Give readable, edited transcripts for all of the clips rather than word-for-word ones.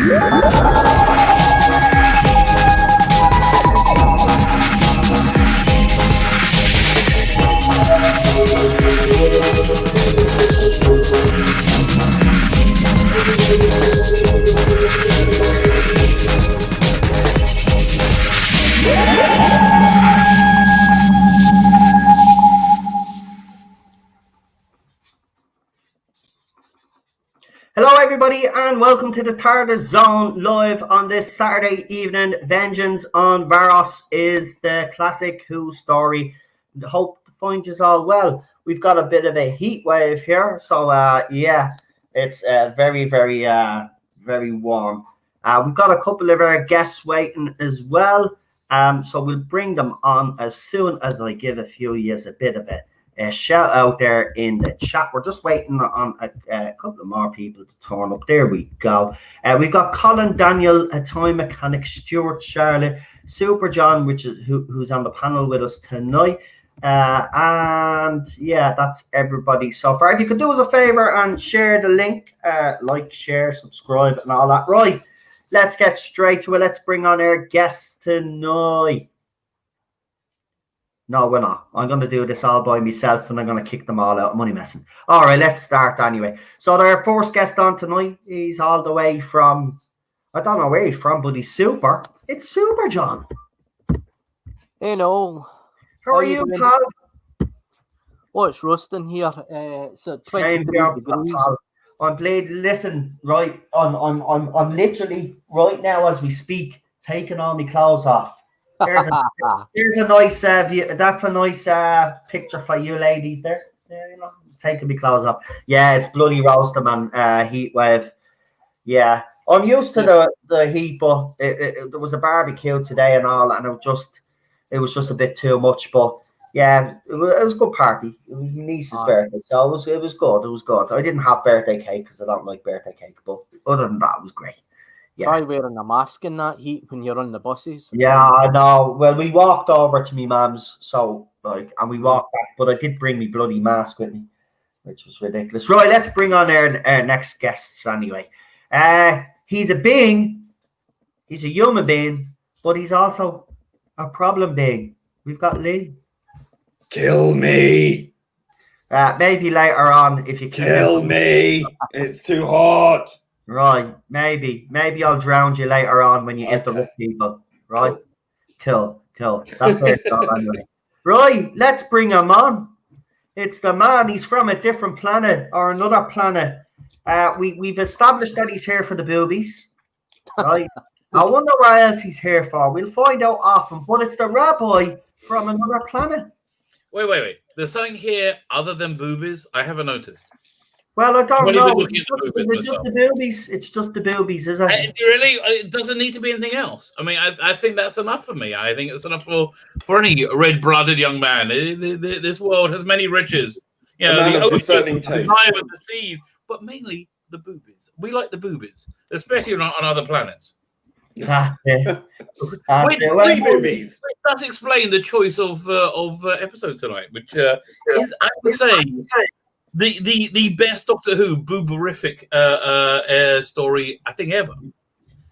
Hello everybody and welcome to the Tarda Zone live on this Saturday evening. Vengeance on Varos is the classic Who story. Hope to find you all well. We've got a bit of a heat wave here, so yeah, it's very warm. We've got a couple of our guests waiting as well, so we'll bring them on as soon as I give a few years a bit of a shout out there in the chat. We're just waiting on a couple of more people to turn up. There we go. We've got Colin, Daniel, a Toy Mechanic, Stuart, Charlotte, Super John, who's on the panel with us tonight. And yeah, that's everybody so far. If you could do us a favor and share the link, like, share, subscribe, and all that. Right, let's get straight to it. Let's bring on our guests tonight. No, we're not. I'm going to do this all by myself, and I'm going to kick them all out. Money messing. All right, let's start anyway. So our first guest on tonight, he's all the way from, I don't know where he's from, but he's super. It's Super John. Hello. How are you, pal? Oh, it's roasting here. So 23 degrees. I'm playing. Listen, right. I'm literally right now as we speak taking all my clothes off. There's a nice view. That's a nice picture for you ladies there. You know, taking my clothes off. Yeah, it's bloody roasting, man. Heat wave. Yeah, I'm used to the heat, but there was a barbecue today and all, and it was just a bit too much. But yeah, it was a good party. It was my niece's birthday, so it was good. It was good. I didn't have birthday cake because I don't like birthday cake, but other than that, it was great. Yeah. Try wearing a mask in that heat when you're on the buses. Yeah, I know. Well, we walked over to me mum's, and we walked back, but I did bring me bloody mask with me, which was ridiculous. Right, let's bring on our next guests anyway. He's a being, he's a human being, but he's also a problem being. We've got Lee. Kill me. Maybe later on if you kill me. It's too hot. Right, maybe I'll drown you later on when you interrupt people. Right, cool. That's it. Anyway. Right, let's bring him on. It's the man. He's from a different planet or another planet. We've established that he's here for the boobies. Right. I wonder what else he's here for. We'll find out often. But it's the rabbi from another planet. Wait. There's something here other than boobies. I haven't noticed. Well, I don't know. It's just the boobies. It's just the boobies, isn't it? Really, it doesn't need to be anything else. I mean, I think that's enough for me. I think it's enough for any red-blooded young man. This world has many riches. You know, the ocean, the high with the seas, but mainly the boobies. We like the boobies, especially on other planets. Which boobies. Does explain the choice of episode tonight, which is, I would say, the best Doctor Who booberific story I think ever.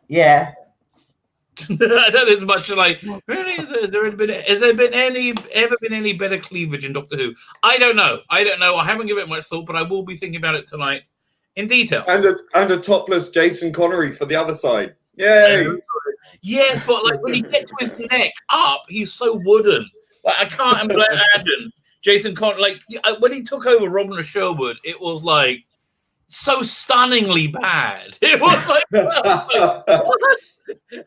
Yeah. I don't think it's much like really. Has there been any better cleavage in Doctor Who? I don't know. I haven't given it much thought, but I will be thinking about it tonight in detail. And a topless Jason Connery for the other side. Yay! Yes, but like when he gets to his neck up, he's so wooden. Like I can't imagine Jason Connery. Like when he took over Robin of Sherwood, it was like so stunningly bad. It was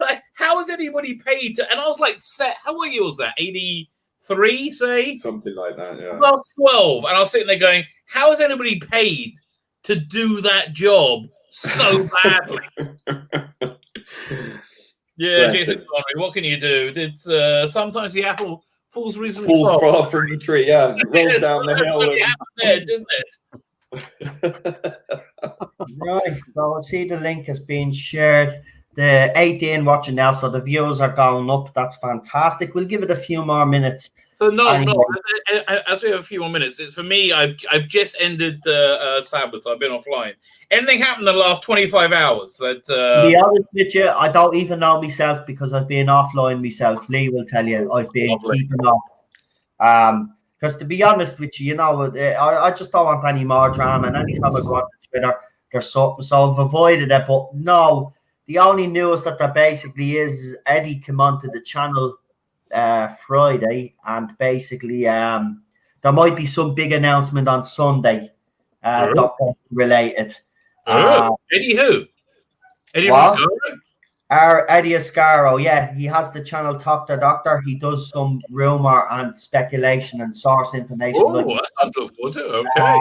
like how is anybody paid to? And I was like, how old was that? 83, say something like that. Yeah, 12, and I was sitting there going, how is anybody paid to do that job so badly? Yeah, Jason Connery, what can you do? Sometimes the apple falls far from the tree. Yeah, rolls down the hill. Didn't it? Right. So I see the link has been shared. the 18 watching now, so the views are going up. That's fantastic. We'll give it a few more minutes. So no, Anyway. as we have a few more minutes, it's for me. I've just ended Sabbath. I've been offline. Anything happened in the last 25 hours? That To be honest with you, I don't even know myself because I've been offline myself. Lee will tell you I've been keeping off. Because to be honest with you, I just don't want any more drama. And anytime I go on Twitter, there's something, so I've avoided it. But no, the only news that there basically is Eddie came onto the channel Friday, and basically there might be some big announcement on Sunday doctor related. Eddie who? Eddie what? Eddie Ascaro, yeah, he has the channel Talk the Doctor. He does some rumor and speculation and source information. Oh, that's not so good too. Okay.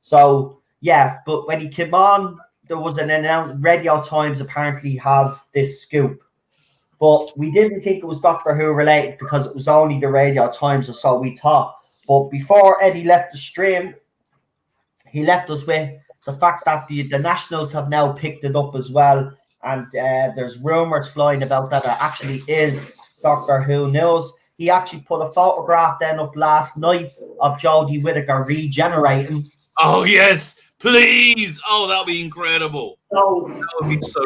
So yeah, but when he came on, there was an announcement. Radio Times apparently have this scoop, but we didn't think it was Doctor Who related because it was only the Radio Times, or so we thought. But before Eddie left the stream, he left us with the fact that the Nationals have now picked it up as well. And there's rumors flying about that it actually is Doctor Who news. He actually put a photograph then up last night of Jodie Whittaker regenerating. Oh, yes, please. Oh, that would be incredible. So, that would be so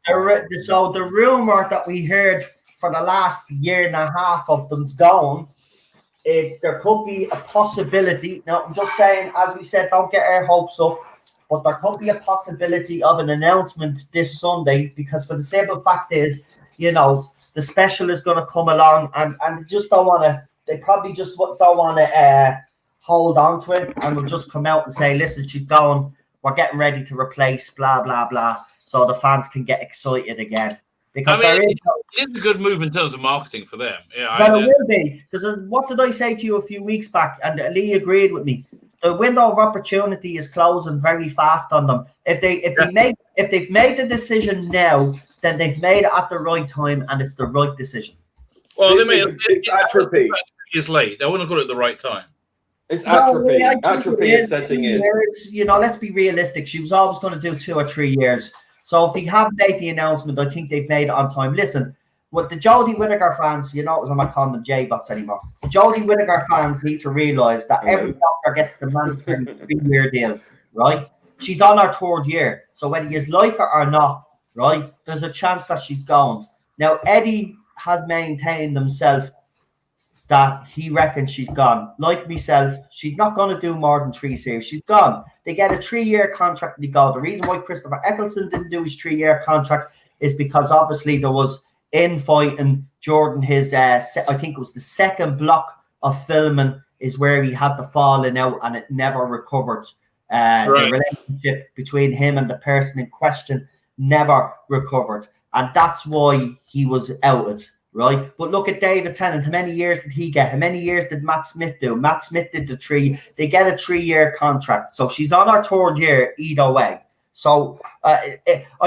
good. So the rumor that we heard for the last year and a half of them going, there could be a possibility. Now, I'm just saying, as we said, don't get our hopes up. But there could be a possibility of an announcement this Sunday, because for the simple fact is, the special is going to come along, and they just don't want to. They probably just don't want to hold on to it, and will just come out and say, "Listen, she's going. We're getting ready to replace blah blah blah," so the fans can get excited again. Because it is a good move in terms of marketing for them. Yeah, but it will be, because what did I say to you a few weeks back? And Lee agreed with me. The window of opportunity is closing very fast on them. If they've made the decision now, then they've made it at the right time, and it's the right decision. Well, it's atrophy. It's late. I wouldn't call it the right time. It's atrophy. Atrophy is setting in. Let's be realistic. She was always going to do 2 or 3 years. So if they have made the announcement, I think they've made it on time. Listen, what the Jodie Whittaker fans, I'm not calling them J-bots anymore. The Jodie Whittaker fans need to realise that every doctor gets the mandatory 3-year deal, right? She's on her 3rd year. So whether you like her or not, right, there's a chance that she's gone. Now, Eddie has maintained himself that he reckons she's gone. Like myself, she's not going to do more than 3 series. She's gone. They get a 3-year contract and they go. The reason why Christopher Eccleston didn't do his 3-year contract is because obviously there was infighting during his, I think it was the 2nd block of filming is where he had the falling out and it never recovered. The relationship between him and the person in question never recovered. And that's why he was outed. Right, but look at David Tennant. How many years did he get? How many years did Matt Smith do? Matt Smith did the 3. They get a 3-year contract, so she's on her 3rd year either way. So I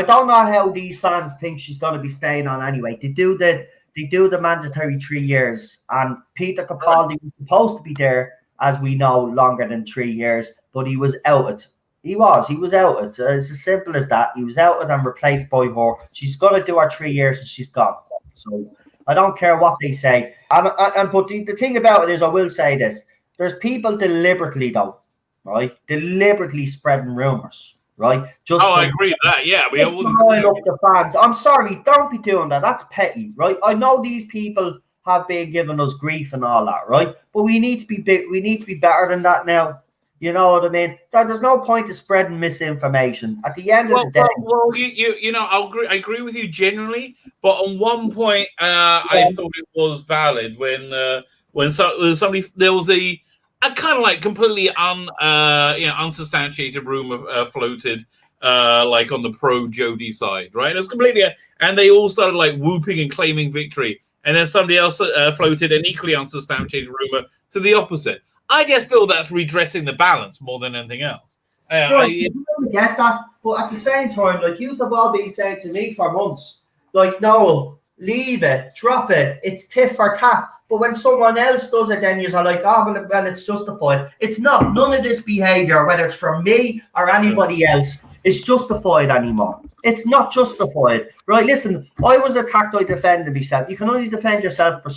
don't know how these fans think she's going to be staying on anyway. They do the mandatory 3 years, and Peter Capaldi was supposed to be there, as we know, longer than 3 years, but he was outed. He was outed. It's as simple as that. He was outed and replaced by her. She's going to do her 3 years, and she's gone. So I don't care what they say. But the thing about it is, I will say this. There's people deliberately, though, right? Deliberately spreading rumors, right? I agree with that, yeah. We all up the fans. I'm sorry, don't be doing that. That's petty, right? I know these people have been giving us grief and all that, right? But we need to be big. We need to be better than that now. You know what I mean? There's no point to spreading misinformation. At the end of the day, I agree with you generally, but on one point, I thought it was valid when somebody there was a kind of like completely unsubstantiated rumor floated, like on the pro Jodie side, right? It was completely, and they all started like whooping and claiming victory, and then somebody else floated an equally unsubstantiated rumor to the opposite. I just feel that's redressing the balance more than anything else. I get that, but at the same time, like you have all been saying to me for months, like, no, leave it, drop it, it's tit for tat. But when someone else does it, then you're like, oh, well, it's justified. It's not. None of this behaviour, whether it's from me or anybody else, is justified anymore. It's not justified, right? Listen, I was attacked. I defended myself. You can only defend yourself for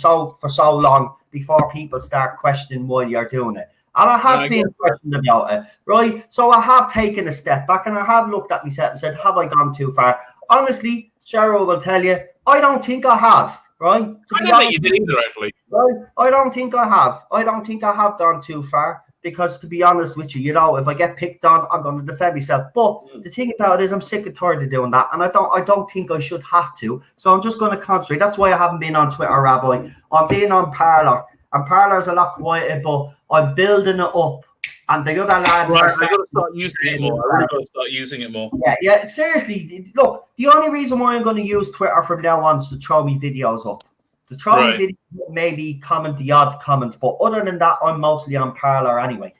so long before people start questioning why you're doing it. And I have been questioned about it, right? So I have taken a step back and I have looked at myself and said, have I gone too far? Honestly, Cheryl will tell you, I don't think I have, right? I don't think you did either, actually. Right? I don't think I have. I don't think I have gone too far because, to be honest with you, if I get picked on, I'm going to defend myself. But the thing about it is I'm sick and tired of doing that, and I don't think I should have to. So I'm just going to concentrate. That's why I haven't been on Twitter, Rabbi. I'm being on Parler. And Parler's a lot quieter, but I'm building it up. And the other lads I've got to start using it more. I really got to start using it more. Yeah. Seriously, look, the only reason why I'm going to use Twitter from now on is to throw me videos up. To throw me videos, maybe comment the odd comment. But other than that, I'm mostly on Parler anyway.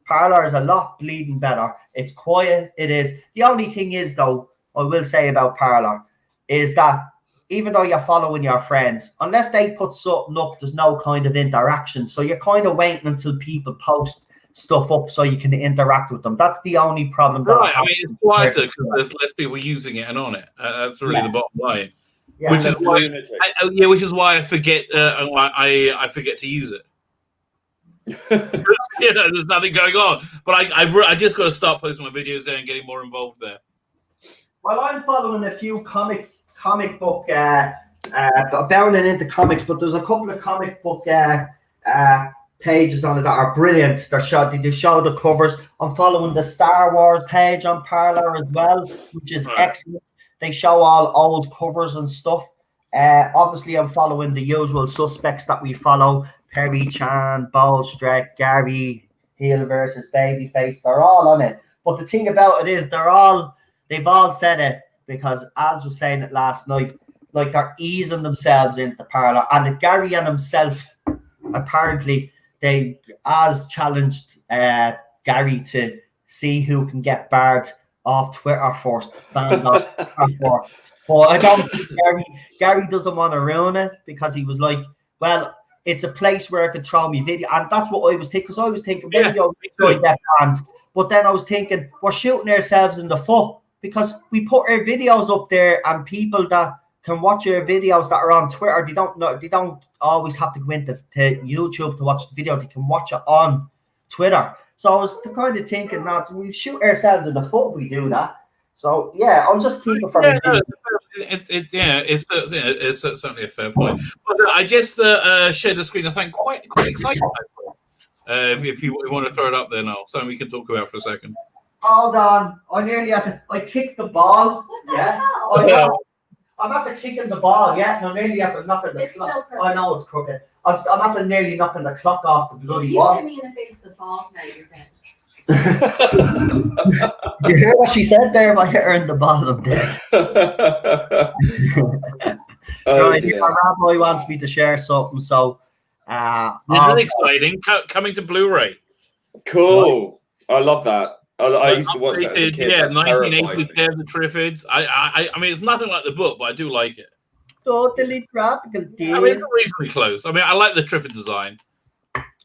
Parler is a lot bleeding better. It's quiet. It is. The only thing is, though, I will say about Parler is that even though you're following your friends, unless they put something up, there's no kind of interaction. So you're kind of waiting until people post stuff up so you can interact with them. That's the only problem. Right. I mean, it's quieter because there's less people using it and on it. That's really the bottom line. Yeah, which is why I forget. I forget to use it. There's nothing going on. But I just got to start posting my videos there and getting more involved there. Well, I'm following a few comic book bounding into comics, but there's a couple of comic book pages on it that are brilliant. They show the covers. I'm following the Star Wars page on Parler as well, which is excellent. They show all old covers and stuff. Obviously, I'm following the usual suspects that we follow: Perry Chan, Bolstrek, Gary Hill versus Babyface. They're all on it. But the thing about it is, they've all said it. Because as was saying it last night, like they're easing themselves into Parler, and Gary and himself apparently they challenged Gary to see who can get barred off Twitter first, banned off Twitter first. But I don't think Gary doesn't want to ruin it because he was like, well, it's a place where I could throw me video, and that's what I was thinking. Because I was thinking video might get banned, but then I was thinking we're shooting ourselves in the foot. Because we put our videos up there, and people that can watch our videos that are on Twitter, they don't always have to go into YouTube to watch the video. They can watch it on Twitter. So I was kind of thinking that we shoot ourselves in the foot if we do that. So yeah, I'll just keep it from. It's certainly a fair point. But I just shared the screen. I think quite exciting. If you want to throw it up there now, something we can talk about for a second. Hold on, I kicked the ball. Yeah, I'm after kicking the ball. Yeah, I'm nearly after knocking the clock. I know it's crooked. I'm after nearly knocking the clock off the bloody wall. You hit me in the face with the balls now, you're dead. You hear what she said there? If I hit her in the ball, I'm dead. Right, Rabbi wants me to share something, so this is exciting. Coming to Blu-ray. Cool. I love that. I used to watch that as a kid. Yeah, 1980s Day of the Triffids. I mean, it's nothing like the book, but I do like it. Totally tropical. I mean, it's reasonably close. I mean, I like the Triffid design.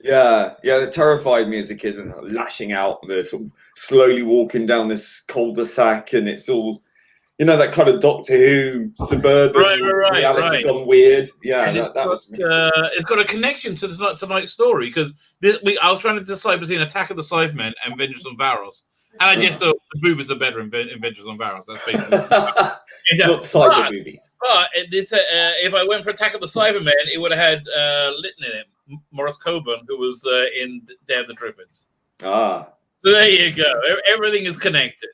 Yeah, it terrified me as a kid, and lashing out, the sort of slowly walking down this cul-de-sac, and it's all, that kind of Doctor Who suburban reality gone weird. Yeah, that was. It's got a connection to tonight's story because I was trying to decide between Attack of the Cybermen and Vengeance on Varos, and I just thought the boobies are better in Vengeance on Varos. That's basically not cyber boobies. But if I went for Attack of the Cybermen, it would have had Litton in it, Morris Coburn, who was in Day of the Triffids. So there you go. Everything is connected.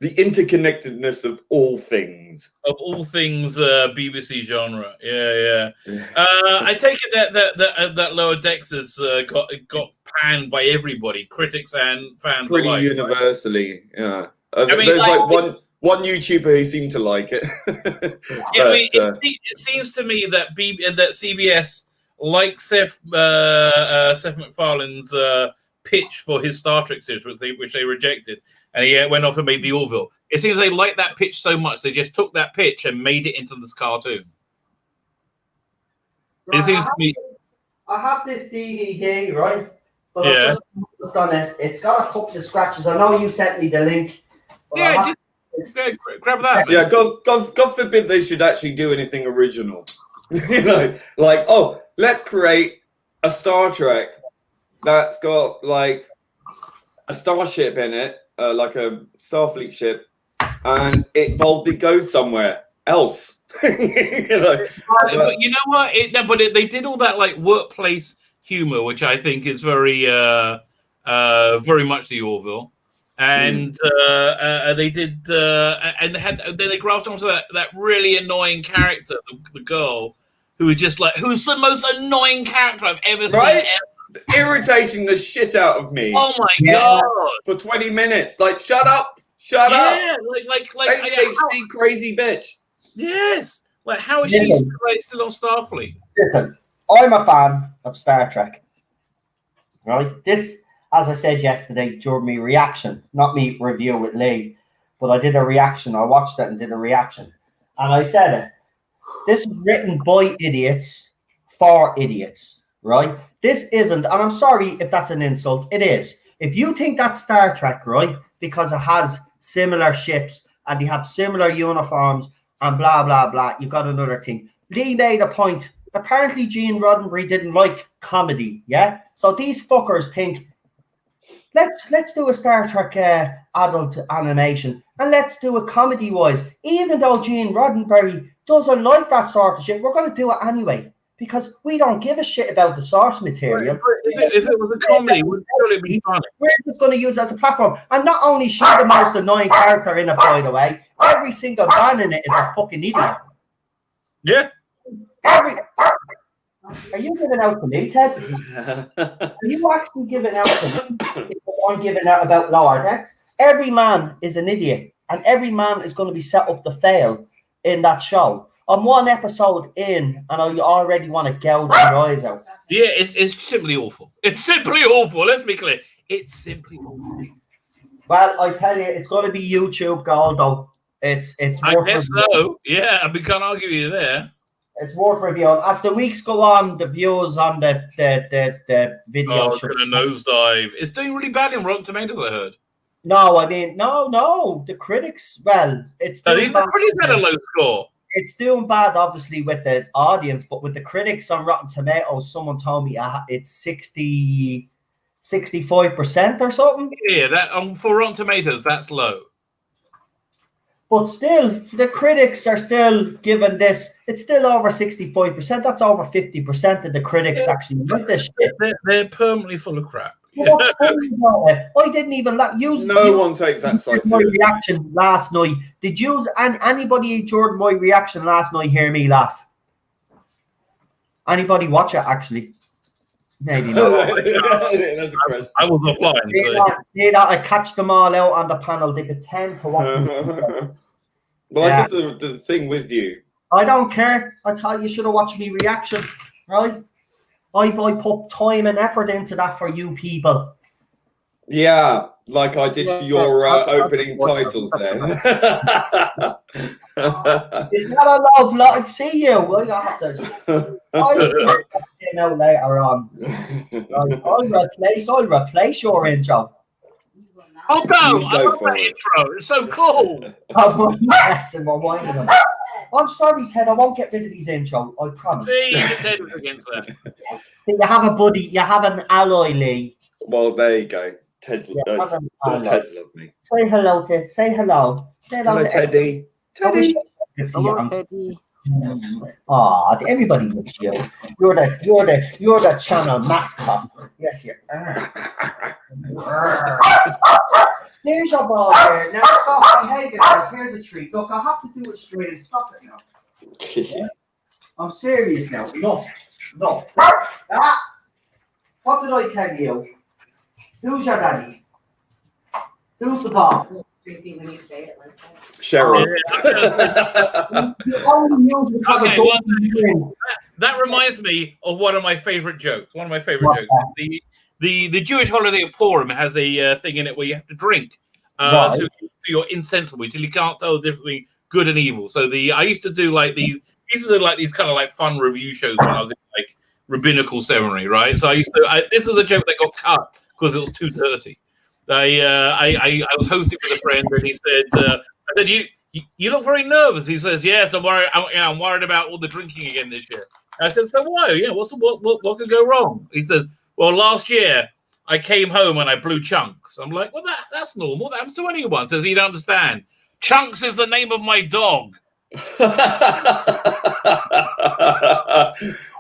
The interconnectedness of all things. BBC genre. Yeah. I take it that Lower Decks has got panned by everybody, critics and fans pretty alike. Universally, right? Yeah. There's one YouTuber who seemed to like it. It seems to me that CBS liked Seth MacFarlane's pitch for his Star Trek series, which they rejected. And he went off and made the Orville. It seems they liked that pitch so much, they just took that pitch and made it into this cartoon. Right, it seems to me. I have this DVD, right? But I've just done it. It's got a couple of scratches. I know you sent me the link. Yeah, grab that. Yeah, God forbid they should actually do anything original. You know, like, oh, let's create a Star Trek that's got like a starship in it, like a Starfleet ship, and it boldly goes somewhere else. You know, but you know what? They did all that like workplace humor, which I think is very much the Orville. And they did, and then they grafted onto that really annoying character, the girl, who was just like, who's the most annoying character I've ever seen. Right? Irritating the shit out of me. Oh my god! For 20 minutes, like, shut up, shut up. Yeah, like ADHD crazy bitch. Yes. Like, how is she still on Starfleet? Listen, I'm a fan of Star Trek. Right? This, as I said yesterday during my reaction, not me review with Lee, but I did a reaction. I watched it and did a reaction. And I said it. This is written by idiots for idiots, right? This isn't, and I'm sorry if that's an insult. It is. If you think that's Star Trek, right, because it has similar ships and they have similar uniforms and blah, blah, blah, you've got another thing. Lee made a point. Apparently, Gene Roddenberry didn't like comedy, yeah? So these fuckers think, let's do a Star Trek adult animation and let's do it comedy-wise. Even though Gene Roddenberry doesn't like that sort of shit, we're going to do it anyway because we don't give a shit about the source material. If it was a comedy, it would be funny. We're just going to use it as a platform. And not only she the most annoying character in it, by the way, every single man in it is a fucking idiot. Yeah. Are you giving out to me, Ted? Are you actually giving out to me? I'm giving out about Lower Decks. Every man is an idiot, and every man is going to be set up to fail in that show. I'm one episode in, and I already want to gouge your eyes out. Yeah, it's simply awful. It's simply awful. Let's be clear. It's simply awful. Well, I tell you, it's going to be YouTube gold, though. It's. I guess so. Yeah, we can't argue with you there. It's worth reviewing. As the weeks go on, the views on the video. It's going to nosedive. It's doing really bad in Rotten Tomatoes, I heard. No, I mean, no. The critics, well, it's doing bad. The critics had a low score. It's doing bad, obviously, with the audience, but with the critics on Rotten Tomatoes, someone told me it's 65% or something. Yeah, that for Rotten Tomatoes, that's low. But still, the critics are still giving this. It's still over 65%. That's over 50% of the critics actually like this shit. They're permanently full of crap. What's funny about it? I didn't even use. No one takes that side My seriously. reaction last night. Did you anybody during my reaction last night hear me laugh? Anybody watch it actually? Maybe not. That's a question. I was offline. See that I catch them all out on the panel. They pretend to watch. Well, I did the thing with you. I don't care. I thought you should have watched me reaction, right? I put time and effort into that for you people. Yeah, like I did for your opening titles there. It's not a love lot. See you. I got to. I'll later on. I'll replace your intro. Oh no! I love that intro. It's so cool. I'm messing my mind with them. I'm sorry, Ted. I won't get rid of these intro. I promise. See, Ted was against that. You have a buddy. You have an alloy, Lee. Well, there you go. Ted's love me. Say hello, Ted. Say hello. Say hello, Hello, Teddy. Teddy. Hello, Teddy. Aw, everybody loves you. You're the channel mascot. Yes, you are. There's your ball there. Now stop behaving. Here's a treat. Look, I have to do it straight. Stop it now. Yeah? I'm serious now. No. What did I tell you? Who's your daddy? Who's the ball? Creepy when you say it like that. Cheryl. That reminds me of one of my favorite jokes. The Jewish holiday of Purim has a thing in it where you have to drink, so you're insensible until you can't tell the difference between good and evil. So I used to do like these kind of like fun review shows when I was in like rabbinical ceremony, right? So this is a joke that got cut because it was too dirty. I was hosting with a friend, and he said, "I said you look very nervous." He says, "Yes, I'm worried. I'm worried about all the drinking again this year." I said, "So why? Yeah, what could go wrong?" He says, "Well, last year I came home and I blew chunks." I'm like, "Well, that's normal. That happens to anyone." Says, "You don't understand. Chunks is the name of my dog."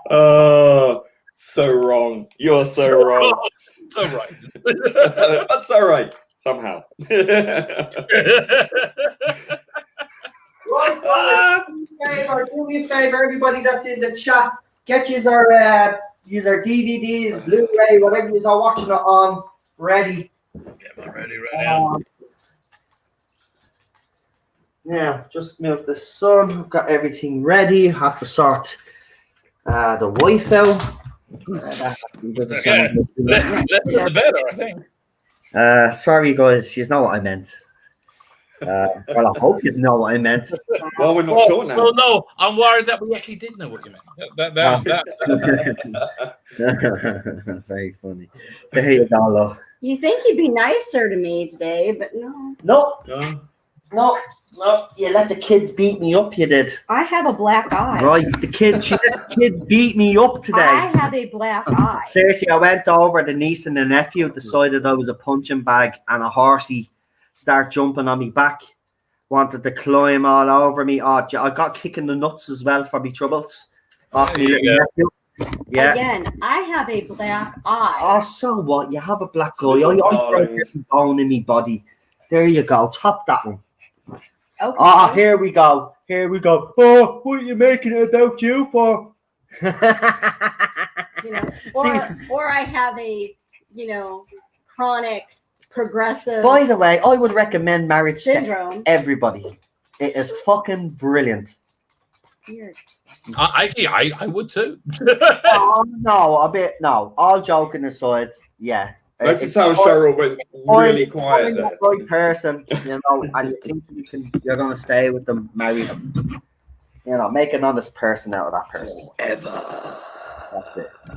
Oh, so wrong. You're so wrong. So right. That's all right. Somehow. Right, do me a favor, everybody that's in the chat, get our DVDs, Blu-ray, whatever you are watching it on, ready. Get them ready right now. Yeah, just move the sun. I've got everything ready. Have to sort the Wi-Fi. Less the better, I think. Sorry, guys. You know what I meant. Well, I hope you know what I meant. Well, we're not sure now. Well, no, I'm worried that we actually did know what you meant. Very funny. There you go, love. You think you'd be nicer to me today, but no. No. You let the kids beat me up. You did. I have a black eye. Right, she let the kids beat me up today. I have a black eye. Seriously, I went over the niece and the nephew, decided I was a punching bag, and a horsey start jumping on me back. Wanted to climb all over me. Oh, I got kicking the nuts as well for me troubles. Off me little nephew. Yeah. Again, I have a black eye. Oh, so what? You have a black eye. I got bone in me body. There you go. Top that one. Okay. Oh, here we go. Oh, what are you making it about you for? Or I have a, chronic progressive. By the way, I would recommend marriage syndrome to everybody. It is fucking brilliant. Weird. I would too. No. All joking aside, yeah. That's just how Cheryl went really quiet. That right person, and you think you're going to stay with them, marry them. Make an honest person out of that person. Ever.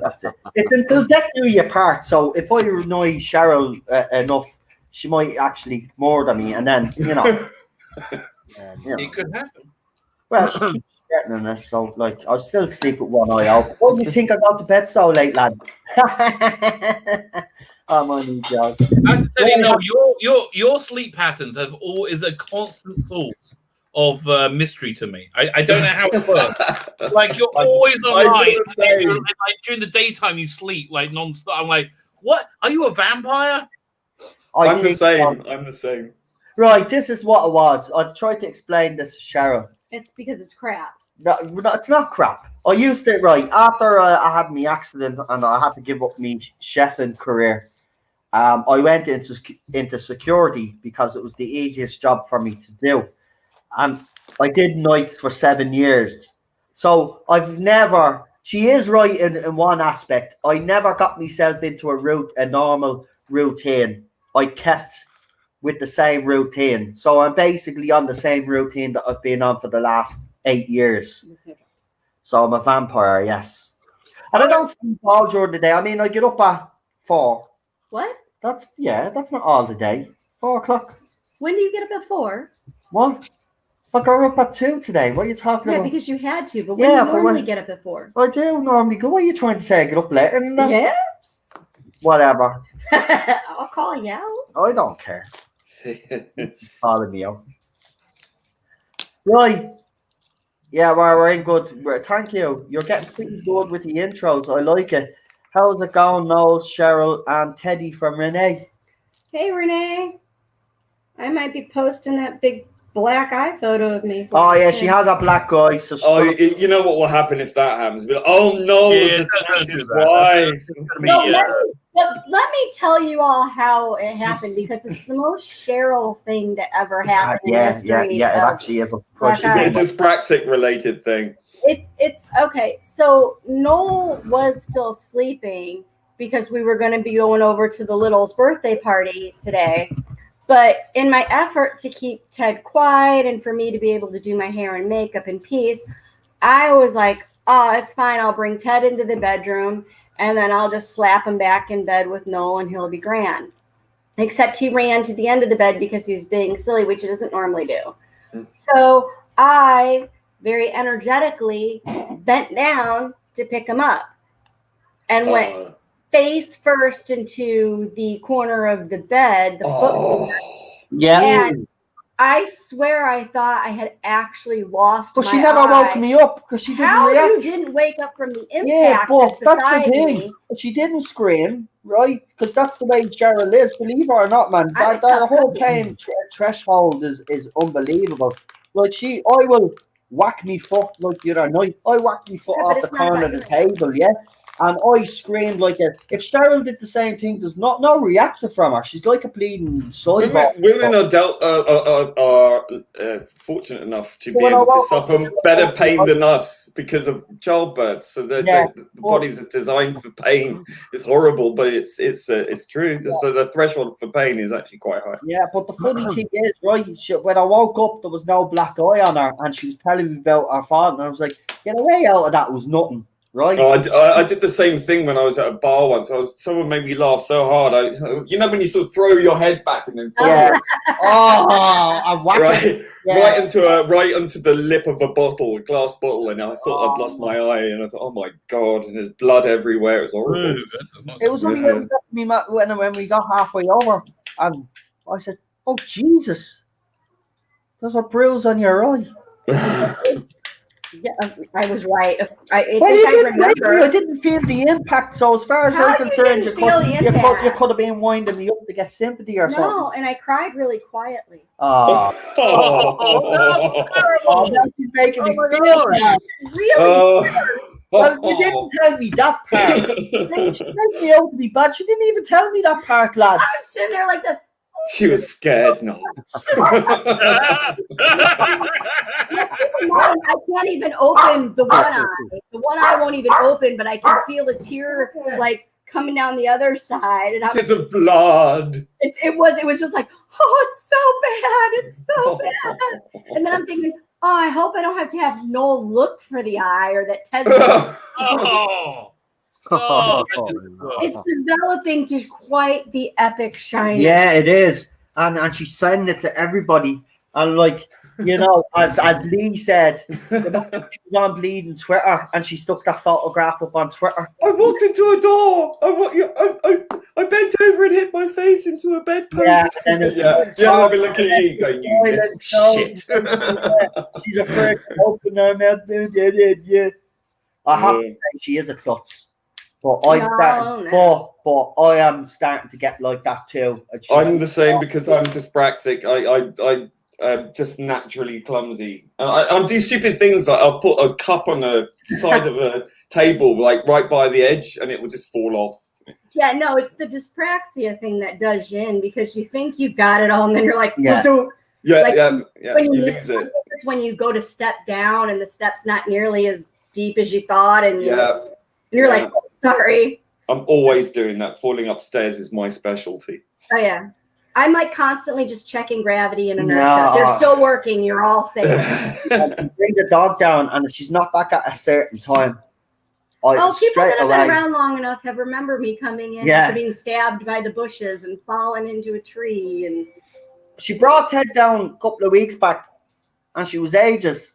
That's it. It's until death do you part. So if I annoy Cheryl enough, she might actually murder me, and then it could happen. Well, she keeps threatening us, so I'll still sleep with one eye open. Why do you think I got to bed so late, lads? I'm on you, John. I have to tell you, your sleep patterns is a constant source of mystery to me. I don't know how it works. Like you're always online. Like during the daytime, you sleep like non-stop. I'm like, what? Are you a vampire? I'm the same. Right, this is what it was. I tried to explain this to Cheryl. It's because it's crap. No, it's not crap. I used it right after I had my accident and I had to give up my chefing career. I went into security because it was the easiest job for me to do. And I did nights for 7 years. So she is right in one aspect. I never got myself into a normal routine. I kept with the same routine. So I'm basically on the same routine that I've been on for the last 8 years. So I'm a vampire, yes. And I don't sleep all during the day. I mean, I get up at 4. What? That's not all the day. 4 o'clock. When do you get up at 4? What? I got up at 2 today. What are you talking about? Yeah, because you had to. But when do you normally get up at 4? I do normally go. What are you trying to say? I get up later than that? Yeah. Whatever. I'll call you out. I don't care. Just calling me out. Right. Yeah, we're in good. Thank you. You're getting pretty good with the intros. I like it. How's it going, Noel, Cheryl, and Teddy from Renee? Hey, Renee. I might be posting that big black eye photo of me. Oh, yeah, she has a black eye. So you know what will happen if that happens? Be like, oh, no, it's attacked his wife. Let me tell you all how it happened because it's the most Cheryl thing to ever happen in history. Yeah, it actually is. It's a dyspraxic-related thing. It's okay. So Noel was still sleeping because we were going to be going over to the little's birthday party today. But in my effort to keep Ted quiet and for me to be able to do my hair and makeup in peace, I was like, oh, it's fine. I'll bring Ted into the bedroom and then I'll just slap him back in bed with Noel and he'll be grand. Except he ran to the end of the bed because he was being silly, which he doesn't normally do. So I very energetically bent down to pick him up and went face first into the corner of the bed, the foot. Yeah. And I swear I thought I had actually lost my But she never woke me up because she didn't react. How you didn't wake up from the impact? Yeah, but that's the thing. Me. She didn't scream, right? Because that's the way Cheryl is. Believe it or not, man. That whole pain threshold is unbelievable. Like I will whack me foot like the other night. I whacked me foot off the corner of the table, yeah. And I screamed like a. If Cheryl did the same thing, there's no reaction from her. She's like a bleeding cyborg. Women are fortunate enough to be able to suffer better pain than us because of childbirth. So the bodies are designed for pain. It's horrible, but it's true. Yeah. So the threshold for pain is actually quite high. Yeah, but the funny thing is, right? When I woke up, there was no black eye on her, and she was telling me about her father, and I was like, "Get away out of that!" It was nothing. Right. Oh, I did the same thing when I was at a bar once. Someone made me laugh so hard. You know when you sort of throw your head back and then right into the lip of a glass bottle, and I thought I'd lost my eye, and I thought, oh my god, and there's blood everywhere. It was horrible. It was only when we got halfway over, and I said, "Oh Jesus, there's a bruise on your eye." Yeah, I was right. I didn't feel the impact. So as far as I'm concerned, you could have been winding me up to get sympathy or something. No, and I cried really quietly. That's making me feel bad. Really? Well, you didn't tell me that part. She made me out to be bad. She didn't even tell me that part, lads. I'm sitting there like this. She was scared. No. I can't even open the one eye. The one eye won't even open, but I can feel a tear like coming down the other side. And it's the blood. It was just like, oh, it's so bad. It's so bad. And then I'm thinking, oh, I hope I don't have to have Noel look for the eye or that Ted. It's developing to quite the epic shine. Yeah, it is, and she's sending it to everybody. And like, you know, as Lee said, she was on Bleeding Twitter, and she stuck that photograph up on Twitter. I walked into a door. I bent over and hit my face into a bedpost. Yeah, I'll be looking at you going, you shit. She's afraid to open her mouth. I have to say, she is a klutz. But I am starting to get like that too. I'm the same because I'm dyspraxic. I'm just naturally clumsy. I do stupid things like I'll put a cup on the side of a table, like right by the edge, and it will just fall off. Yeah, no, it's the dyspraxia thing that does you in because you think you've got it all, and then you're like, yeah. When you lose it. It's when you go to step down and the step's not nearly as deep as you thought, and you're like, oh, sorry. I'm always doing that. Falling upstairs is my specialty. Oh yeah, I'm like constantly just checking gravity and inertia. They're still working. You're all safe. Bring the dog down, and if she's not back at a certain time, people that have been around long enough have remembered me coming in after being stabbed by the bushes and falling into a tree. And she brought Ted down a couple of weeks back, and she was ages.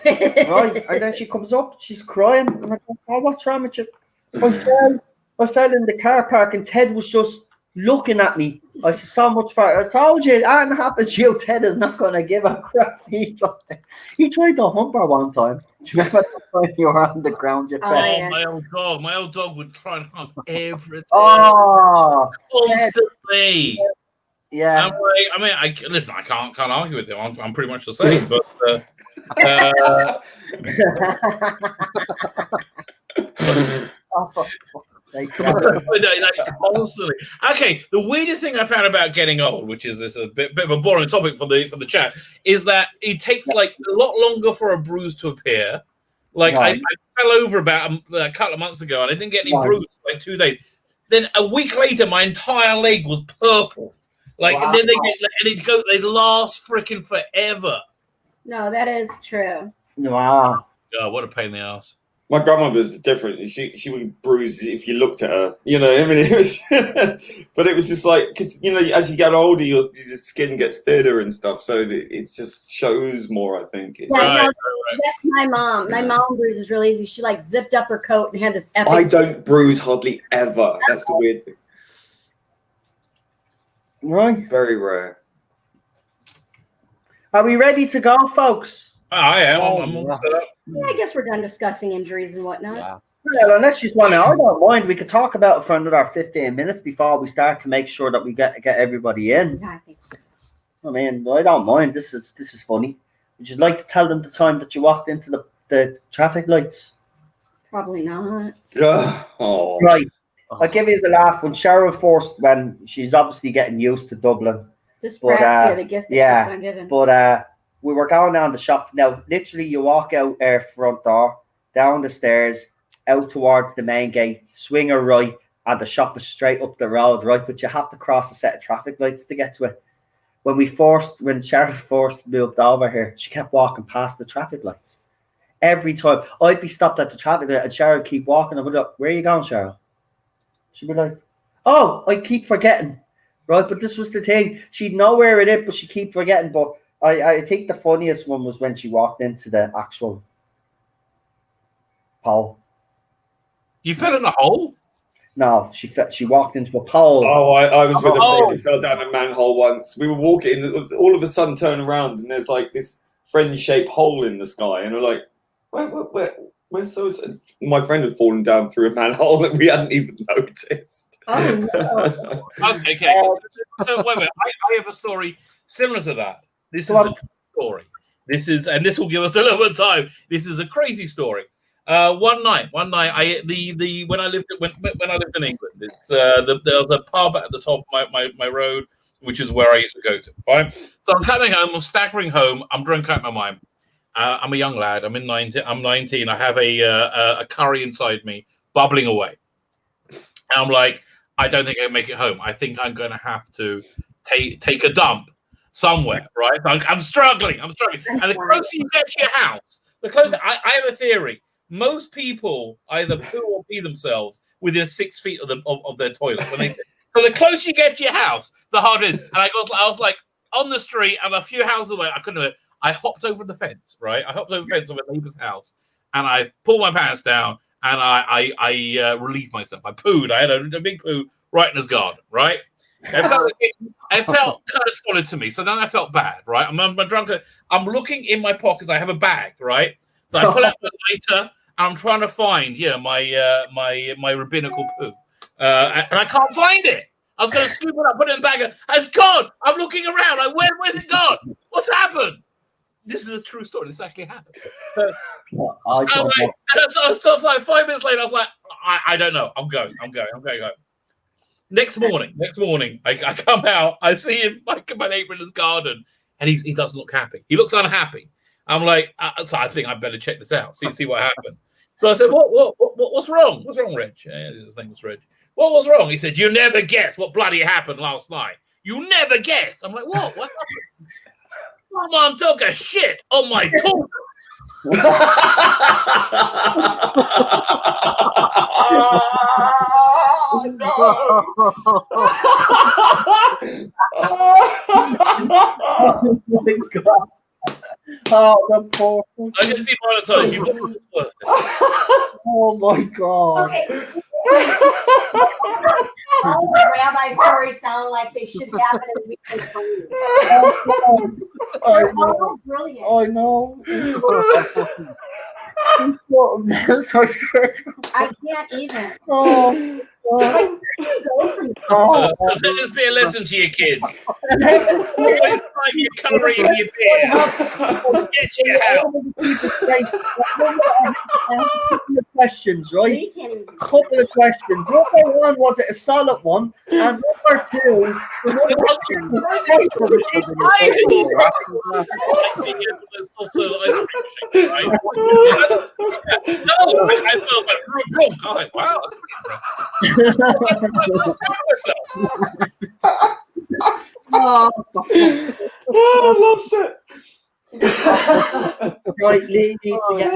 Right, and then she comes up, she's crying, and I go, "Oh, what's wrong with you?" I fell in the car park, and Ted was just looking at me. I said, "So much for it. I told you, it hadn't happened to you. Ted is not going to give a crap." He tried to hump her one time. Do you remember the time you were on the ground? My old dog would try and hump everything. Constantly. Yeah. I can't argue with him. I'm pretty much the same, but. Constantly. Okay, the weirdest thing I found about getting old, which is a bit of a boring topic for the chat, is that it takes like a lot longer for a bruise to appear. Like I fell over about a couple of months ago and I didn't get any bruise for like 2 days. Then a week later, my entire leg was purple. And then they last freaking forever. No, that is true. Wow. God, what a pain in the ass. My grandmother was different. She would bruise if you looked at her. You know, I mean, it was, but it was just like, because you know, as you get older, your skin gets thinner and stuff, so it just shows more. I think. Right. That's my mom. My mom bruises real easy. She like zipped up her coat and had this epic. I don't bruise hardly ever. That's the weird thing. Right. Very rare. Are we ready to go, folks? I am. I'm all set up. I guess we're done discussing injuries and whatnot. Yeah. Well, unless you want to, I don't mind. We could talk about it for another 15 minutes before we start to make sure that we get everybody in. Yeah, I think so. I mean, I don't mind. This is funny. Would you like to tell them the time that you walked into the traffic lights? Probably not. Oh. Right. I'll give you a laugh. When Cheryl first, when she's obviously getting used to Dublin. Dyspraxia, the gift that keeps on giving. But we were going down the shop. Now, literally, you walk out our front door, down the stairs, out towards the main gate, swing a right, and the shop is straight up the road, right? But you have to cross a set of traffic lights to get to it. When Cheryl first moved over here, she kept walking past the traffic lights. Every time I'd be stopped at the traffic light and Cheryl would keep walking. I would look, where are you going, Cheryl? She'd be like, oh, I keep forgetting. Right, but this was the thing. She'd know where it is, but she keep forgetting. But I think the funniest one was when she walked into the actual pole. You fell in a hole? No, she walked into a pole. Oh, I was with a friend who fell down a manhole once. We were walking, and all of a sudden turn around, and there's like this friend-shaped hole in the sky, and we're like, where's so? My friend had fallen down through a manhole that we hadn't even noticed. Oh, no. Okay. So wait a minute. I have a story similar to that. This is a true story. This will give us a little bit of time. This is a crazy story. One night, when I lived in England, there was a pub at the top of my road, which is where I used to go to. Right, so I'm coming home. I'm staggering home. I'm drunk out of my mind. I'm a young lad. I'm 19. I have a curry inside me, bubbling away. And I'm like, I don't think I can make it home. I think I'm going to have to take a dump somewhere. Right, I'm struggling. And the closer you get to your house, the closer. I have a theory. Most people either poo or pee themselves within 6 feet of their toilet. So the closer you get to your house, the harder it is. And I was like on the street and a few houses away. I couldn't do it. I hopped over the fence, right? I hopped over the fence of a neighbor's house, and I pulled my pants down, and I relieved myself. I pooed. I had a big poo right in his garden, right? It felt kind of solid to me. So then I felt bad, right? I'm drunk. I'm looking in my pockets. I have a bag, right? So I pull out my lighter, and I'm trying to find, my rabbinical poo, and I can't find it. I was going to scoop it up, put it in the bag, and it's gone. I'm looking around. Where's it gone? What's happened? This is a true story. This actually happened. So like 5 minutes later, I was like, I don't know. I'm going home. Next morning, I come out. I see him, my neighbor in his garden, and he doesn't look happy. He looks unhappy. I'm like, so I think I better check this out. See what happened. So I said, what's wrong? What's wrong, Reg? His name was Reg. What was wrong? He said, you never guess what bloody happened last night. You never guess. I'm like, what? What happened? Someone took a shit on my toilet. Oh, no. Oh my God. Oh, the poor. I just demonetized you. Oh my God. Okay. All the rabbi stories sound like they should happen in weekly for you. I know. Brilliant. I know. I swear to God. I can't even. Oh. Like, Let this be a lesson to your kids. Always find your curry in your beer. Get to your house. Questions, right? Couple of questions. Number one, was it a solid one? And number two, I felt like wow. Oh, I lost it. Right, Lee needs to get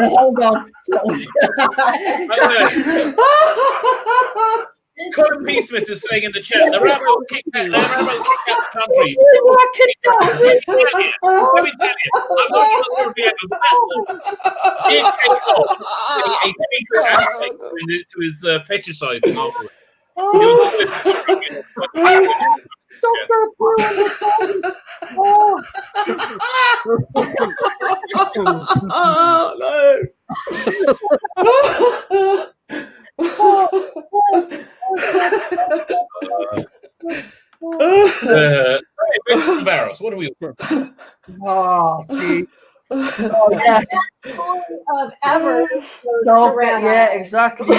hold on. Colin P. Smith is saying in the chat, the rabbi will kick out the country. Let me tell you, I'm not sure there will be able to take off a secret aspect to his fetishizing afterwards. On Varos, what are we? Oh, gee. Yeah. Story of ever. Yeah, exactly. I'm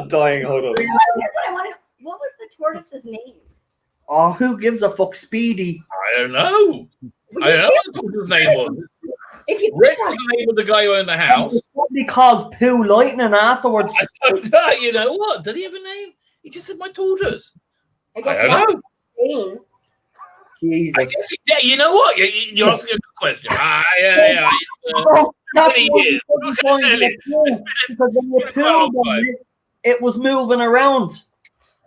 dying. Hold on. What was the tortoise's name? Oh, who gives a fuck? Speedy. I don't know. I don't know what his name was. Rich was the name of the guy who owned the house. Probably called Pooh Lightning afterwards. I don't know. You know what? Did he have a name? He just said my tortoise. I don't know. Jesus. I guess yeah, you know what? You're asking a good question. Yeah. That's years. Because when you pulled them, it was moving around.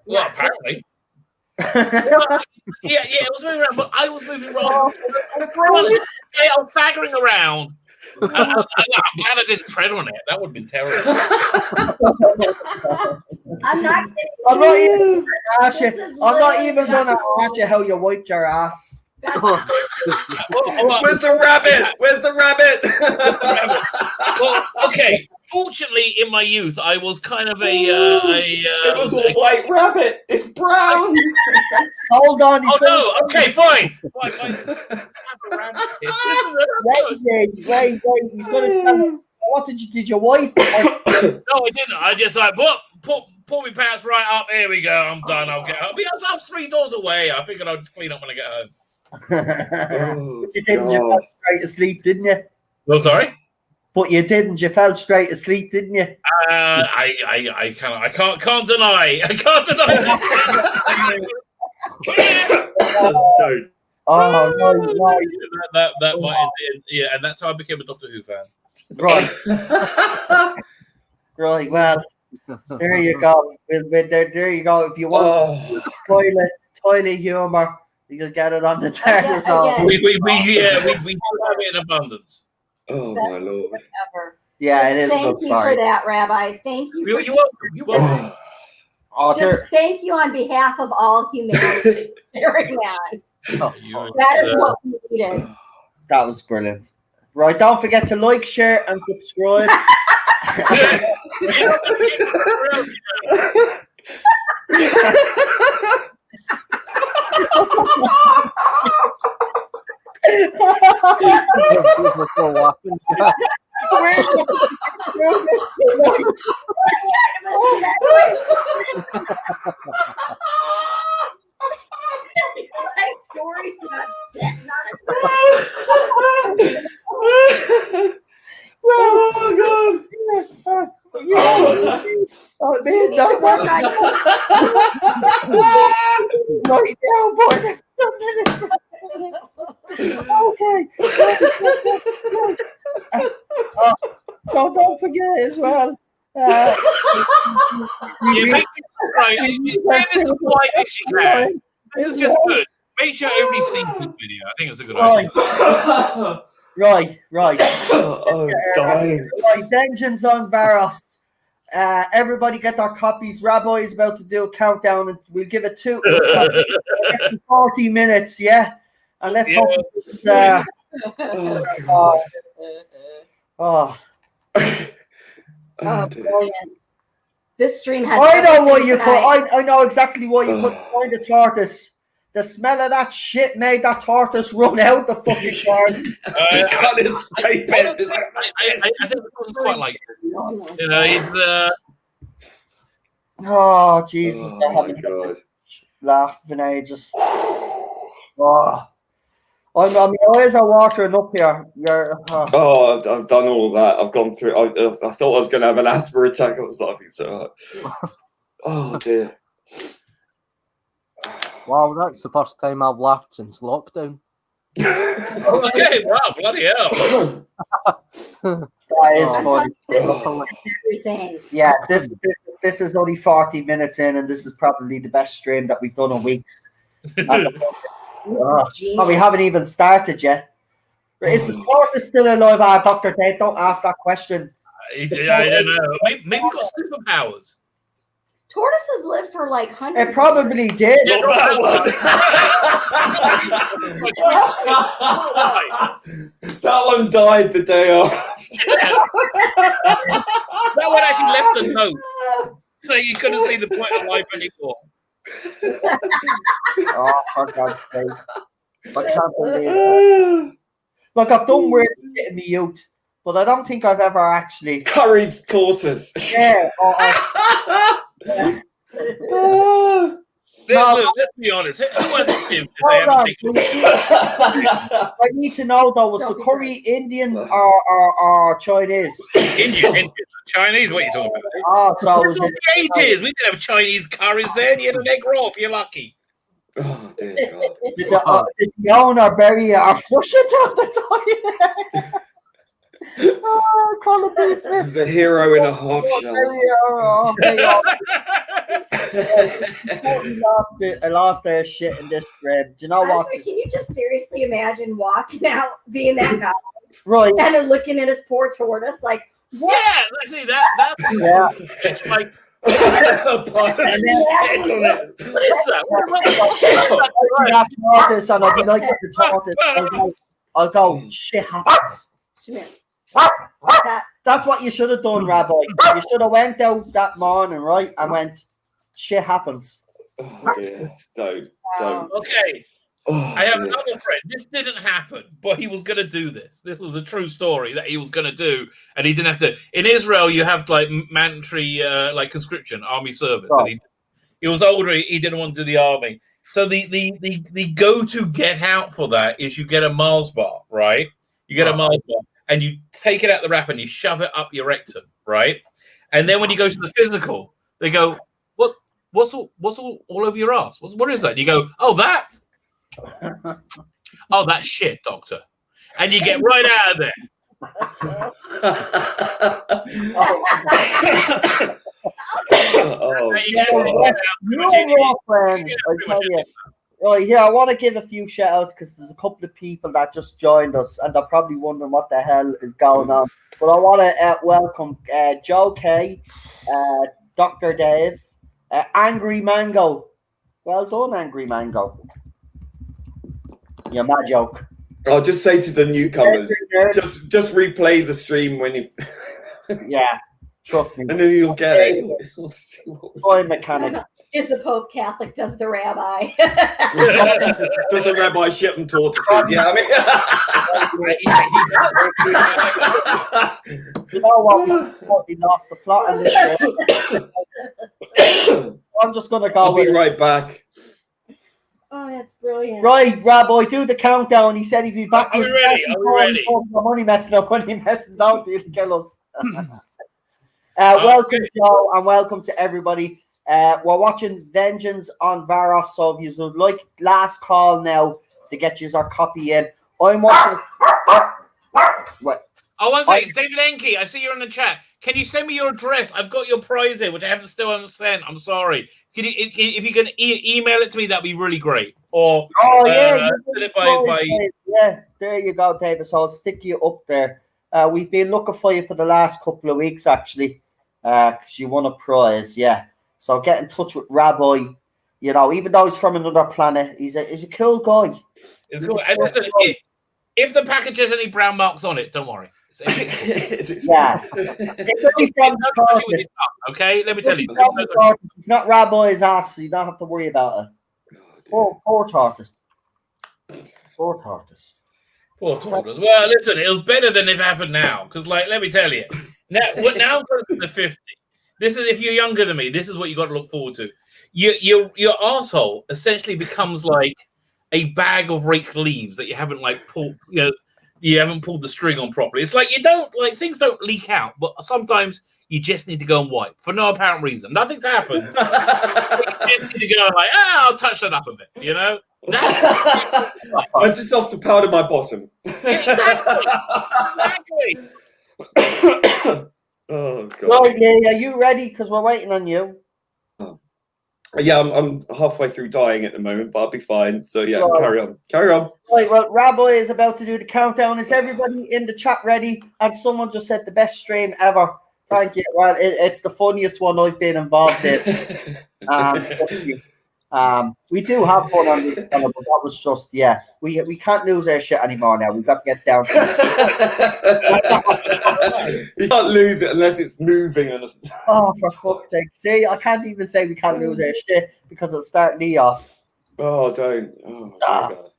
Well, apparently. Yeah, it was moving around, but I was moving around. I was staggering around. I'm glad I didn't tread on it. That would have been terrible. I'm not even going to ask you how you wiped your ass. Where's the rabbit? Where's the rabbit? Well, okay. Fortunately, in my youth, I was kind of it was a white rabbit. It's brown. Hold on. Okay, fine. Wait. He's going to tell me. What did you wipe? No, I didn't. I just pull my pants right up. Here we go. I'm done. I'll get home. Because I was 3 doors away. I figured I'd just clean up when I get home. But you didn't. You fell straight asleep, didn't you? No, sorry. But you didn't. You fell straight asleep, didn't you? I can't deny. I can't deny that. Don't. Oh no! That might, yeah, and that's how I became a Doctor Who fan. Right. Right. Well, there you go. There you go. If you want toilet humor, you'll get it on the TARDIS. We do have it in abundance. Oh my lord! Ever. Yeah, it is. Thank you for that, Rabbi. Thank you. You're welcome. You're welcome. Just thank you on behalf of all humanity. Sharing that. That is what we needed. That was brilliant. Right, don't forget to like, share, and subscribe. Stories about death, Oh god! Oh man, no, right now, boy. Okay. Don't forget as well. This is just good. Make sure everybody sees this video. I think it's a good idea. Right. I'm dying. Right, Vengeance on Varos. Everybody get their copies. Rabbi is about to do a countdown, and we'll give it 40 minutes, yeah? And let's hope brilliant. This stream has. I know what you call. I know exactly why you couldn't find the tortoise. The smell of that shit made that tortoise run out the fucking garden. You can't escape it. I think it's quite like it. You know, he's oh Jesus! Oh my god! Laughing ages. Oh. My eyes are watering up here. Oh, I've done all that. I've gone through. I thought I was going to have an asthma attack. I was laughing so hard. Oh dear. Wow, that's the first time I've laughed since lockdown. Okay, wow, bloody hell. That is I'm funny. talking everything. Yeah, this is only 40 minutes in, and this is probably the best stream that we've done in weeks. Oh, we haven't even started yet. Is the tortoise still alive? Dr. Dave, don't ask that question. I don't know. Maybe we've got superpowers. Tortoises live for like hundreds. It probably did. Yeah, That one died the day after. That one actually left a note, so you couldn't see the point of life anymore. Oh, for God's sake. I can't believe it. Look, I've done weird shit in my youth, but I don't think I've ever actually Curried tortoise. Yeah. Look, let's be honest. Who hasn't lived if they haven't taken I need to know though, was the curry Indian or Chinese? Indian, Chinese? What are you talking about? Oh, so It was was it the 80s. We didn't have Chinese curries then. You had an egg roll if you're lucky. Oh dear God. did the owner bury our flush it down the toilet? Oh, call it this. It was a hero in a half shell. I lost their shit in this stream. Do you know what? Actually, can you just seriously imagine walking out, being that guy, Right. and then looking at his poor tortoise like, what? Yeah, let's see that. Yeah. It's like, And what is that? I'll tortoise and I'll be like the tortoise. I'll go, shit happens. What's that? That's what you should have done, Rabbi. You should have went out that morning, right, and went, shit happens. Oh dear. Don't. Okay, Oh, I have dear. another friend. This didn't happen, but he was going to do this. This was a true story that he was going to do, and he didn't have to. In Israel, you have like mandatory, like conscription, army service, Oh. and he was older. He didn't want to do the army. So the go-to get out for that is you get a Mars bar, right? You get a Mars bar, and you take it out the wrap and you shove it up your rectum, right? And then when you go to the physical, they go, What's all over your ass? What is that? And you go, oh, that. Oh, that's shit, doctor. And you get right out of there. Oh, You're all friends, I tell you. Right, here, I want to give a few shout outs because there's a couple of people that just joined us and they're probably wondering what the hell is going on. But I want to welcome Joe K, Dr. Dave, Angry Mango. Well done, Angry Mango. You're my joke. I'll just say to the newcomers, just replay the stream when you. Yeah, trust me. And then you'll get it. Toy mechanic. Is the Pope Catholic? Does the rabbi? Does the rabbi shit and tortoises? Yeah, I mean. You know what? We lost the plot in this show. I'm just going to go. I'll be right back. Oh, that's brilliant. Right, Rabbi, do the countdown. He said he'd be back. Are we ready? Money messing up. Money messing down. He'll kill us. Welcome, Joe, and welcome to everybody. We're watching Vengeance on Varos, so if you would like last call now to get you our copy in. I'm watching. What? Oh, one second. David Enke, I see you're in the chat. Can you send me your address? I've got your prize here, which I still haven't sent. I'm sorry. Can you, if you can email it to me, that'd be really great. Or yeah, there you go, David. So I'll stick you up there. We've been looking for you for the last couple of weeks, actually, because you won a prize. Yeah. So get in touch with Rabbi. You know, even though he's from another planet, he's a cool guy. Cool. And listen, if the package has any brown marks on it, don't worry. Yeah. Okay, let me tell you. It's not Rabbi's ass, so you don't have to worry about it. Poor tortoise. Poor tortoise. Poor tortoise. Well, listen, it was better than if it happened now. Because, like, let me tell you, now I'm to 50. This is if you're younger than me. This is what you got to look forward to. Your asshole essentially becomes like a bag of raked leaves that you haven't pulled. You haven't pulled the string on properly. It's like you don't things don't leak out, but sometimes You just need to go and wipe for no apparent reason. Nothing's happened. You just need to go like, I'll touch that up a bit, you know? I just have to powder my bottom. Exactly. Oh, God. Right, Lee, are you ready? Because we're waiting on you. Yeah, I'm halfway through dying at the moment, but I'll be fine. So, yeah, Right. Carry on. Right, well, Rabbi is about to do the countdown. Is everybody in the chat ready? And someone just said the best stream ever. Thank you. Well, it's the funniest one I've been involved in. We do have fun on this channel, but that was just, we can't lose our shit anymore now. We've got to get down to it. You can't lose it unless it's moving. Oh, for fuck's sake. See, I can't even say we can't lose our shit because it'll start me off. Oh, don't. Oh, my God.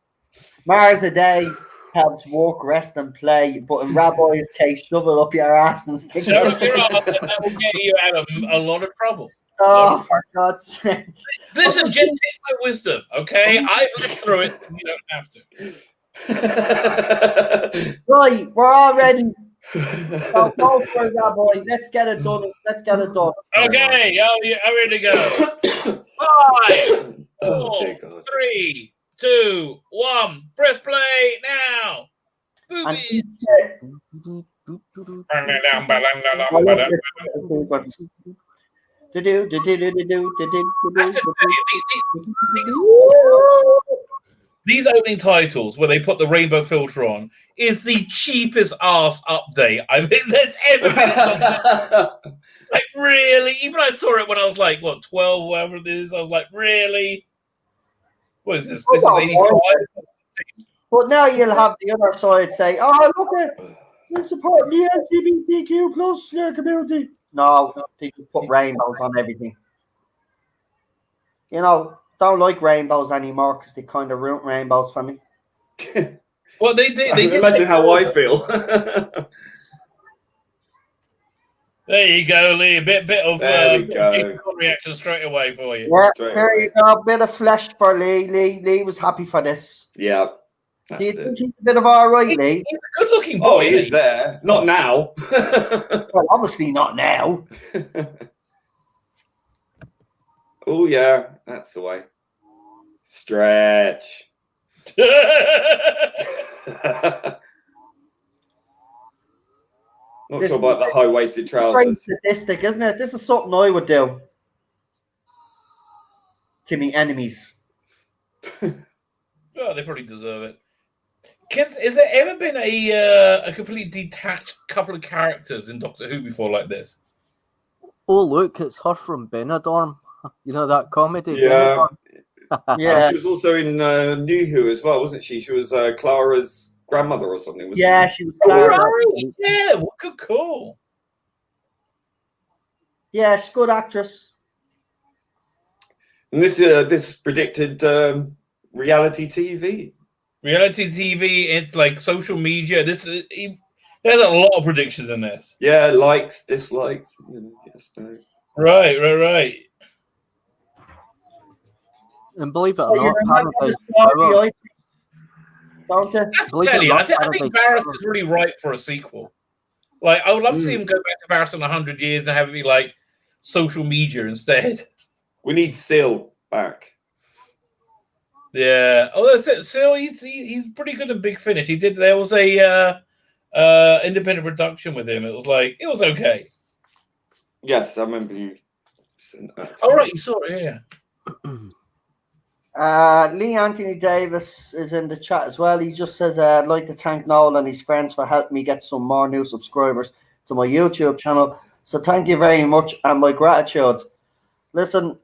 Mars a day helps work, rest, and play, but in Rabbi's case, shove it up your ass and stick it up your ass, and that will get you out of a lot of trouble. Oh, for God's sake. Listen, just take my wisdom, okay? I've lived through it. You don't have to. Right, we're all ready. So go for it, Rabbi. Let's get it done. Okay, I'm ready to go. 5, 4, 3, 2, 1. Press play now. Boobies. These opening titles where they put the rainbow filter on is the cheapest ass update I think there's ever been. Like, really? Even I saw it when I was like, 12, whatever it is. I was like, really? What is this? This is 85? But now you'll have the other side say, oh, look at you support the LGBTQ plus community. No, people put rainbows on everything. You know, don't like rainbows anymore because they kind of ruined rainbows for me. Well, they did. Imagine how I feel. There you go, Lee. A bit of reaction straight away for you. Yeah, there you go. A bit of flesh for Lee. Lee was happy for this. Yeah. Do you think he's a bit of all right, Lee? He's a good-looking boy. Oh, he is there. Not now. Well, obviously not now. Oh, yeah. That's the way. Stretch. Not sure about the high-waisted trousers. It's sadistic, isn't it? This is something I would do to me enemies. Well, they probably deserve it. Has there ever been a completely detached couple of characters in Doctor Who before like this? Oh, look, it's her from Benidorm. You know that comedy? Yeah. Yeah. She was also in New Who as well, wasn't she? She was Clara's grandmother or something, wasn't Yeah, she was Clara. Right. Yeah, what good call. Yeah, she's a good actress. And this predicted reality TV. Reality TV, it's like social media. There's a lot of predictions in this. Yeah, likes, dislikes. Yes, no. Right. And believe it So or you not, remember the Paradise story, don't you? I tell you, I think Varos is really ripe for a sequel. Like, I would love to see him go back to Varos in 100 years and have it be like social media instead. We need Sil back. Yeah. Oh, that's it. So he's pretty good at Big Finish. There was a independent production with him. It was okay. Yes, I remember you. Oh, right, you saw it, yeah. Lee Anthony Davis is in the chat as well. He just says, I'd like to thank Noel and his friends for helping me get some more new subscribers to my YouTube channel. So thank you very much and my gratitude. Listen,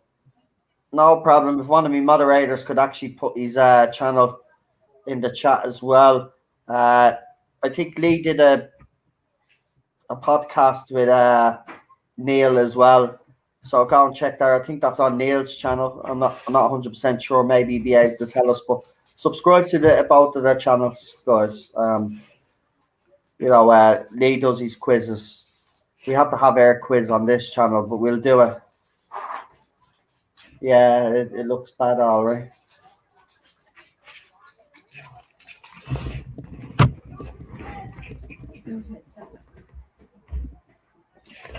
no problem. If one of my moderators could actually put his channel in the chat as well. I think Lee did a podcast with Neil as well. So go and check there. I think that's on Neil's channel. I'm not 100% sure. Maybe he'd be able to tell us. But subscribe to both of their channels, guys. Lee does his quizzes. We have to have our quiz on this channel, but we'll do it. Yeah, it looks bad, all right.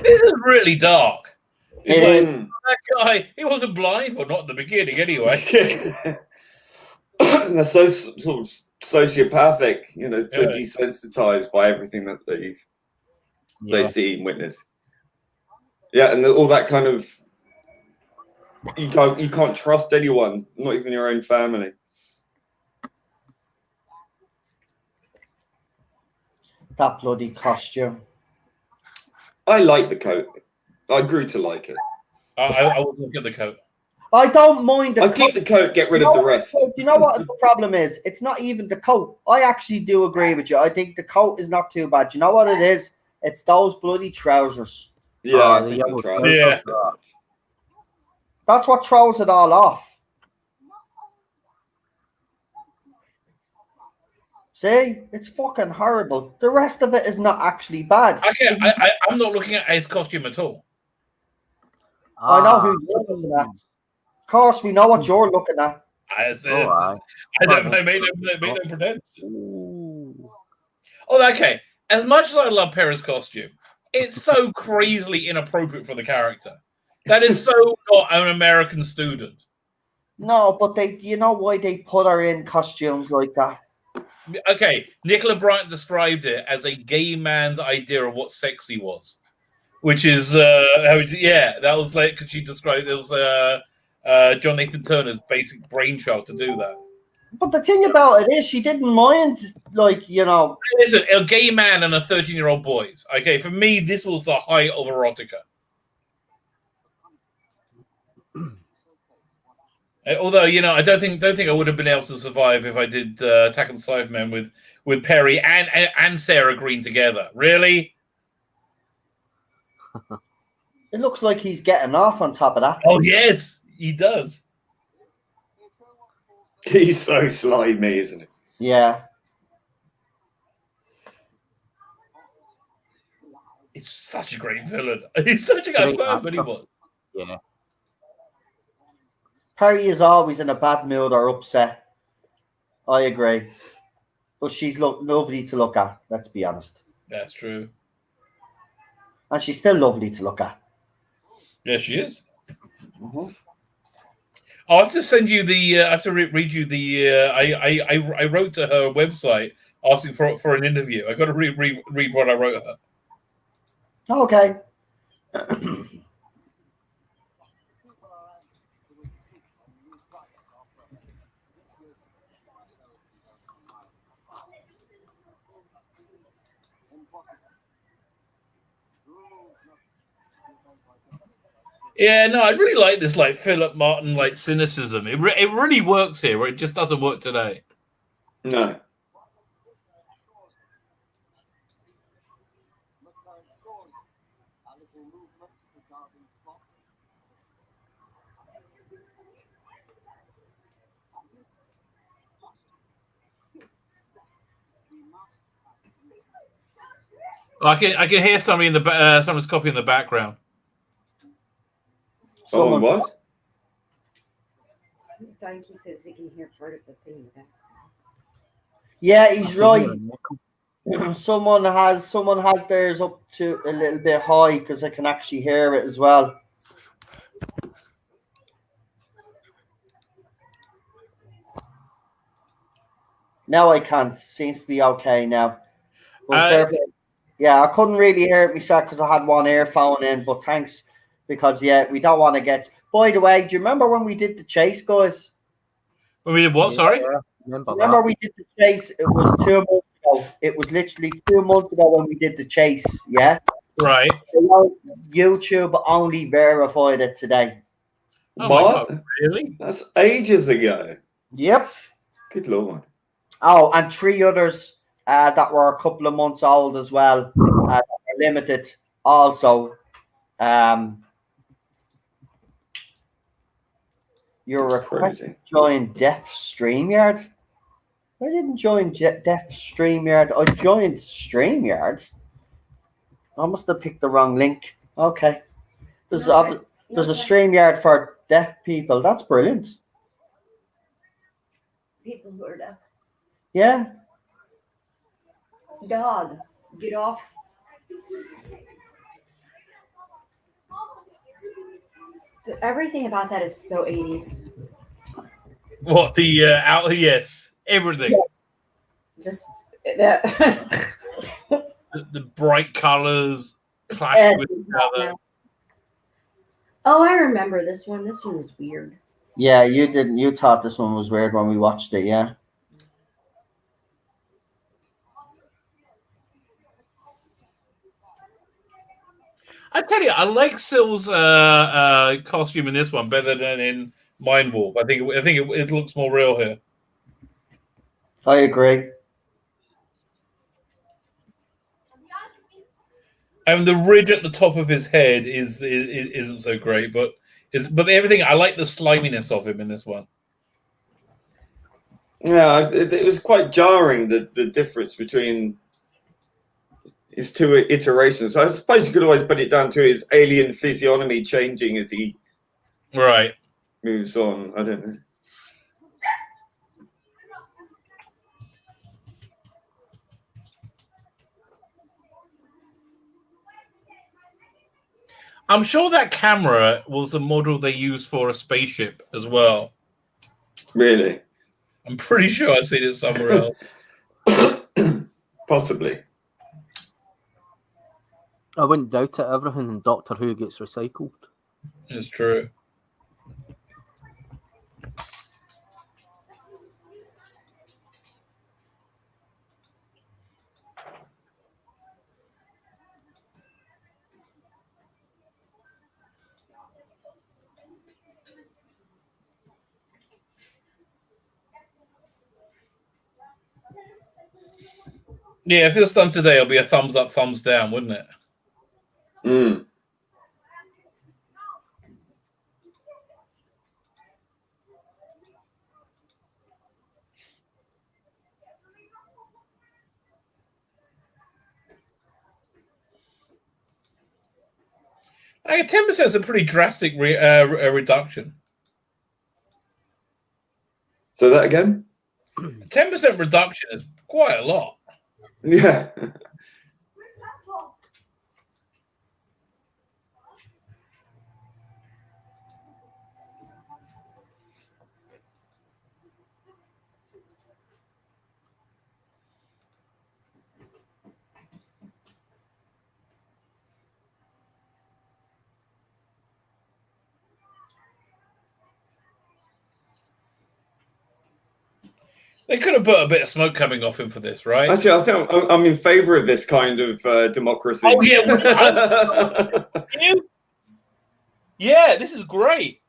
This is really dark. It's It like that guy. He wasn't blind, well, not in the beginning, anyway. They're so sort of sociopathic, so desensitized by everything that they see and witness. Yeah, and all that kind of you can't trust anyone, not even your own family. That bloody costume. I like the coat. I grew to like it. I would look at the coat. I don't mind the I coat. keep the coat, get rid of the rest. Do you know what the problem is? It's not even the coat. I actually do agree with you. I think the coat is not too bad. Do you know what it is? It's those bloody trousers. Yeah, I think the trousers. Yeah. That's what throws it all off. See? It's fucking horrible. The rest of it is not actually bad. Okay, I'm not looking at his costume at all. I know who you're looking at. Of course, we know what you're looking at. I made no pretense. Oh, okay. As much as I love Perry's costume, it's so crazily inappropriate for the character. That is so not an American student. No, but you know why they put her in costumes like that? Okay, Nicola Bryant described it as a gay man's idea of what sexy was, which is that was like because she described it was John Nathan Turner's basic brainchild to do that. But the thing about it is, she didn't mind, Listen, a gay man and a 13-year-old boys. Okay, for me, this was the height of erotica. Although, I don't think I would have been able to survive if I did Attack of the Cybermen with Perry and Sarah Green together. Really? It looks like he's getting off on top of that. Oh yes, he does. He's so slimy, isn't he? Yeah. It's such a great villain. He's such a good villain, but he was. Yeah. Perry is always in a bad mood or upset. I agree. But she's lovely to look at, let's be honest. That's true. And she's still lovely to look at. Yeah, she is. Mm-hmm. I'll have to send you the. I have to read you the. I wrote to her website asking for an interview. I got to read what I wrote her. Okay. Yeah, no, I really like this, like Philip Martin, like cynicism. It really works here, where it just doesn't work today. No. I can hear somebody in the someone's copy in the background. Someone what? I think he says he can hear part of the thing. Yeah, he's right. Someone has theirs up to a little bit high because I can actually hear it as well. Now I can't. Seems to be okay now. Yeah, I couldn't really hear it myself because I had one earphone in, but thanks. Because, we don't want to get... By the way, do you remember when we did the chase, guys? When we did what, sorry? Yeah, remember we did the chase? It was 2 months ago. It was literally 2 months ago when we did the chase, yeah? Right. YouTube only verified it today. Oh what? My God, really? That's ages ago. Yep. Good Lord. Oh, and 3 others that were a couple of months old as well. That were limited also. You're requested to join Deaf StreamYard. I didn't join Deaf StreamYard. I joined StreamYard. I must have picked the wrong link. Okay. There's a StreamYard for deaf people. That's brilliant. People who are deaf. Yeah. Dog, get off. Everything about that is so 80s. What the out? Yes, everything. Just that. The bright colors clash with each other. Oh, I remember this one. This one was weird. Yeah, you didn't. You thought this one was weird when we watched it, yeah. I tell you, I like Syl's costume in this one better than in Mind Warp. I think it looks more real here. I agree. And the ridge at the top of his head isn't so great, but everything. I like the sliminess of him in this one. Yeah, it was quite jarring, the difference between his two iterations. So I suppose you could always put it down to his alien physiognomy changing as he moves on. I don't know. I'm sure that camera was a model they used for a spaceship as well. Really? I'm pretty sure I've seen it somewhere else. Possibly. I wouldn't doubt it. Everything in Doctor Who gets recycled. It's true. Yeah, if it was done today, it'll be a thumbs up, thumbs down, wouldn't it? Mm. Like 10% is a pretty drastic reduction. So that again? 10% reduction is quite a lot. Yeah. They could have put a bit of smoke coming off him for this, right? Actually, I think I'm in favour of this kind of democracy. Oh yeah, yeah, this is great.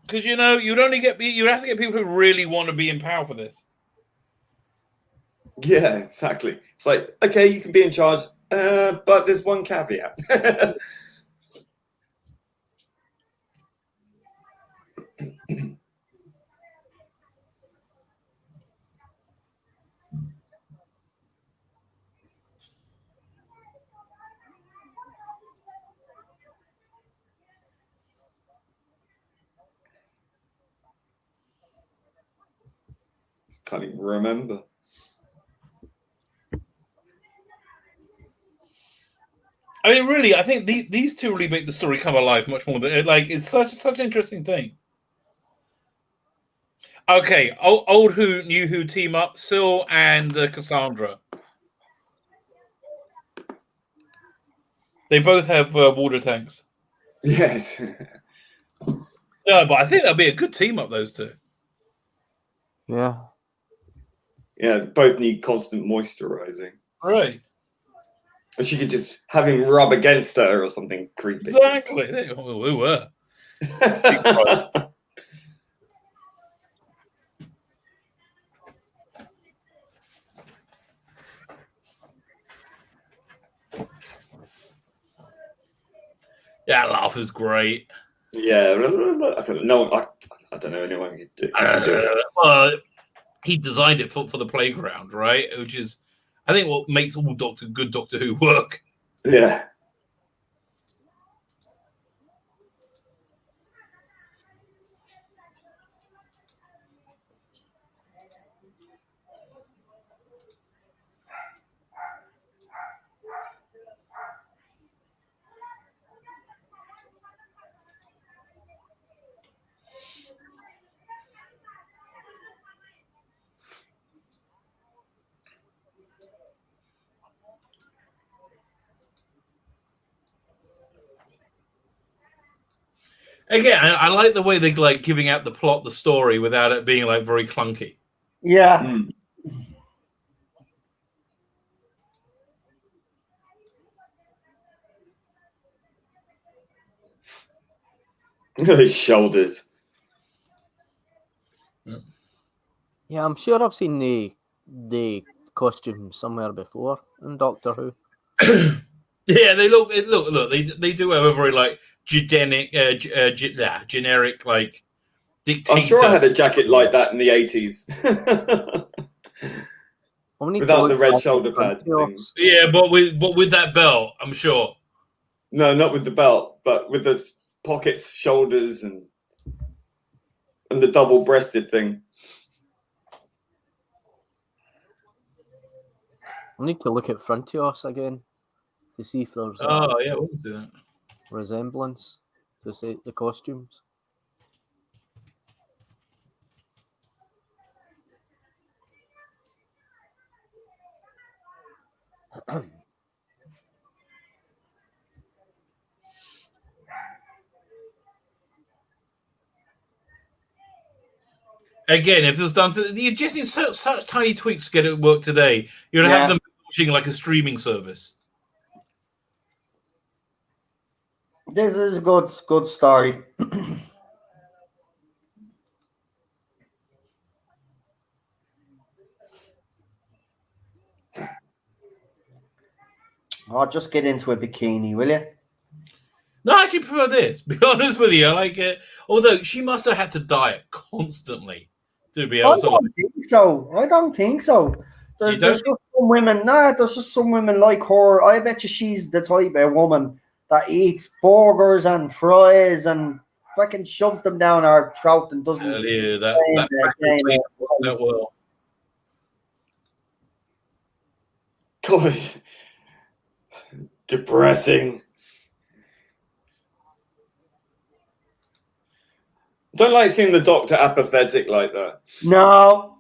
Because you'd have to get people who really want to be in power for this. Yeah, exactly. It's like, okay, you can be in charge, but there's one caveat. Can't even remember. I mean, really, I think these two really make the story come alive much more than it's such an interesting thing. Okay, old Who, new Who team up, Syl and Cassandra. They both have water tanks. Yes. Yeah, but I think that'll be a good team up, those two. Yeah. Yeah, both need constant moisturizing. Right. Or she could just have him rub against her or something creepy. Exactly. We were. That laugh is great. Yeah, I don't know anyone could do it. Well, he designed it for the playground, right? Which is, I think, what makes all good Doctor Who work. Yeah. Again, I like the way they're like giving out the plot, the story, without it being like very clunky. Yeah. His shoulders. Yeah, I'm sure I've seen the costume somewhere before in Doctor Who. Yeah, they look. They do have a very like generic like dictator. I'm sure I had a jacket like that in the 80s. Without the red shoulder pad things. Yeah, but with that belt, I'm sure. No, not with the belt, but with the pockets, shoulders, and the double-breasted thing. I need to look at Frontios again to see if there's what was that? resemblance to say the costumes. Again, if it was done, you just need such tiny tweaks to get it work today. You'd have them watching like a streaming service. This is a good story. I'll just get into a bikini, will you? No, I actually prefer this. Be honest with you, I like it. Although she must have had to diet constantly to be able to. I don't think so. There's just some women. There's just some women like her. I bet you she's the type of woman that eats burgers and fries and fucking shoves them down her throat and doesn't. Yeah, that works out well. God, depressing. Don't like seeing the Doctor apathetic like that. No.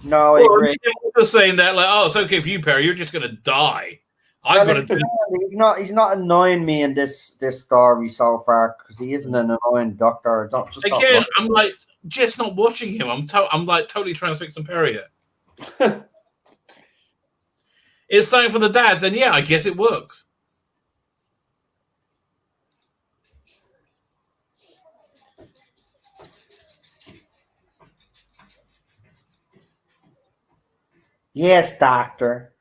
No, I agree. Just saying that, like, oh, it's okay for you, Perry. You're just gonna die. He's not annoying me in this story so far because he isn't an annoying Doctor. I'm like just not watching him. I'm like totally transfixed on Perry here. It's something for the dads, and yeah, I guess it works. Yes, Doctor.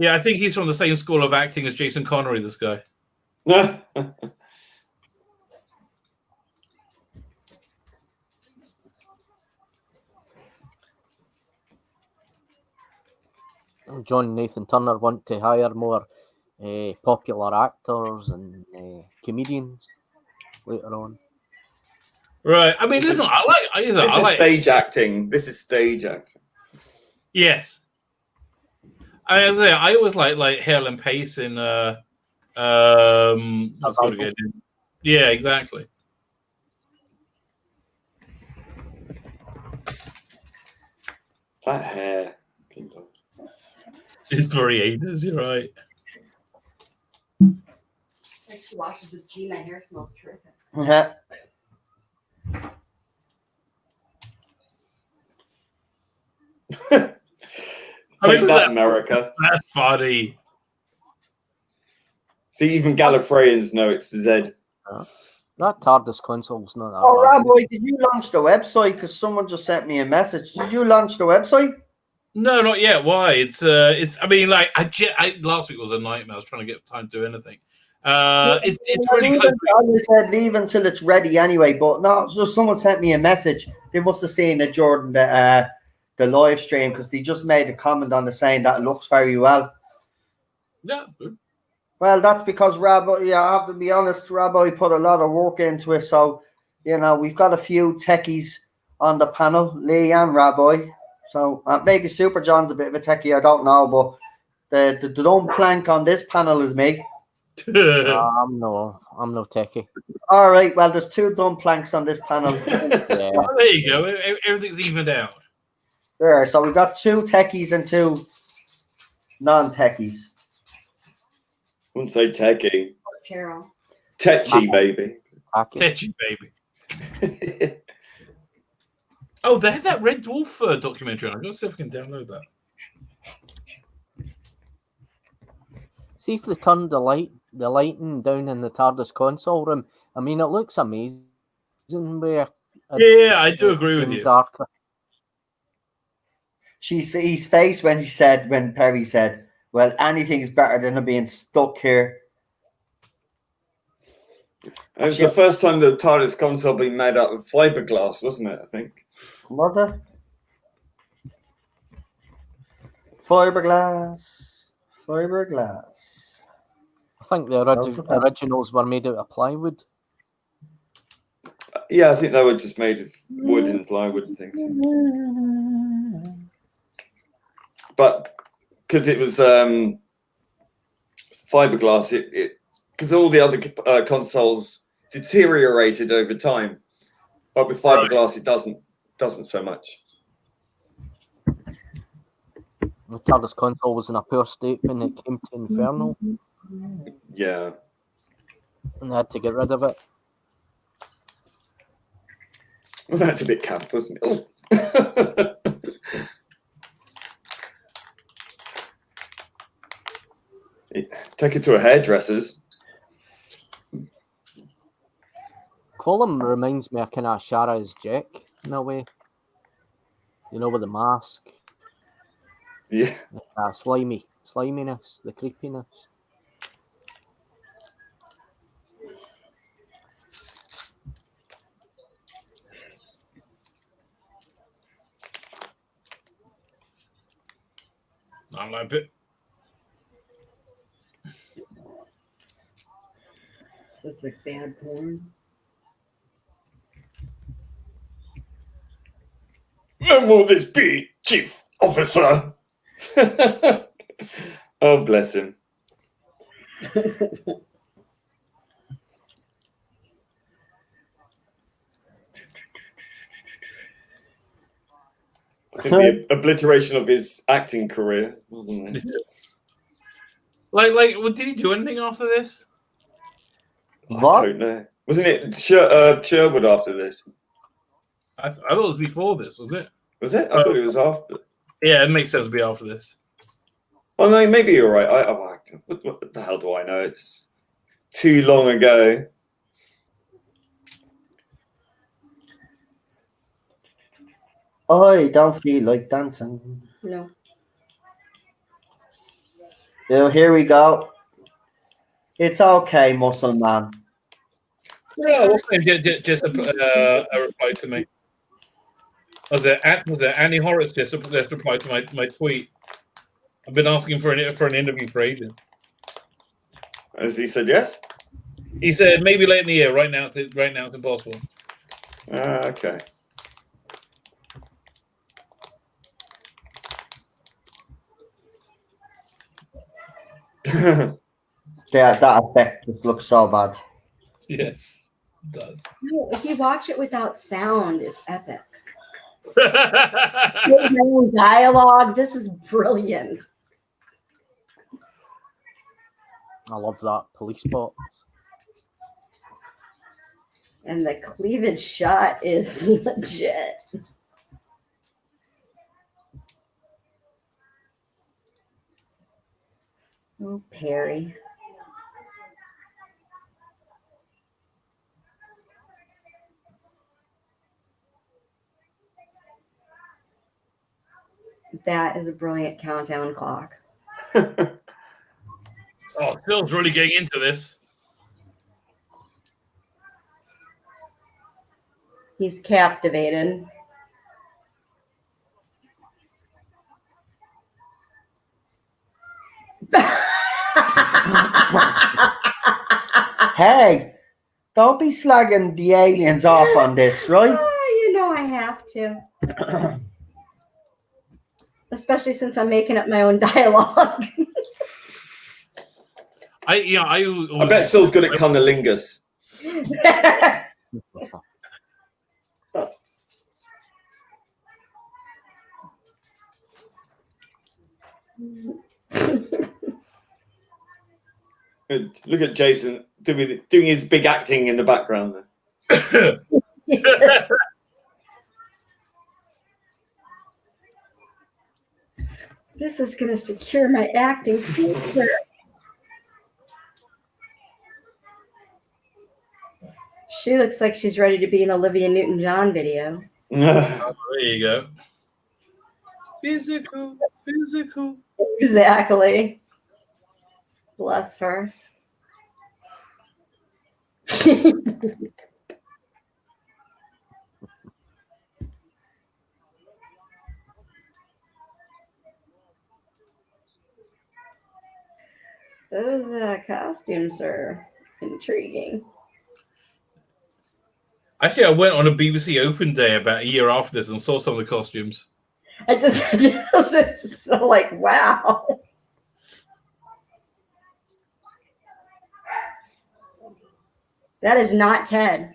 I think he's from the same school of acting as Jason Connery. This guy. John Nathan Turner want to hire more popular actors and comedians later on. Right. I mean, listen, I like stage acting. This is stage acting. Yes. I always like Helen Pace in yeah, exactly. That hair. It's very 80s, you're right. Like she washes with G, my hair smells terrific. Yeah. Take that, America. That's funny. See, even Gallifreyans know it's Z. That TARDIS console's not that Oh, bad. Rabbi, did you launch the website? Because someone just sent me a message. Did you launch the website? No, not yet. Why? It's. I mean, like, last week was a nightmare. I was trying to get time to do anything. It's really close. I said leave until it's ready anyway. But no, just someone sent me a message. They must have seen it during the live stream because they just made a comment on the saying that it looks very well. Yeah. Well, that's because Rabbi, I have to be honest, Rabbi put a lot of work into it. So, we've got a few techies on the panel, Lee and Rabbi. So maybe Super John's a bit of a techie, I don't know. But the dumb plank on this panel is me. I'm no techie. All right, well, there's 2 dumb planks on this panel. Yeah. Well, there you go. Everything's evened out. There, so we've got 2 techies and 2 non-techies. Wouldn't say techie. Cheryl. Tetchy, baby. Tetchy, baby. Oh, they had that Red Dwarf documentary. I'm going to see if I can download that. See if they turned the lighting down in the TARDIS console room. I mean, it looks amazing. Yeah, I do agree with you. Darker. His face when Perry said, "Well, anything's better than him being stuck here." It was the first time the TARDIS console being made out of fiberglass, wasn't it? I think. Was it? Fiberglass. I think the originals were made out of plywood. Yeah, I think they were just made of wood and plywood and things. But because it was fiberglass, it because all the other consoles deteriorated over time, but with fiberglass it doesn't so much. The TARDIS console was in a poor state when it came to Inferno. Yeah. And they had to get rid of it. Well, that's a bit camp, wasn't it? Take it to a hairdresser's. Colum reminds me of kind of Shara's Jack in a way. With the mask. Yeah. Sliminess, the creepiness. I like it. So it's like bad porn. When will this be, Chief Officer? Oh, bless him. I think the obliteration of his acting career, wasn't it? Like, did he do anything after this? What? I don't know. Wasn't it Sherwood after this? I thought it was before this, was it? Was it? I thought it was after. Yeah, it makes sense to be after this. Oh no, maybe you're right. What the hell do I know? It's too long ago. I don't feel like dancing. No. Here we go. It's okay, muscle man. Yeah, what's the name? Just a reply to me. Was it Andy Horrocks just replied to my tweet? I've been asking for an interview for ages. As he said, yes. He said maybe late in the year. Right now, it's impossible. Okay. Yeah, that effect just looks so bad. Yes, it does. No, if you watch it without sound, it's epic. Yeah, No dialogue. This is brilliant. I love that police box. And the cleavage shot is legit. Oh, Perry. That is a brilliant countdown clock. Oh, Phil's really getting into this. He's captivated. Hey, don't be slagging the aliens off on this, right? You know I have to. Especially since I'm making up my own dialogue. I bet Phil's good at cunnilingus. Look at Jason doing his big acting in the background there. This is going to secure my acting future. She looks like she's ready to be in Olivia Newton-John video. Oh, there you go. Physical. Exactly. Bless her. Those costumes are intriguing. Actually, I went on a BBC Open Day about a year after this and saw some of the costumes. It's so like, wow. That is not Ted.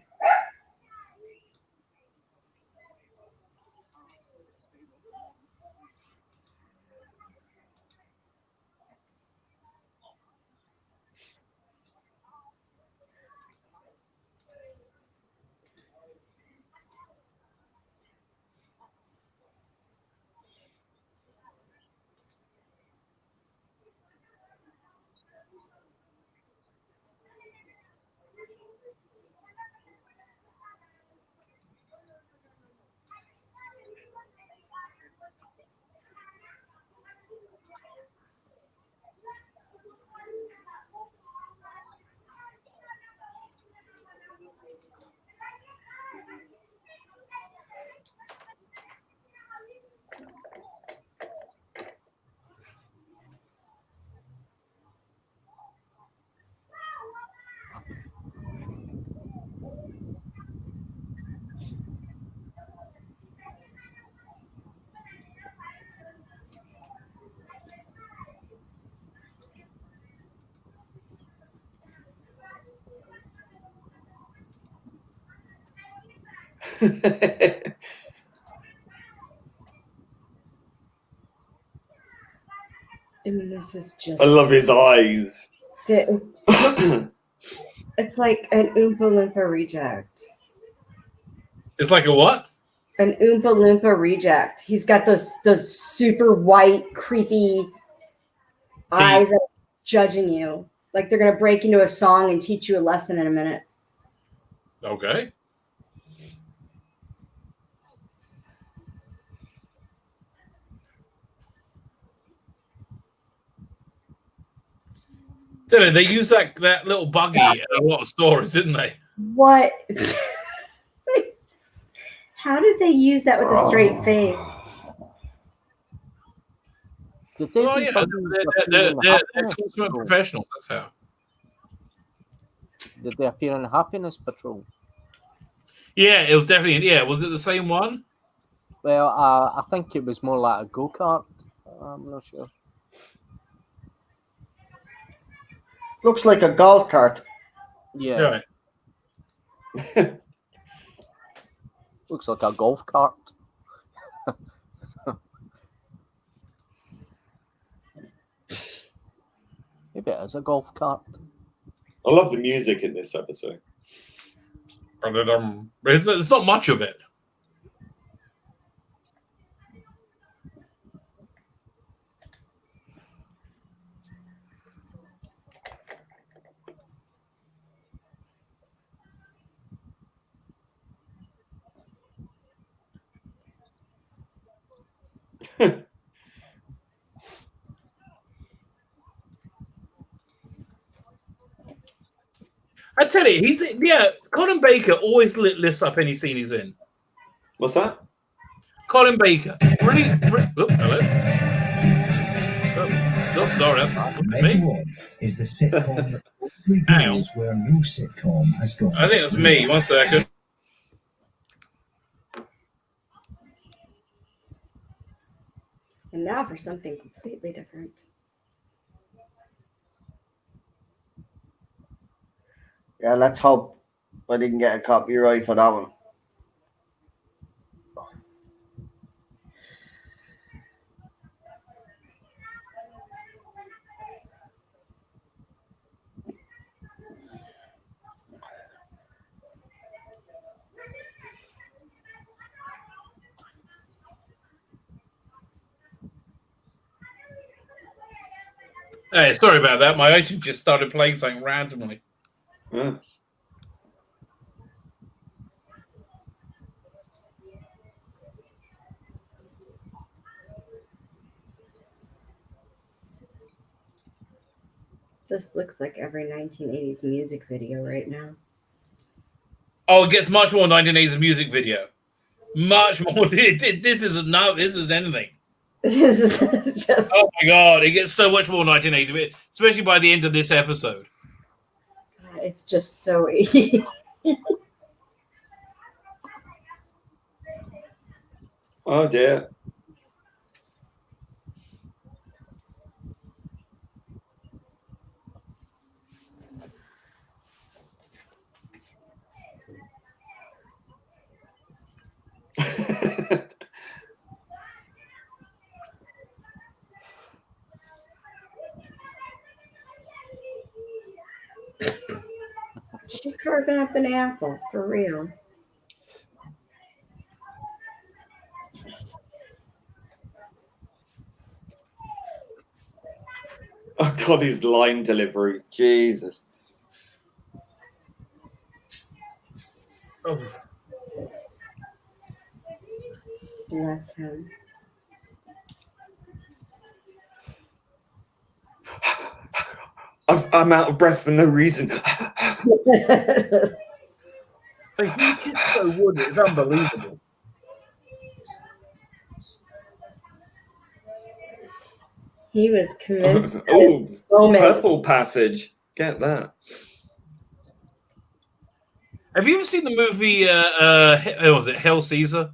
I mean, this is just. I love his eyes. It's like an Oompa Loompa reject. It's like a what? An Oompa Loompa reject. He's got those super white, creepy eyes that are judging you. Like they're going to break into a song and teach you a lesson in a minute. Okay. They used that little buggy in a lot of stories, didn't they? What? How did they use that with a straight face? Well, yeah, they're consummate professionals. That's how. Did they appear in Happiness Patrol? Yeah, it was definitely. Yeah, was it the same one? Well, I think it was more like a go-kart. I'm not sure. Looks like a golf cart. Yeah. Right. Looks like a golf cart. Maybe it is a golf cart. I love the music in this episode. There's not much of it. I tell you, Colin Baker always lifts up any scene he's in. What's that? Colin Baker. Really hello. Oh, sorry, that's me. Is the sitcom that reveals where a new sitcom has gone. I think that's me. 1 second. And now for something completely different. Yeah, let's hope I didn't get a copyright for that one. Hey, sorry about that. My agent just started playing something randomly. Yeah. This looks like every 1980s music video right now. Oh, it gets much more 1980s music video. Much more. This is anything. This is just. Oh my god! It gets so much more 1980s, especially by the end of this episode. It's just so 80s. Oh dear. She carving up an apple for real. Oh god, his line delivery. Jesus. Oh. Bless him. I'm out of breath for no reason. It's so woody. It's unbelievable. He was convinced. Oh, purple passage. Get that. Have you ever seen the movie? Was it Hail Caesar?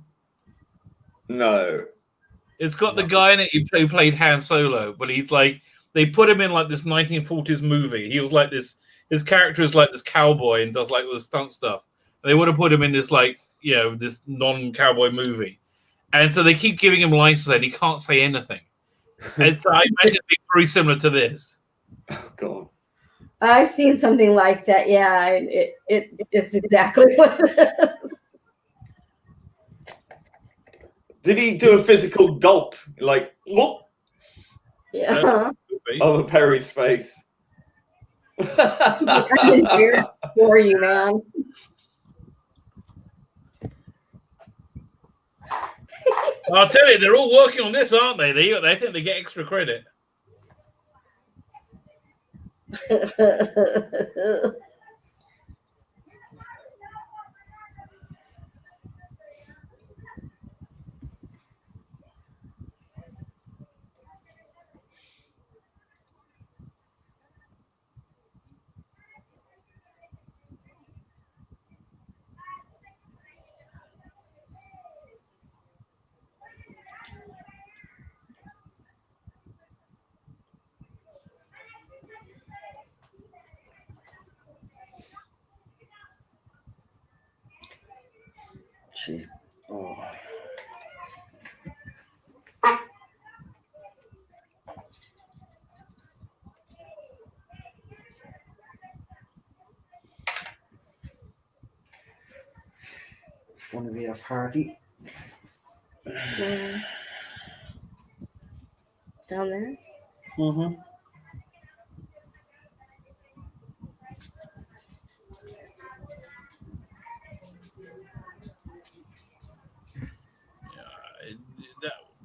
No. It's got the guy in it who played Han Solo, but he's like they put him in like this 1940s movie. He was like this. His character is like this cowboy and does like all the stunt stuff. And they would have put him in this this non-cowboy movie, and so they keep giving him lines and he can't say anything. And so I imagine it'd be very similar to this. Oh god. I've seen something like that. Yeah, it's exactly what it is. Did he do a physical gulp? Like, what? Yeah. Oh, Perry's face. I'm here for you, man. I'll tell you, they're all working on this, aren't they? They think they get extra credit. Jeez. Oh. It's going to be a party. Down there? Mm-hmm.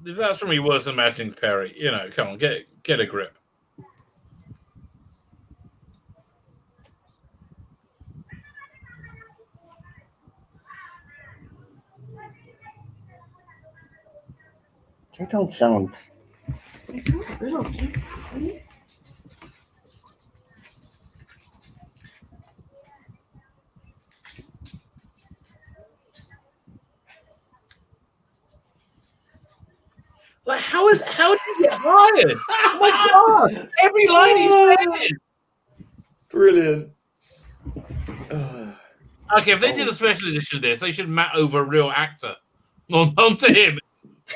That's for me worse than Matchings Perry. Come on, get a grip. They don't sound. They sound like little kids. Like, how did he get hired? Oh my god! Every line he said. Brilliant. Okay, if they did a special edition of this, they should mat over a real actor onto him.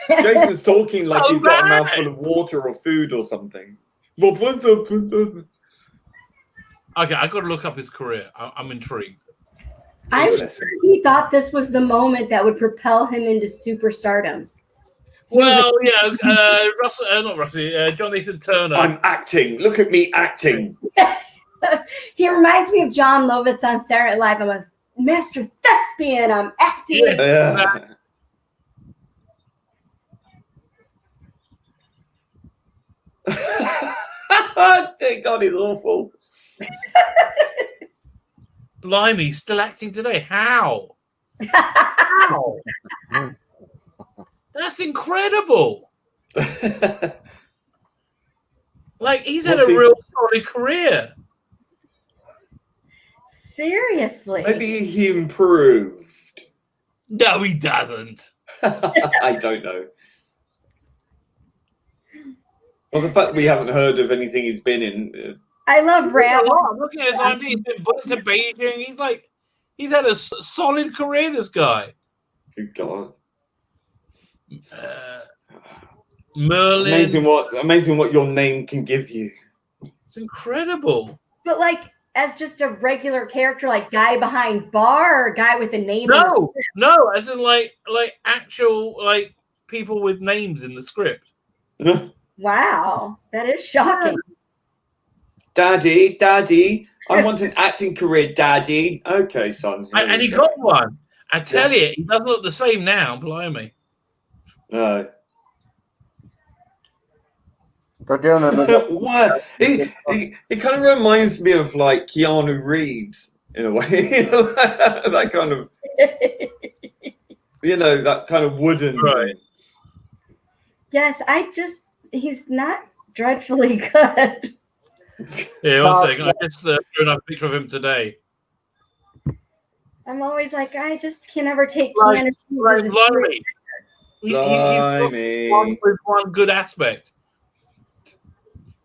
Jason's talking like So he's got a bad. mouthful of water or food or something. Okay, I got to look up his career. I'm intrigued. I'm sure he thought this was the moment that would propel him into superstardom. Well, yeah, not Russell, John Nathan Turner. I'm acting. Look at me acting. He reminds me of John Lovitz on Saturday Night Live. I'm a master thespian. I'm acting. Yes. Dear God, he's awful. Blimey, still acting today? How? How? That's incredible. Like, he's had a real solid career. Seriously. Maybe he improved. No, he doesn't. I don't know. Well, the fact that we haven't heard of anything he's been in. I love Rap. I'm looking at his IMDb. He's been put into Beijing. He's had a solid career, this guy. Good God. Merlin. Amazing what your name can give you. It's incredible. But like as just a regular character, like guy behind bar or guy with a name. No, as in like actual like people with names in the script. Wow, that is shocking. Daddy, I want an acting career, Daddy. Okay, son. And he got one. I tell you, he doesn't look the same now, blimey. No. What? It kind of reminds me of like Keanu Reeves in a way. That kind of, that kind of wooden. Right. Yes, he's not dreadfully good. Yeah, one second. I just drew a picture of him today. I'm always like, I just can never take Blimey. He's He's with one good aspect.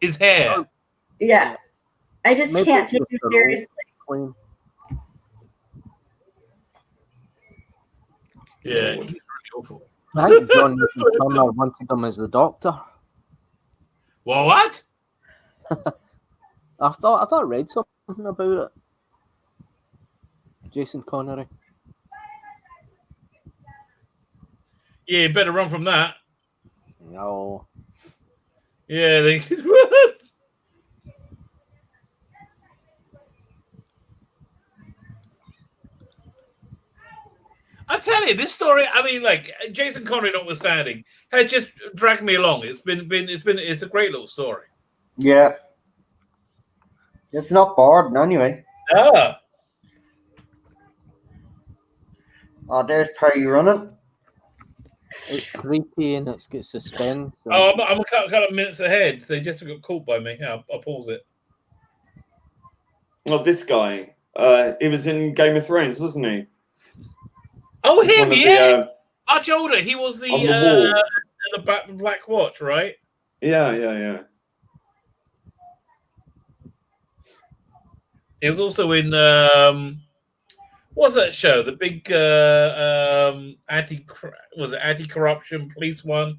His hair. Yeah. I just can't take him seriously. Yeah, he's really awful. I think John Turner wanted him as the Doctor. Well, what? I thought I read something about it. Jason Connery. Yeah, you better run from that. No. Yeah, I tell you, this story. I mean, like Jason Connery notwithstanding, has just dragged me along. It's a great little story. Yeah. It's not boring anyway. Ah. Oh, there's Perry running. It's creepy and it's got suspense. Oh, I'm a couple of minutes ahead. They just got caught by me. Yeah, I'll pause it. Well, this guy, he was in Game of Thrones, wasn't he? Oh, him, yeah. Much older. He was the Black Watch, right? Yeah. He was also in what's that show? The big anti-corruption police one.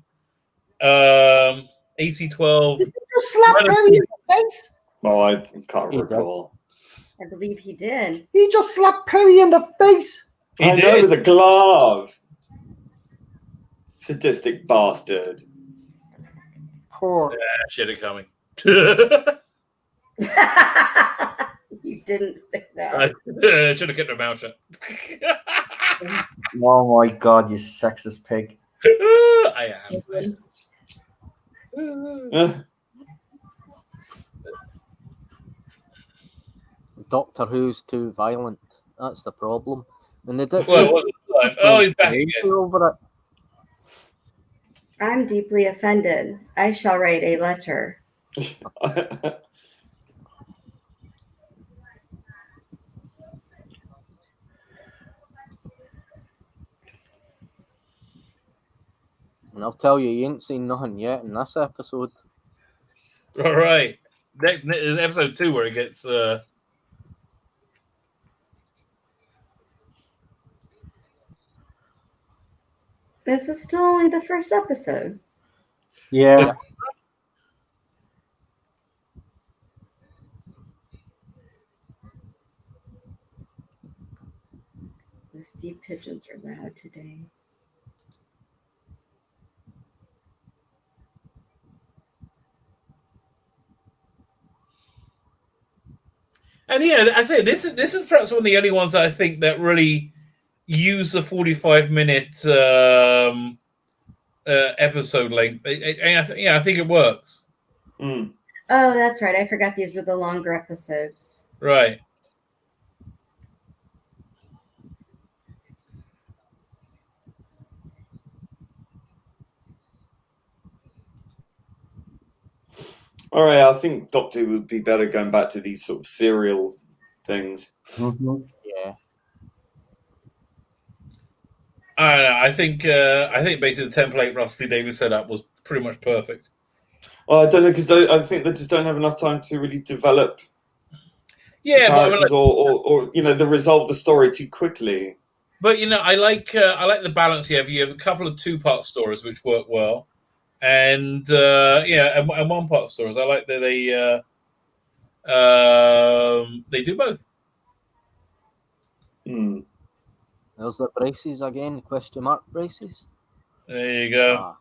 AC-12. Did you just slap Perry in the face? Oh, I can't recall. I believe he did. He just slapped Perry in the face. I know, with a glove. Sadistic bastard. Poor. Yeah, shit it coming. You didn't say that. I should have kept my mouth shut. Oh my God, you sexist pig. I am. Doctor Who's too violent. That's the problem. And they did. Well, he's back again. Over it. I'm deeply offended. I shall write a letter. And I'll tell you ain't seen nothing yet in this episode. All right. There's episode 2 where it gets. This is still only the first episode. Yeah. The sea pigeons are loud today. And yeah, I think this is perhaps one of the only ones that I think that really use the 45-minute episode length. I think it works. Mm. Oh, that's right. I forgot these were the longer episodes. Right. All right, I think Doctor Who would be better going back to these sort of serial things. Mm-hmm. Yeah. I don't know. I think basically the template Rusty Davis set up was pretty much perfect. Well, I don't know, because I think they just don't have enough time to really develop Yeah, but I mean, characters or the resolve the story too quickly. But I like the balance you have. You have a couple of 2-part stories which work well, and and 1-part stories. I like that they do both. Mm. There's the braces again, question mark braces. There you go.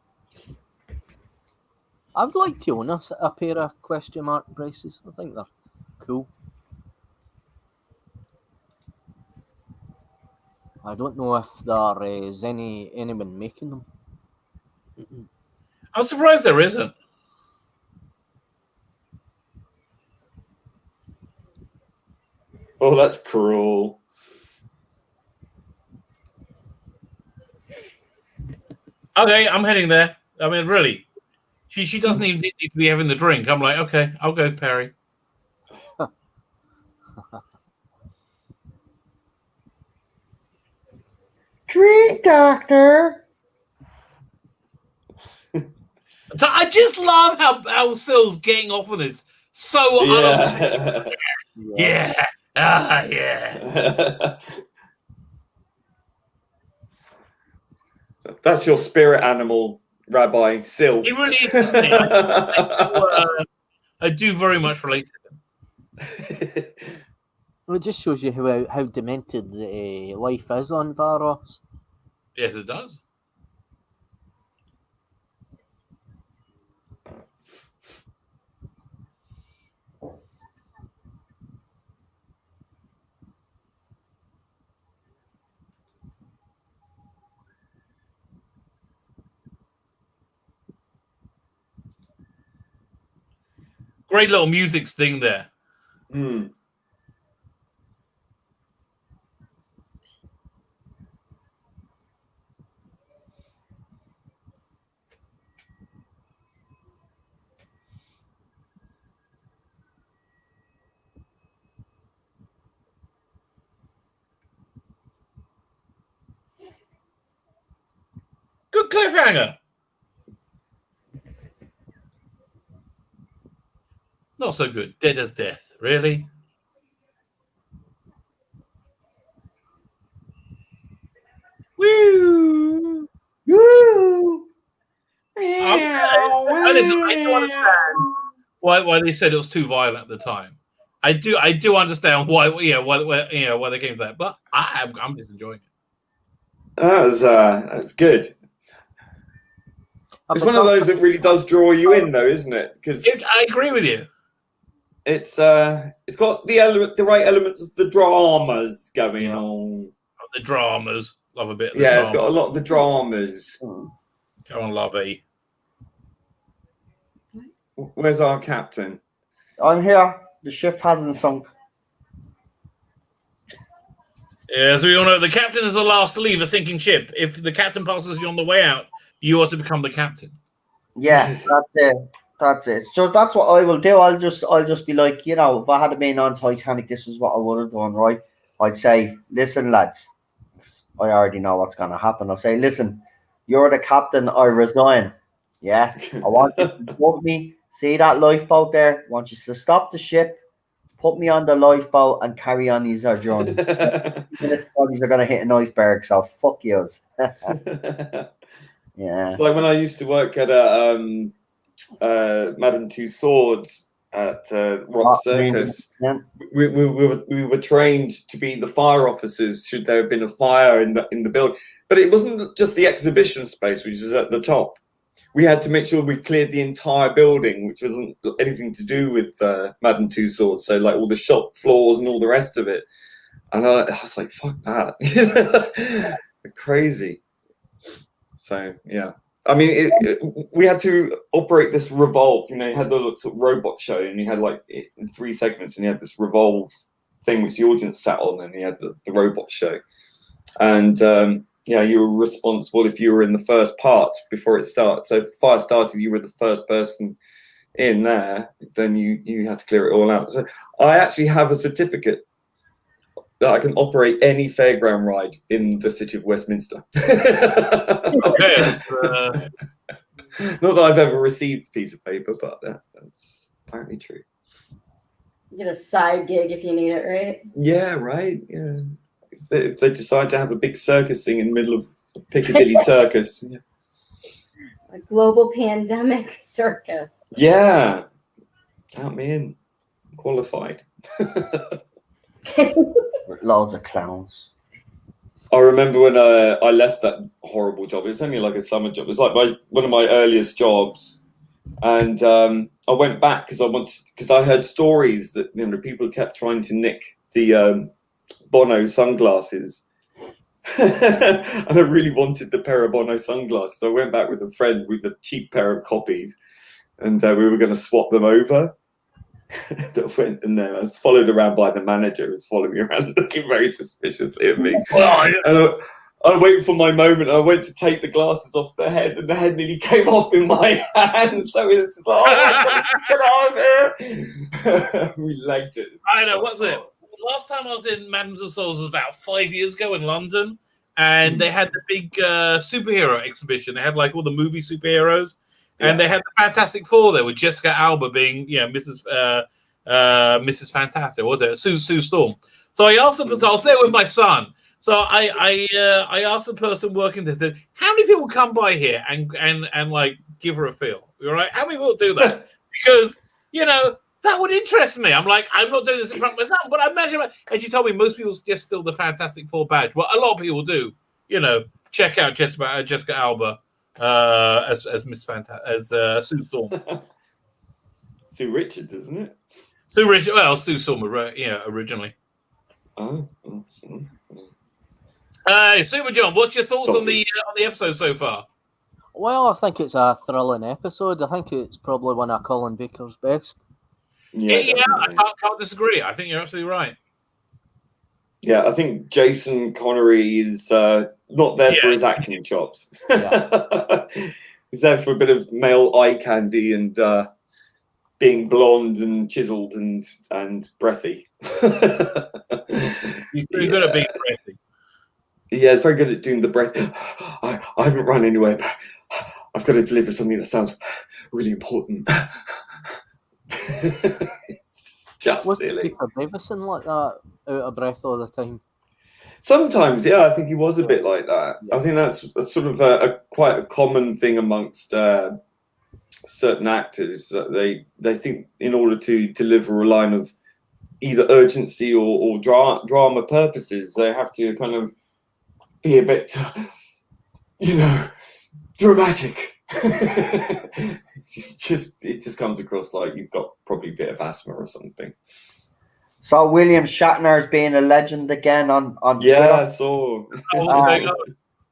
I'd like to own a pair of question mark braces. I think they're cool. I don't know if there is anyone making them. I'm surprised there isn't. Oh, that's cruel. Okay, I'm heading there. I mean, really, she doesn't even need to be having the drink. I'm like, okay, I'll go, Perry. Drink, Doctor. So I just love how Sill's getting off of this so Yeah. yeah. Yeah. That's your spirit animal, Rabbi Sill. He really is, isn't he? I do very much relate to him. Well, it just shows you how demented life is on Varos. Yes, it does. Great little music sting there. Mm. Good cliffhanger. Not so good. Dead as death. Really? Woo! Woo! I do understand why they said it was too violent at the time. I do understand why they came to that, but I'm just enjoying it. That's good. It's one of those that really does draw you in, though, isn't it? Because I agree with you. It's got the right elements of the dramas going on. The dramas. Love a bit of the Yeah, drama. it's got a lot of the dramas. Come on, Lovey. Where's our captain? I'm here. The ship hasn't sunk. Yeah, as we all know, the captain is the last to leave a sinking ship. If the captain passes you on the way out, you ought to become the captain. Yeah, that's it. So that's what I will do. I'll just be like, you know, if I had been on Titanic, this is what I would have done, right? I'd say, listen, lads, I already know what's gonna happen. I'll say, listen, you're the captain, I resign. Yeah. I want you to put me, see that lifeboat there? I want you to stop the ship, put me on the lifeboat and carry on these our journey. Minutes bodies are gonna hit an iceberg, so fuck yous. Yeah. It's like when I used to work at Madame Two Swords at Rock Circus. Yeah. We were trained to be the fire officers should there have been a fire in the building. But it wasn't just the exhibition space, which is at the top. We had to make sure we cleared the entire building, which wasn't anything to do with Madame Two Swords. So like all the shop floors and all the rest of it. And I was like, fuck that. Crazy. So, yeah. I mean, we had to operate this revolve. You know, you had the sort of robot show, and you had like in 3 segments, and you had this revolve thing which the audience sat on, and you had the robot show. And yeah, you were responsible if you were in the first part before it starts. So if the fire started, you were the first person in there. Then you had to clear it all out. So I actually have a certificate that I can operate any fairground ride in the city of Westminster. Okay. Not that I've ever received a piece of paper, but that's apparently true. You get a side gig if you need it, right? Yeah, right. Yeah. If they decide to have a big circus thing in the middle of Piccadilly Circus. Yeah. A global pandemic circus. Yeah. Count me in. Qualified. Loads of clowns. I remember when I left that horrible job. It was only like a summer job. It was like one of my earliest jobs, and I went back because I heard stories that people kept trying to nick the Bono sunglasses, and I really wanted the pair of Bono sunglasses. So I went back with a friend with a cheap pair of copies, and we were going to swap them over. And I was followed around by the manager, who was following me around, looking very suspiciously at me. And I waited for my moment. I went to take the glasses off the head, and the head nearly came off in my hand. So it was just like, oh, get out of here! We liked it. I know. What's it? Last time I was in Madame Tussauds was about 5 years ago in London, and they had the big superhero exhibition. They had like all the movie superheroes. And they had the Fantastic Four there with Jessica Alba being, Mrs. Fantastic. What was it? Sue Storm. So I asked the person, I was there with my son. So I asked the person working there, said, how many people come by here and like give her a feel? All right, how many people do that? Because that would interest me. I'm like, I'm not doing this in front of myself, but I imagine. And she told me most people just steal the Fantastic Four badge. Well, a lot of people do. Check out Jessica Alba. As Miss as Sue Storm. Sue Richards, isn't it? Sue Richards. Well, Sue Storm, originally. Oh. Super John, what's your thoughts on the episode so far? Well, I think it's a thrilling episode. I think it's probably one of Colin Baker's best. Yeah, I can't disagree. I think you're absolutely right. Yeah, I think Jason Connery is not there for his acting chops. Yeah. He's there for a bit of male eye candy and being blonde and chiseled and breathy. He's very good at being breathy. Yeah, he's very good at doing the breath. I haven't run anywhere, but I've got to deliver something that sounds really important. It's just silly. Peter Davison like that, out of breath all the time? Sometimes, yeah, I think he was a bit like that. Yeah. I think that's sort of a quite a common thing amongst certain actors, that they think in order to deliver a line of either urgency or drama purposes, they have to kind of be a bit, dramatic. It just comes across like you've got probably a bit of asthma or something. So William Shatner's being a legend again on Twitter. Yeah, I saw.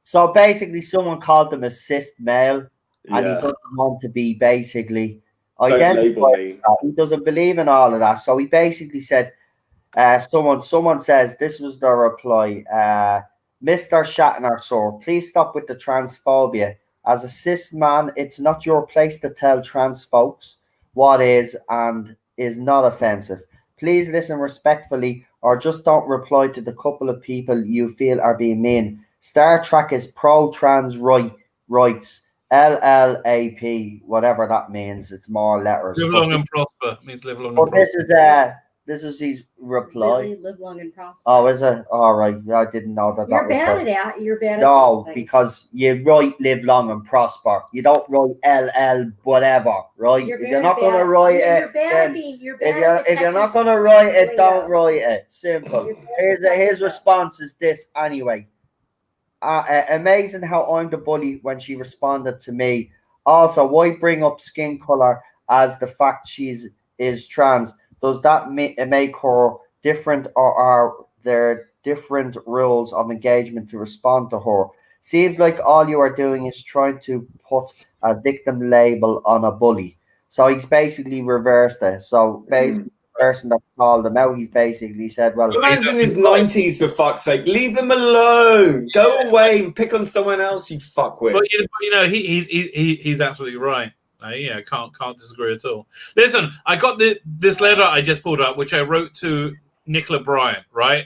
So basically, someone called him a cis male, and he doesn't want to be basically identified. He doesn't believe in all of that. So he basically said, someone says, this was the reply, Mr. Shatner, sir, please stop with the transphobia. As a cis man, it's not your place to tell trans folks what is and is not offensive. Please listen respectfully or just don't reply to the couple of people you feel are being mean. Star Trek is pro-trans rights. LLAP, whatever that means. It's more letters. Live long and prosper means live long and But prosper. this is his reply. Really live long and prosper. Oh, is it? All right. I didn't know that. You're that was bad the- at it. You're bad at No, these things. because you write live long and prosper. You don't write LL whatever, right? You're If you're very not gonna bad. write You're it, bad then at being. You're bad at if you're not detective gonna write it, lingo. don't write it. Simple. You're bad at His detective response is this anyway. Amazing how I'm the bully when she responded to me. Also, why bring up skin color as the fact is trans? Does that make her different, or are there different rules of engagement to respond to her? Seems like all you are doing is trying to put a victim label on a bully. So he's basically reversed it. So basically, the person that called him out, he's basically said, well, The man's in his 90s, for fuck's sake. Leave him alone. Go away and pick on someone else, you fuckwits. But you know, he's absolutely right. Yeah, can't disagree at all. Listen, I got this letter I just pulled up, which I wrote to Nicola Bryant. Right,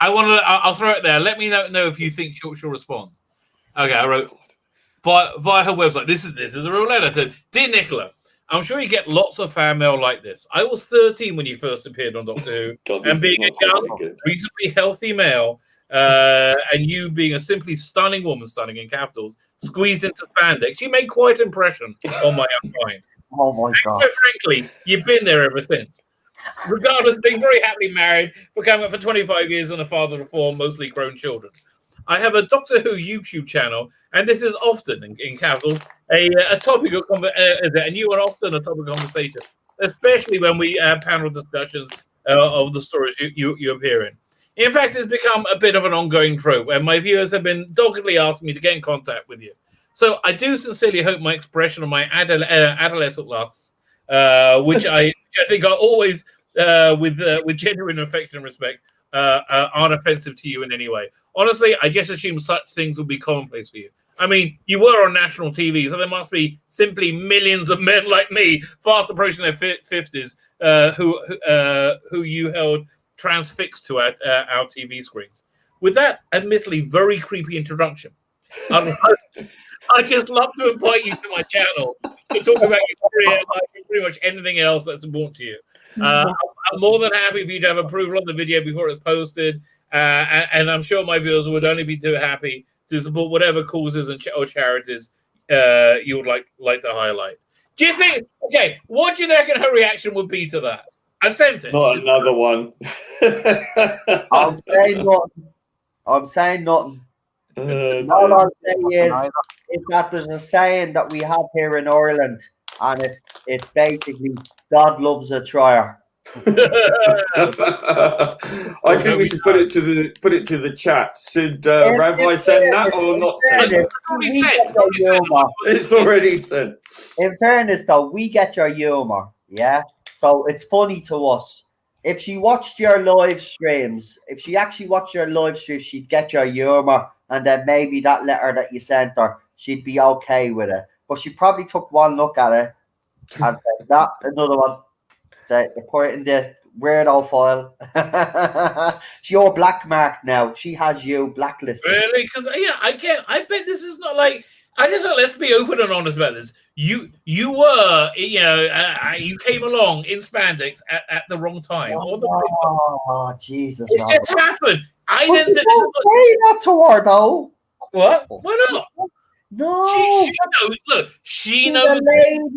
I'll throw it there. Let me know if you think she'll respond. Okay, I wrote via her website. This is a real letter. It says, "Dear Nicola, I'm sure you get lots of fan mail like this. I was 13 when you first appeared on Doctor Who, God, and being a young, reasonably healthy male, and you being a simply stunning woman, stunning in capitals, squeezed into spandex, you made quite an impression on my young mind. oh my God. Quite frankly, you've been there ever since. Regardless, being very happily married, for coming up for 25 years and a father of 4 mostly grown children. I have a Doctor Who YouTube channel, and this is often, in capitals, a topic of conversation, and you are often a topic of conversation, especially when we have panel discussions of the stories you appear in. In fact, it's become a bit of an ongoing trope, and my viewers have been doggedly asking me to get in contact with you. So I do sincerely hope my expression of my adolescent lusts, which I think are always with genuine affection and respect, aren't offensive to you in any way. Honestly, I just assume such things would be commonplace for you. I mean, you were on national TV, so there must be simply millions of men like me, fast approaching their 50s, who you held transfixed to our TV screens. With that, admittedly, very creepy introduction, I just love to invite you to my channel to talk about your career, life, and pretty much anything else that's important to you. I'm more than happy for you to have approval on the video before it's posted, and I'm sure my viewers would only be too happy to support whatever causes or charities you would like to highlight. Do you think? Okay, what do you reckon her reaction would be to that? I've sent it. Not another one. I'm saying nothing. All I'll say is that there's a saying that we have here in Ireland, and it's basically God loves a trier. I think we should put it to the chat. Should Rabbi send that or not send it? It's already sent. In fairness, though, we get your humor, yeah. So it's funny to us. If she watched your live streams, if she actually watched your live streams, she'd get your humor, and then maybe that letter that you sent her, she'd be okay with it. But she probably took one look at it and said, that another one. They put it in the weirdo file. You're black marked now. She has you blacklisted. Really? Because I bet this is not like. I just thought, let's be open and honest about this. You were, you came along in spandex at the wrong time. Oh, Jesus! It just happened. I didn't. Say that to her, though. What? Why not? No. She knows. Look, she knows.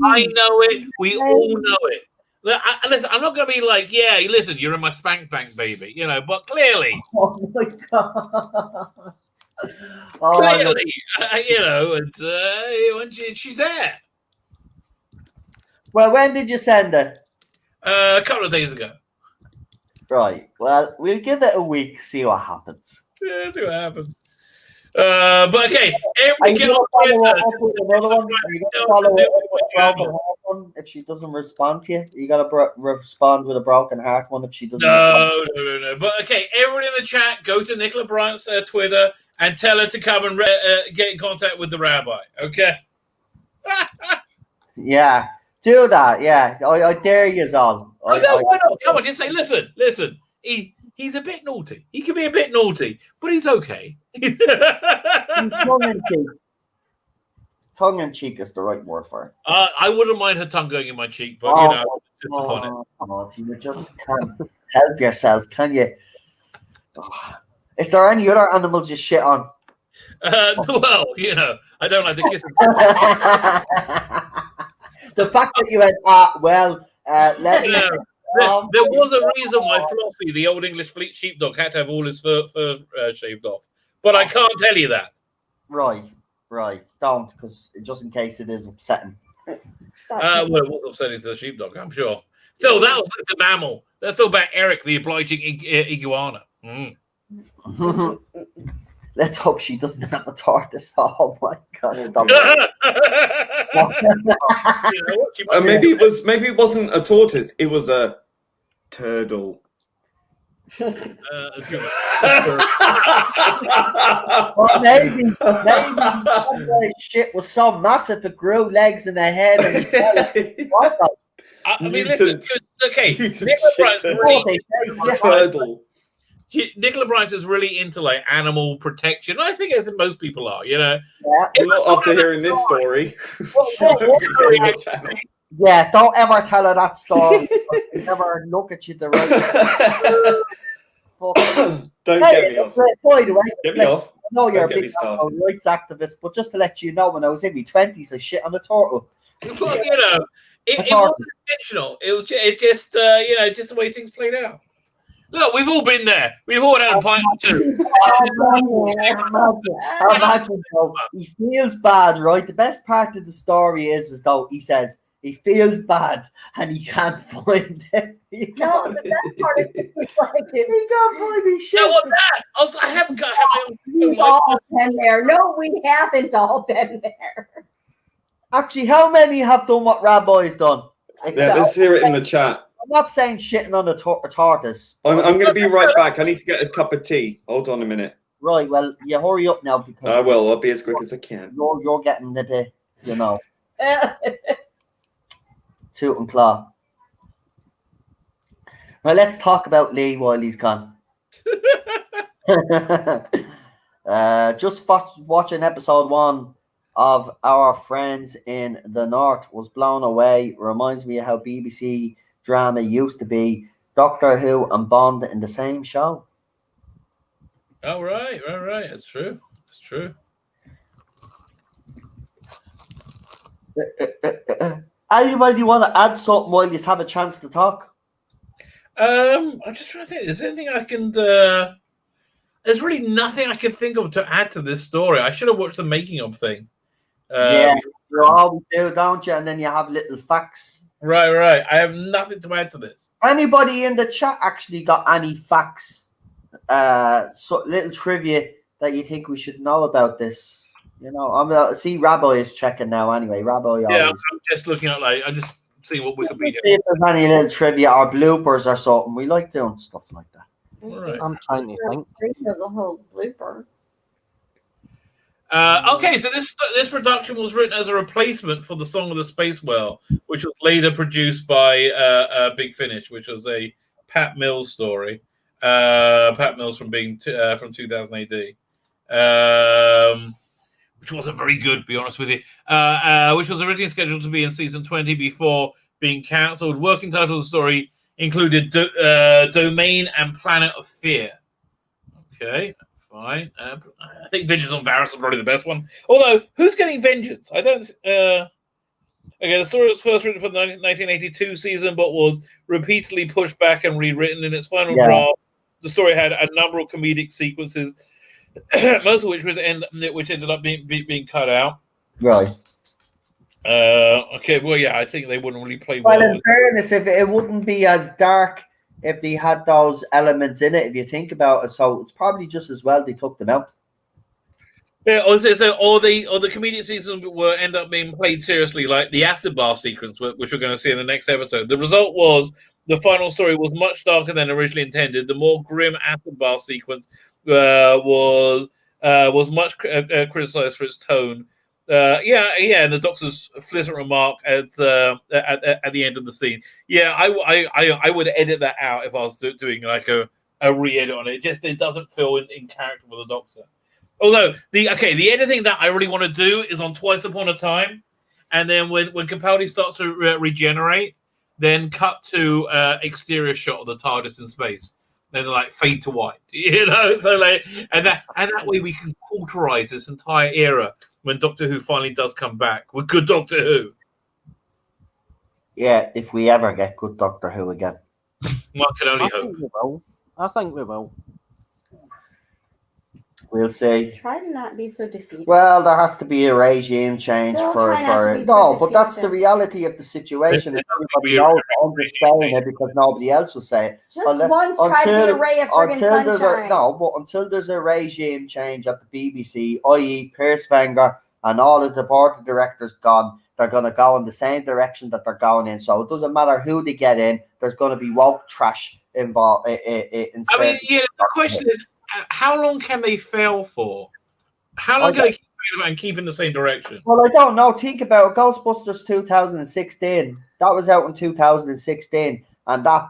I know it. We all know it. Look, listen, I'm not going to be like, yeah, listen, you're in my spank bank, baby, but clearly. Oh, my God. Clearly, when she's there. Well, when did you send it? A couple of days ago. Right. Well, we'll give it a week, see what happens. Yeah, see what happens. But okay, if she doesn't respond to you, you gotta respond with a broken heart one if she doesn't. No. But okay, everyone in the chat, go to Nicola Bryant's Twitter and tell her to come and get in contact with the rabbi. Okay. Yeah, do that. Yeah, I dare you all. Why not? Come on, just say, listen. He's a bit naughty. He can be a bit naughty, but he's okay. Tongue in cheek is the right word for it. I wouldn't mind her tongue going in my cheek, but you just can't help yourself, can you? Is there any other animals you shit on? Well, I don't like to kiss them. The fact that you went, let me. There was a reason why Flossie, the old English sheepdog, had to have all his fur shaved off, but I can't tell you that. Right. Don't, because just in case it is upsetting. Well, it was upsetting to the sheepdog, I'm sure. So that was the mammal. Let's talk about Eric, the obliging iguana. Let's hope she doesn't have a tortoise. Oh my God! Stop. Maybe it wasn't a tortoise. It was a turtle. Well, maybe shit was so massive it grew legs in the head. And I mean, listen. Okay, Nicola Bryce is really into like animal protection. I think as most people are, Yeah. Not after hearing this story. Yeah, don't ever tell her that story. Never look at you the right. Don't get me off. By the way, Get me off. I know you're a big rights activist, but just to let you know, when I was in my 20s, I shit on a turtle. Well, it wasn't intentional. It just just the way things played out. Look, we've all been there. We've all had a pint or two. Imagine though, he feels bad, right? The best part of the story is though he says he feels bad and he can't find it. No, the best part is he can't find his shit. No, what that? I haven't got. We've all been there. No, we haven't all been there. Actually, how many have done what Rabbi's done? Yeah, let's hear it in the chat. I'm not saying shitting on the tortoise. I'm going to be right back. I need to get a cup of tea. Hold on a minute. Right, well, you hurry up now because I will. I'll be as quick as I can. You're getting the bit, toot and claw. Well, let's talk about Lee while he's gone. Just watching episode 1 of Our Friends in the North was blown away. Reminds me of how BBC drama used to be. Doctor Who and Bond in the same show. Oh, right. That's true. Anybody want to add something while you have a chance to talk? I'm just trying to think. Is there anything I can... There's really nothing I can think of to add to this story. I should have watched the making of thing. Yeah, you always do, don't you? And then you have little facts. Right. I have nothing to add to this. Anybody in the chat actually got any facts? Little trivia that you think we should know about this? I'm see Rabbi is checking now. Anyway, Rabbi. Yeah, I'm just looking at I'm just seeing what Wikipedia. See if there's any little trivia or bloopers or something. We like doing stuff like that. Right. I'm trying to think. There's a whole blooper. Okay, so this production was written as a replacement for the Song of the Space Whale, which was later produced by Big Finish, which was a Pat Mills story. Pat Mills from 2000 AD, which wasn't very good, to be honest with you. Which was originally scheduled to be in season 20 before being cancelled. Working title of the story included Domain and Planet of Fear. Okay. Fine. I think Vengeance on Varos is probably the best one. Although, who's getting Vengeance? I don't... Okay, the story was first written for the 1982 season, but was repeatedly pushed back and rewritten in its final draft. The story had a number of comedic sequences, most of which ended up being cut out. Right. Okay, well, yeah, I think they wouldn't really play well. Well, in fairness, if it wouldn't be as dark if they had those elements in it, if you think about it, so it's probably just as well they took them out. Yeah, all the comedic seasons were end up being played seriously, like the acid bar sequence, which we're going to see in the next episode. The result was the final story was much darker than originally intended. The more grim acid bar sequence was was much criticized for its tone. And the Doctor's flippant remark at the end of the scene. Yeah, I would edit that out if I was doing like a re-edit on it. It doesn't feel in character with the Doctor. Although the editing that I really want to do is on Twice Upon a Time, and then when Capaldi starts to regenerate, then cut to exterior shot of the TARDIS in space. Then like fade to white, So like, and that way we can cauterize this entire era when Doctor Who finally does come back with good Doctor Who. Yeah, if we ever get good Doctor Who again. One can only hope. I think we will. We'll see. Try to not be so defeated. Well, there has to be a regime change for it. No, but that's the reality of the situation. Everybody knows I'm just saying it because nobody else will say it. Just once try to be a ray of friggin' sunshine. But until there's a regime change at the BBC, i.e. Piers Wenger and all of the board of directors gone, they're going to go in the same direction that they're going in. So it doesn't matter who they get in. There's going to be woke trash involved. The question is, how long can they fail for? How long can they keep failing and keep in the same direction? Well, I don't know. Think about it. Ghostbusters 2016. That was out in 2016, and that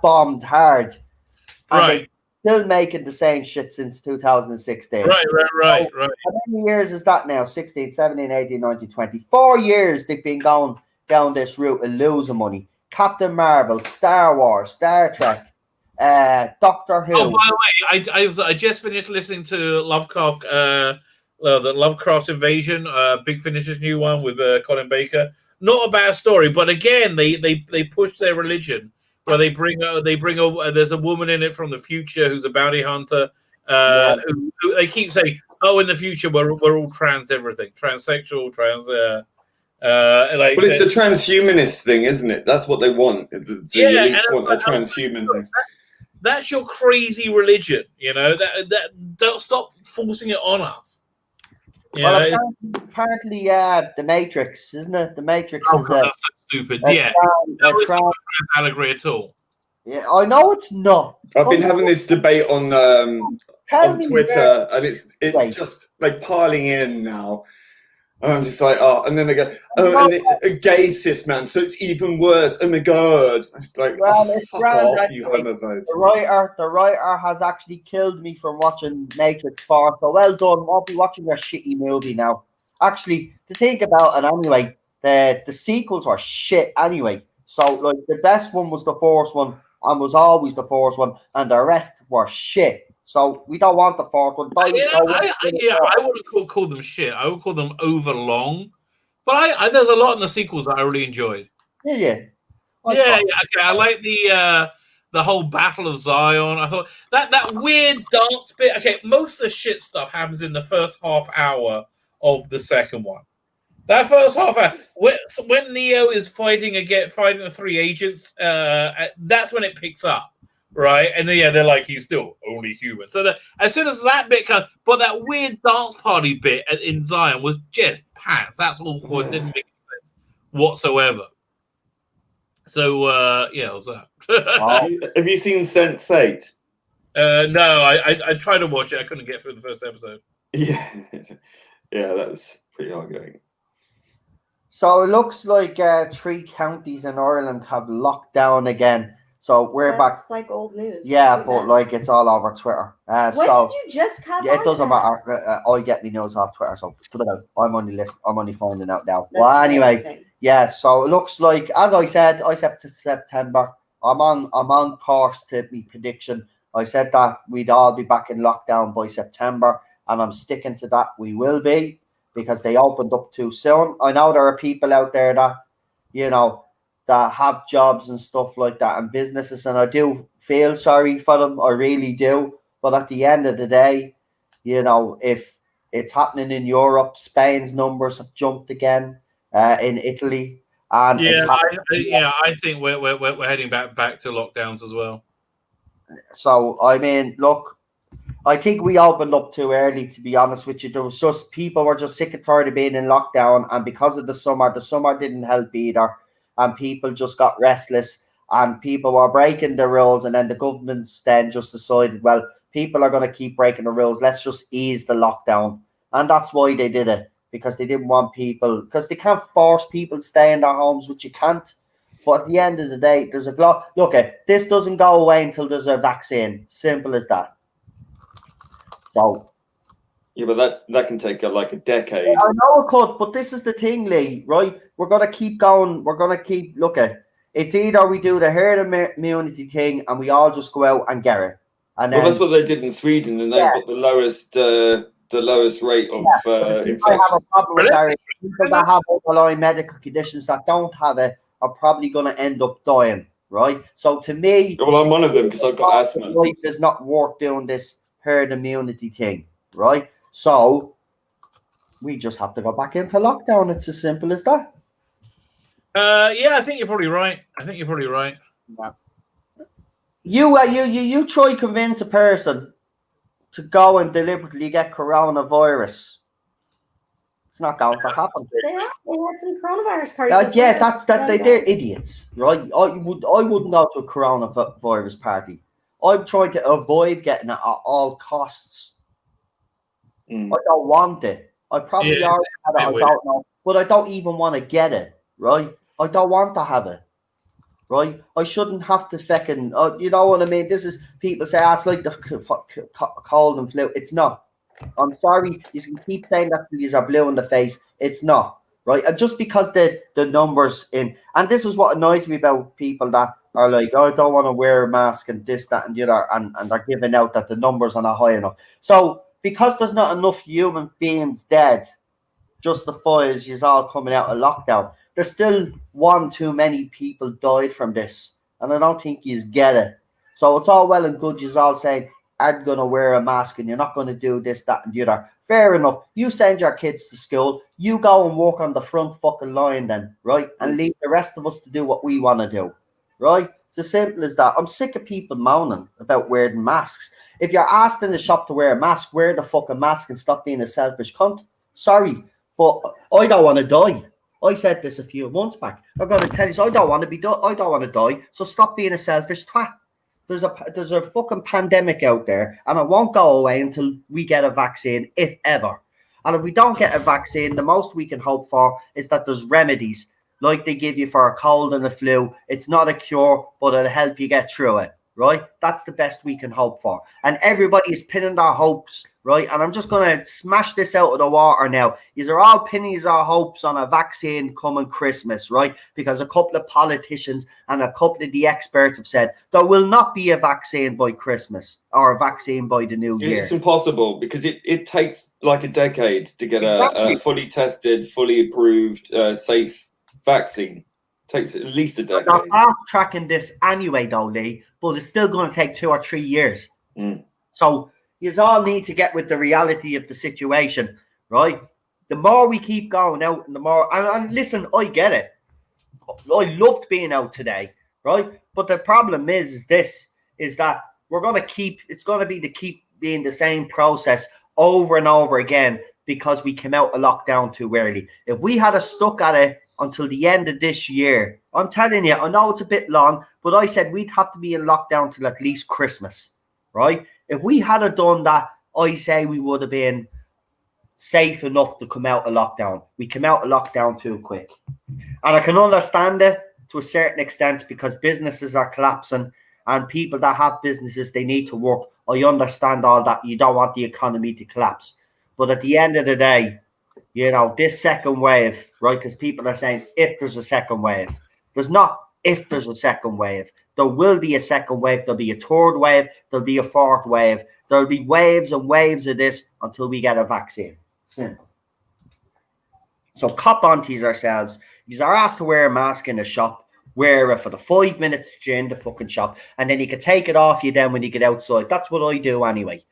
bombed hard. And they're still making the same shit since 2016. Right. How many years is that now? 16, 17, 18, 19, 20. 4 years they've been going down this route and losing money. Captain Marvel, Star Wars, Star Trek. Doctor Who. Oh, by the way, I just finished listening to Lovecraft, the Lovecraft Invasion, Big Finish's new one with Colin Baker. Not a bad story, but again, they push their religion where they bring there's a woman in it from the future who's a bounty hunter. Who they keep saying, in the future we're all trans everything, transsexual, trans. Well, it's a transhumanist thing, isn't it? That's what they want. The elites want a transhuman thing. That's your crazy religion, That don't stop forcing it on us. Apparently, the Matrix, isn't it? The Matrix is that's so stupid. That was not a allegory at all. Yeah, I know it's not. I've been having this debate on Twitter, and it's just like piling in now. And I'm just like, and then they go, and it's a gay cis man, so it's even worse. Oh my god! It's like, fuck off, you homophobe. The writer has actually killed me from watching Matrix 4. So well done. I'll be watching your shitty movie now. Actually, to think about it anyway, the sequels are shit anyway. So like the best one was the fourth one, and was always the fourth one, and the rest were shit. So we don't want the fourth one. I wouldn't call them shit. I would call them overlong. But there's a lot in the sequels that I really enjoyed. Yeah. Okay. I like the whole Battle of Zion. I thought that weird dance bit. Okay, most of the shit stuff happens in the first half hour of the second one. That first half hour, when Neo is fighting the three agents, that's when it picks up. Right, and then they're like, he's still only human. So as soon as that bit comes, but that weird dance party bit in Zion was just pants. That's all for it. Didn't make sense whatsoever. So it was that. Have you seen Sense8? No, I tried to watch it. I couldn't get through the first episode. Yeah, that was pretty hard going. So it looks like 3 counties in Ireland have locked down again. So we're back. That's like old news. Yeah, but like it's all over Twitter. When did you just come? Yeah, it doesn't matter. I get me news off Twitter, so put it out. I'm only finding out now. Well, anyway, so it looks like, as I said September. I'm on course to my prediction. I said that we'd all be back in lockdown by September, and I'm sticking to that. We will be, because they opened up too soon. I know there are people out there that, that have jobs and stuff like that and businesses, and I do feel sorry for them. I really do. But at the end of the day, if it's happening in Europe, Spain's numbers have jumped again, in Italy. And I think we're heading back to lockdowns as well. So I mean, look, I think we opened up too early, to be honest with you. There was just, people were just sick and tired of being in lockdown, and because of the summer didn't help either. And people just got restless, and people were breaking the rules, and then the governments then just decided, well, people are going to keep breaking the rules. Let's just ease the lockdown. And that's why they did it, because they didn't want people, because they can't force people to stay in their homes, which you can't. But at the end of the day, there's a look, this doesn't go away until there's a vaccine. Simple as that. So. Yeah, but that can take like a decade. Yeah, I know it could, but this is the thing, Lee, right? We're going to keep going. We're going to keep looking. It's either we do the herd immunity thing and we all just go out and get it. And then, well, that's what they did in Sweden, and they've got the lowest rate of infection. I have a problem with that. People that have underlying medical conditions that don't have it are probably going to end up dying, right? So to me, well, I'm one of them because I've got asthma. It's not worth doing this herd immunity thing, right? So we just have to go back into lockdown. It's as simple as that. Yeah, I think you're probably right. Yeah. You try convince a person to go and deliberately get coronavirus. It's not going to happen. They had some coronavirus parties. They're idiots, right? I wouldn't go to a coronavirus party. I'm trying to avoid getting it at all costs. I don't want it. I probably already had it. I don't know, but I don't even want to get it. Right? I don't want to have it. Right? I shouldn't have to fucking. You know what I mean? This is people say, it's like the cold and flu. It's not. I'm sorry. You can keep saying that these are blue in the face. It's not. Right? And just because the numbers in, and this is what annoys me about people that are like, I don't want to wear a mask and this, that, and the other, and they're giving out that the numbers are not high enough. So because there's not enough human beings dead, justifies you all coming out of lockdown. There's still one too many people died from this, and I don't think you get it. So it's all well and good you all saying, I'm going to wear a mask and you're not going to do this, that, and the other. Fair enough. You send your kids to school. You go and walk on the front fucking line then, right? And leave the rest of us to do what we want to do, right? It's as simple as that. I'm sick of people moaning about wearing masks. If you're asked in the shop to wear a mask, wear the fucking mask and stop being a selfish cunt. Sorry, but I don't want to die. I said this a few months back. I'm going to tell you, so I don't want to die. So stop being a selfish twat. There's a fucking pandemic out there, and it won't go away until we get a vaccine, if ever. And if we don't get a vaccine, the most we can hope for is that there's remedies like they give you for a cold and a flu. It's not a cure, but it'll help you get through it, right? That's the best we can hope for. And everybody is pinning their hopes, right? And I'm just going to smash this out of the water now. These are all pinning our hopes on a vaccine coming Christmas, right? Because a couple of politicians and a couple of the experts have said there will not be a vaccine by Christmas or a vaccine by the new year. It's impossible because it takes like a decade to get a fully tested, fully approved, safe vaccine. Takes at least a decade. They're fast-tracking this anyway, though, Lee, but it's still going to take 2 or 3 years. So you all need to get with the reality of the situation, right? The more we keep going out, and the more... And listen, I get it. I loved being out today, right? But the problem is that we're going to keep... It's going to be to keep being the same process over and over again because we came out of lockdown too early. If we had stuck at it until the end of this year, I'm telling you, I know it's a bit long, but I said we'd have to be in lockdown till at least Christmas, right? If we had done that, I say we would have been safe enough to come out of lockdown. We came out of lockdown too quick. And I can understand it to a certain extent because businesses are collapsing and people that have businesses, they need to work. I understand all that. You don't want the economy to collapse. But at the end of the day, you know, this second wave, right? Because people are saying if there's a second wave. There's not if there's a second wave. There will be a second wave. There'll be a third wave. There'll be a fourth wave. There'll be waves and waves of this until we get a vaccine. Simple. So cop onto ourselves. You are asked to wear a mask in the shop. Wear it for the 5 minutes that you're in the fucking shop. And then you can take it off you then when you get outside. That's what I do anyway.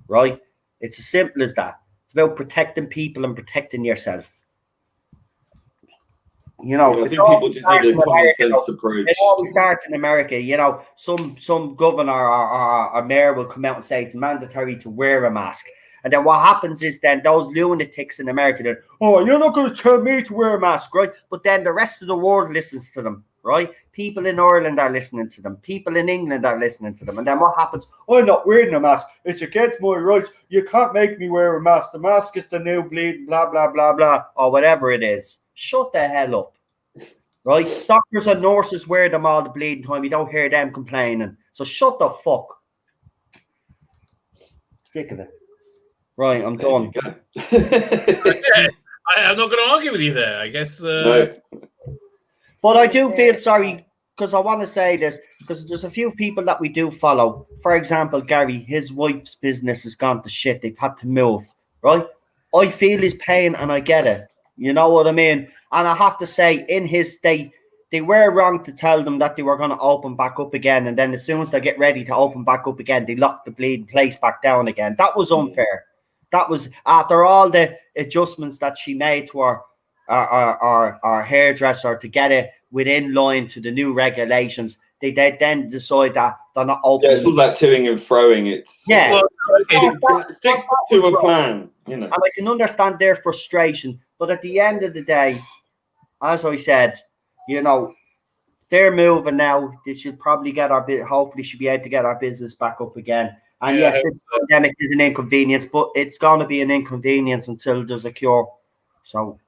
Right? It's as simple as that. It's about protecting people and protecting yourself. You know, I think people just need a common sense approach. It always starts in America. You know, some governor or mayor will come out and say it's mandatory to wear a mask. And then what happens is then those lunatics in America, they're, oh, you're not going to tell me to wear a mask, right? But then the rest of the world listens to them, right? People in Ireland are listening to them. People in England are listening to them. And then what happens? I'm not wearing a mask. It's against my rights. You can't make me wear a mask. The mask is the new bleed, blah, blah, blah, blah, or whatever it is. Shut the hell up, right? Doctors and nurses wear them all the bleeding time. You don't hear them complaining. So shut the fuck. Sick of it. Right, I'm done. I'm not going to argue with you there. I guess. No. But I do feel sorry because I want to say this because there's a few people that we do follow. For example, Gary, his wife's business has gone to shit. They've had to move, right? I feel his pain and I get it. You know what I mean? And I have to say, in his state, they were wrong to tell them that they were going to open back up again. And then as soon as they get ready to open back up again, they lock the bleeding place back down again. That was unfair. That was after all the adjustments that she made to our hairdresser to get it within line to the new regulations. They then decide that they're not open. Yeah, it's all that toing and throwing. It's stick to a plan, you know. And I can understand their frustration, but at the end of the day, as I said, you know, they're moving now. They should probably get hopefully should be able to get our business back up again. And yes, this pandemic is an inconvenience, but it's going to be an inconvenience until there's a cure. So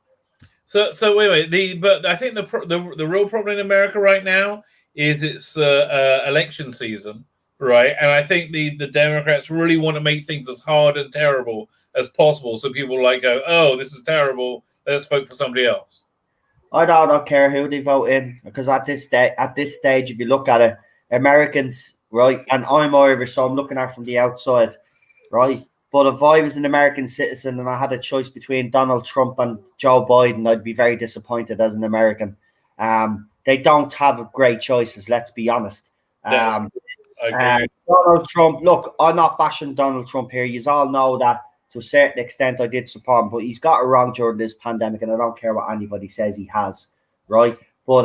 wait. But I think the real problem in America right now is it's election season, right? And I think the Democrats really want to make things as hard and terrible as possible, so people go, "Oh, this is terrible. Let's vote for somebody else." I don't care who they vote in because at this stage, if you look at it, Americans, right? And I'm Irish, so I'm looking at it from the outside, right? But if I was an American citizen and I had a choice between Donald Trump and Joe Biden, I'd be very disappointed as an American. They don't have great choices, let's be honest. Donald Trump, look, I'm not bashing Donald Trump here. You all know that to a certain extent I did support him, but he's got it wrong during this pandemic, and I don't care what anybody says he has, right? But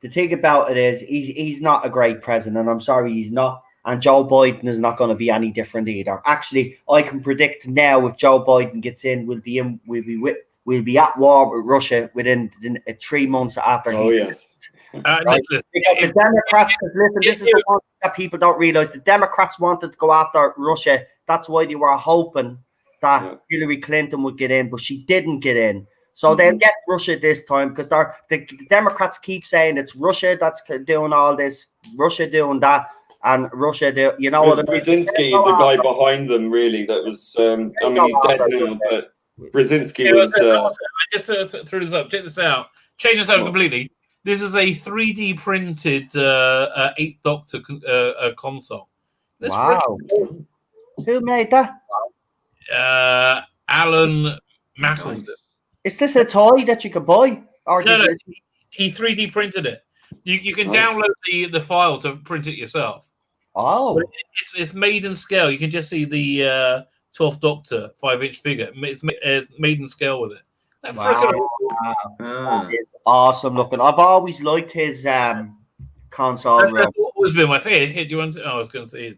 the thing about it is he's not a great president. I'm sorry, he's not. And Joe Biden is not going to be any different either. Actually, I can predict now if Joe Biden gets in, we'll be at war with Russia within 3 months after. Oh yes. Right? Because the Democrats, listen, this is the one that people don't realize. The Democrats wanted to go after Russia. That's why they were hoping that Hillary Clinton would get in, but she didn't get in. So they'll get Russia this time because the Democrats keep saying it's Russia that's doing all this, Russia doing that. And Russia, you know what I mean? Brzezinski, the guy behind them, really, that was, I mean, he's dead now, but Brzezinski was... I just threw this up. Check this out. Change this out completely. This is a 3D printed 8th Doctor console. Wow. Who made that? Alan Mackles. Nice. Is this a toy that you can buy? Or no, he 3D printed it. You can download the file to print it yourself. Oh, it's made in scale. You can just see the 12th Doctor 5-inch figure. It's made in scale with it. Wow. It's awesome looking. I've always liked his console. That's always been my favorite. I was going to say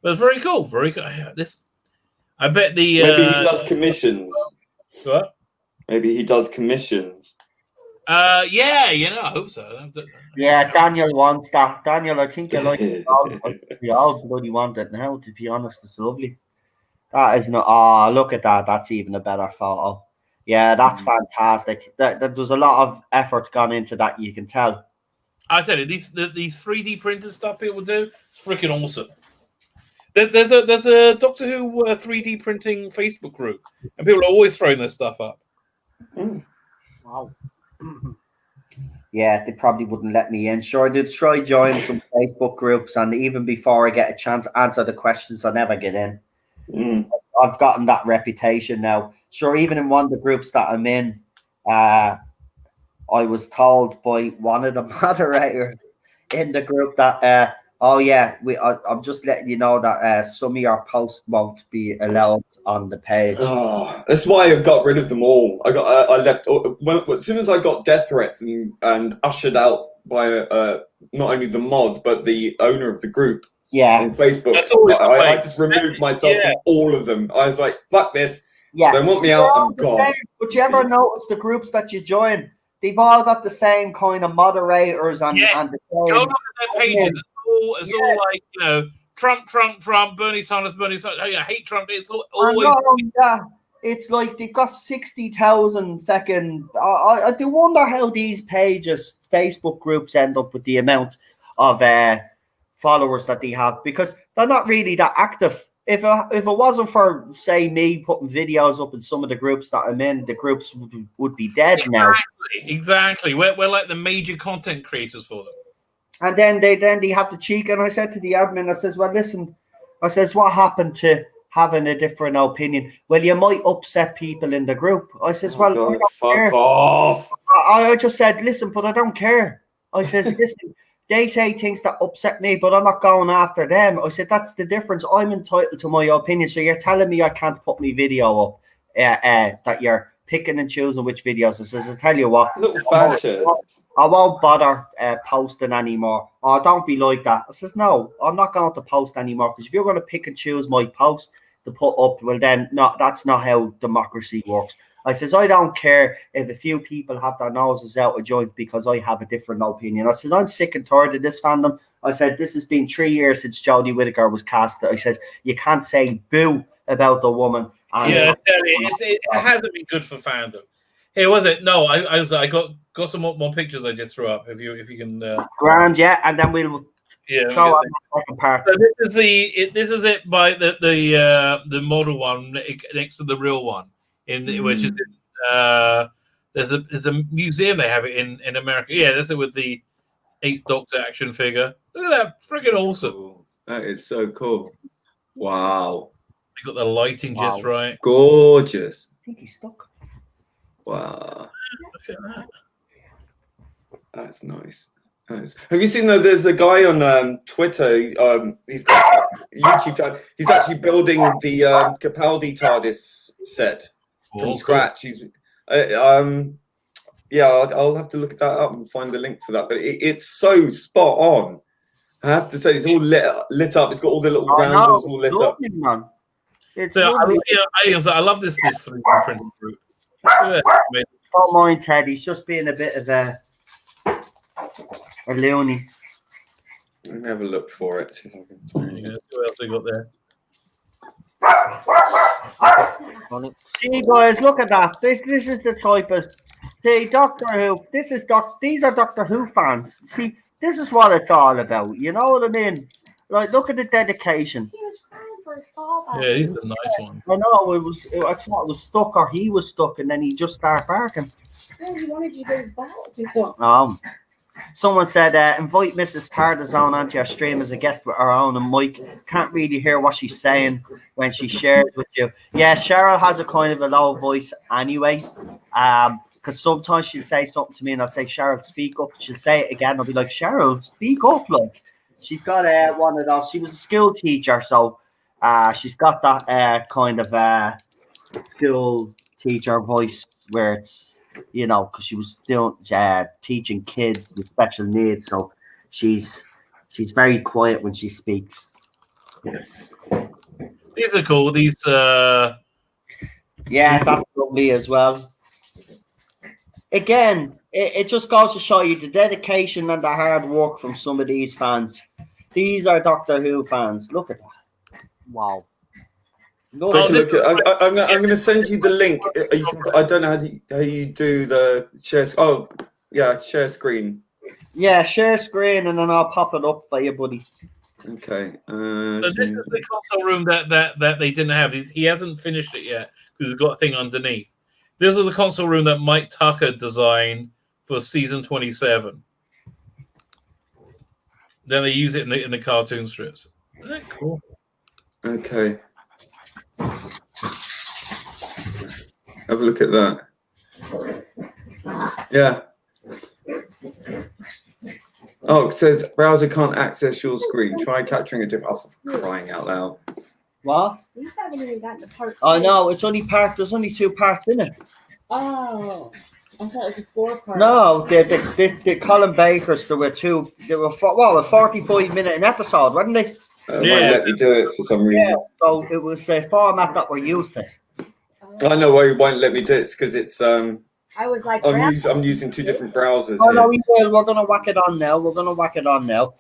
but it's very cool. Very cool. I bet the maybe he does commissions. What? Maybe he does commissions. Yeah, I hope so. Yeah, Daniel wants that. Daniel, I think you like it. We all bloody want it now, to be honest. It's lovely. That is not. Oh, look at that. That's even a better photo. Yeah, that's fantastic. There's a lot of effort gone into that, you can tell. I tell you, the 3D printer stuff people do, it's freaking awesome. There's a Doctor Who 3D printing Facebook group, and people are always throwing their stuff up. Wow. Yeah, they probably wouldn't let me in. Sure, I did try join some Facebook groups, and even before I get a chance to answer the questions, I never get in. I've gotten that reputation now. Sure, even in one of the groups that I'm in, I was told by one of the moderators in the group that, I'm just letting you know that some of your posts won't be allowed on the page. Oh, that's why I got rid of them all. I left as soon as I got death threats and ushered out by not only the mod but the owner of the group. Yeah, on Facebook. I just removed myself from all of them. I was like, fuck this. Yeah, they want me out. I'm gone. But you ever notice the groups that you join? they've all got the same kind of moderators and, Yes. and the Go same. look at their pages. It's all like, you know, Trump, Bernie Sanders. I hate Trump. It's always. Not only that, it's like they've got 60,000 second. I do wonder how these pages, Facebook groups, end up with the amount of followers that they have, because they're not really that active. If it wasn't for, say, me putting videos up in some of the groups that I'm in, the groups would be dead now. Exactly. We're like the major content creators for them. And then they have the cheek. And I said to the admin, I says, well, listen, I says, what happened to having a different opinion? Well, you might upset people in the group. I says, God, fuck off. I just said, listen, but I don't care. I says, listen, they say things that upset me, but I'm not going after them. I said, that's the difference. I'm entitled to my opinion. So you're telling me I can't put my video up, that you're picking and choosing which videos. I says, I tell you what, Little fascists. I won't bother posting anymore. Oh, don't be like that. I says, no, I'm not going to post anymore, because if you're going to pick and choose my post to put up, well, then no, that's not how democracy works. I says, I don't care if a few people have their noses out of joint because I have a different opinion. I said, I'm sick and tired of this fandom. I said, this has been 3 years since Jodie Whittaker was casted. I says, you can't say boo about the woman. And it hasn't been good for fandom. Hey, was it? No, I got some more pictures I just threw up. If you can. Grand, yeah, and then we'll show up the second part. So this is it by the model one next to the real one which is there's a museum they have it in America. Yeah, that's it with the 8th Doctor action figure. Look at that, freaking awesome! Cool. That is so cool. Wow. They got the lighting just right. Gorgeous. I think he's stuck. Wow. Look at that. That's nice. Have you seen that? There's a guy on Twitter. He's got a YouTube channel. He's actually building the Capaldi TARDIS set from scratch. He's I'll have to look that up and find the link for that. But it's so spot on. I have to say, it's all lit up. It's got all the little roundels all lit up. Man. It's so I love this 3D printing group. Don't mind Ted. He's just being a bit of a loony. Let me have a look for it. See if I can find it. What else they got there? See, guys, look at that. This is the type of Doctor Who. These are Doctor Who fans. See, this is what it's all about. You know what I mean? Like, look at the dedication. He was crying for his ball back. Yeah, these are nice ones. I know I thought it was stuck, or he was stuck, and then he just started barking. No, he wanted you to get his ball. Someone said, invite Mrs. Tardazone onto your stream as a guest with her own, and Mike can't really hear what she's saying when she shares with you. Yeah, Cheryl has a kind of a low voice anyway, because sometimes she'll say something to me and I'll say, Cheryl, speak up. She'll say it again. I'll be like, Cheryl, speak up. Like, she's got one of those. She was a school teacher, so she's got that kind of school teacher voice where it's, you know, because she was still teaching kids with special needs, so she's very quiet when she speaks. These are cool. These yeah, that's lovely as well. Again, it just goes to show you the dedication and the hard work from some of these fans. These are Doctor Who fans. Look at that. Wow. I'm going to send you the link. I don't know how you do the share. Oh, yeah, share screen. Yeah, share screen, and then I'll pop it up for you, buddy. Okay. So this is the console room that they didn't have. He hasn't finished it yet because he's got a thing underneath. This is the console room that Mike Tucker designed for season 27. Then they use it in the cartoon strips. Isn't that cool? Okay. Have a look at that. Yeah. Oh, it says browser can't access your screen. Try capturing a different. Oh, crying out loud. What? We haven't even gotten to part 2. Oh no, it's only part. There's only 2 parts in it. Oh, I thought it was a 4-part. No, the Colin Bakers. There were 2. There were a 45-minute an episode, weren't they? Might let me do it for some reason. Yeah, so it was the format that we're used to. I know why you won't let me do it. It's because it's I was like, I'm using two different browsers. Oh, here. no, we will. We're going to whack it on now.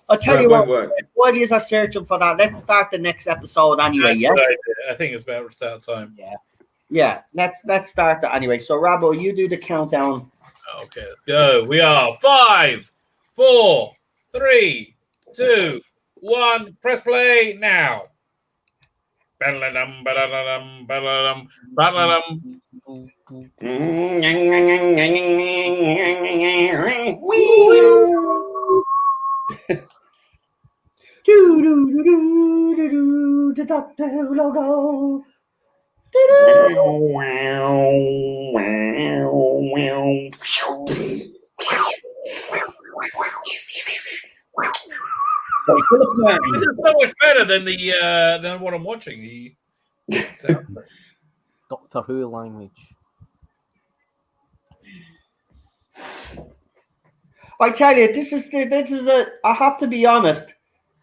I'll tell No, you it won't what, work. while you are searching for that, let's start the next episode anyway, That's yeah? a good idea. I think it's about start time. Yeah, let's start that anyway. So, Rabo, you do the countdown. Okay, let's go. We are 5, 4, 3, 2, 1. Press play now. Ba-da-dum, ba-da-dum, ba-da-dum, ba-da-dum. The Doctor Who logo. This is so much better than the than what I'm watching. Doctor Who language. I tell you, this is a. I have to be honest.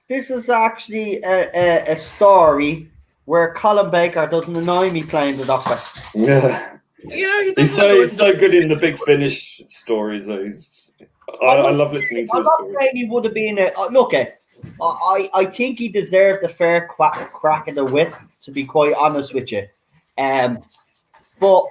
This is actually a story where Colin Baker doesn't annoy me playing the Doctor. Yeah. He's so good in the Big Finish stories. Though. I love listening to his stories. He would have been I think he deserved a fair crack at the whip, to be quite honest with you. But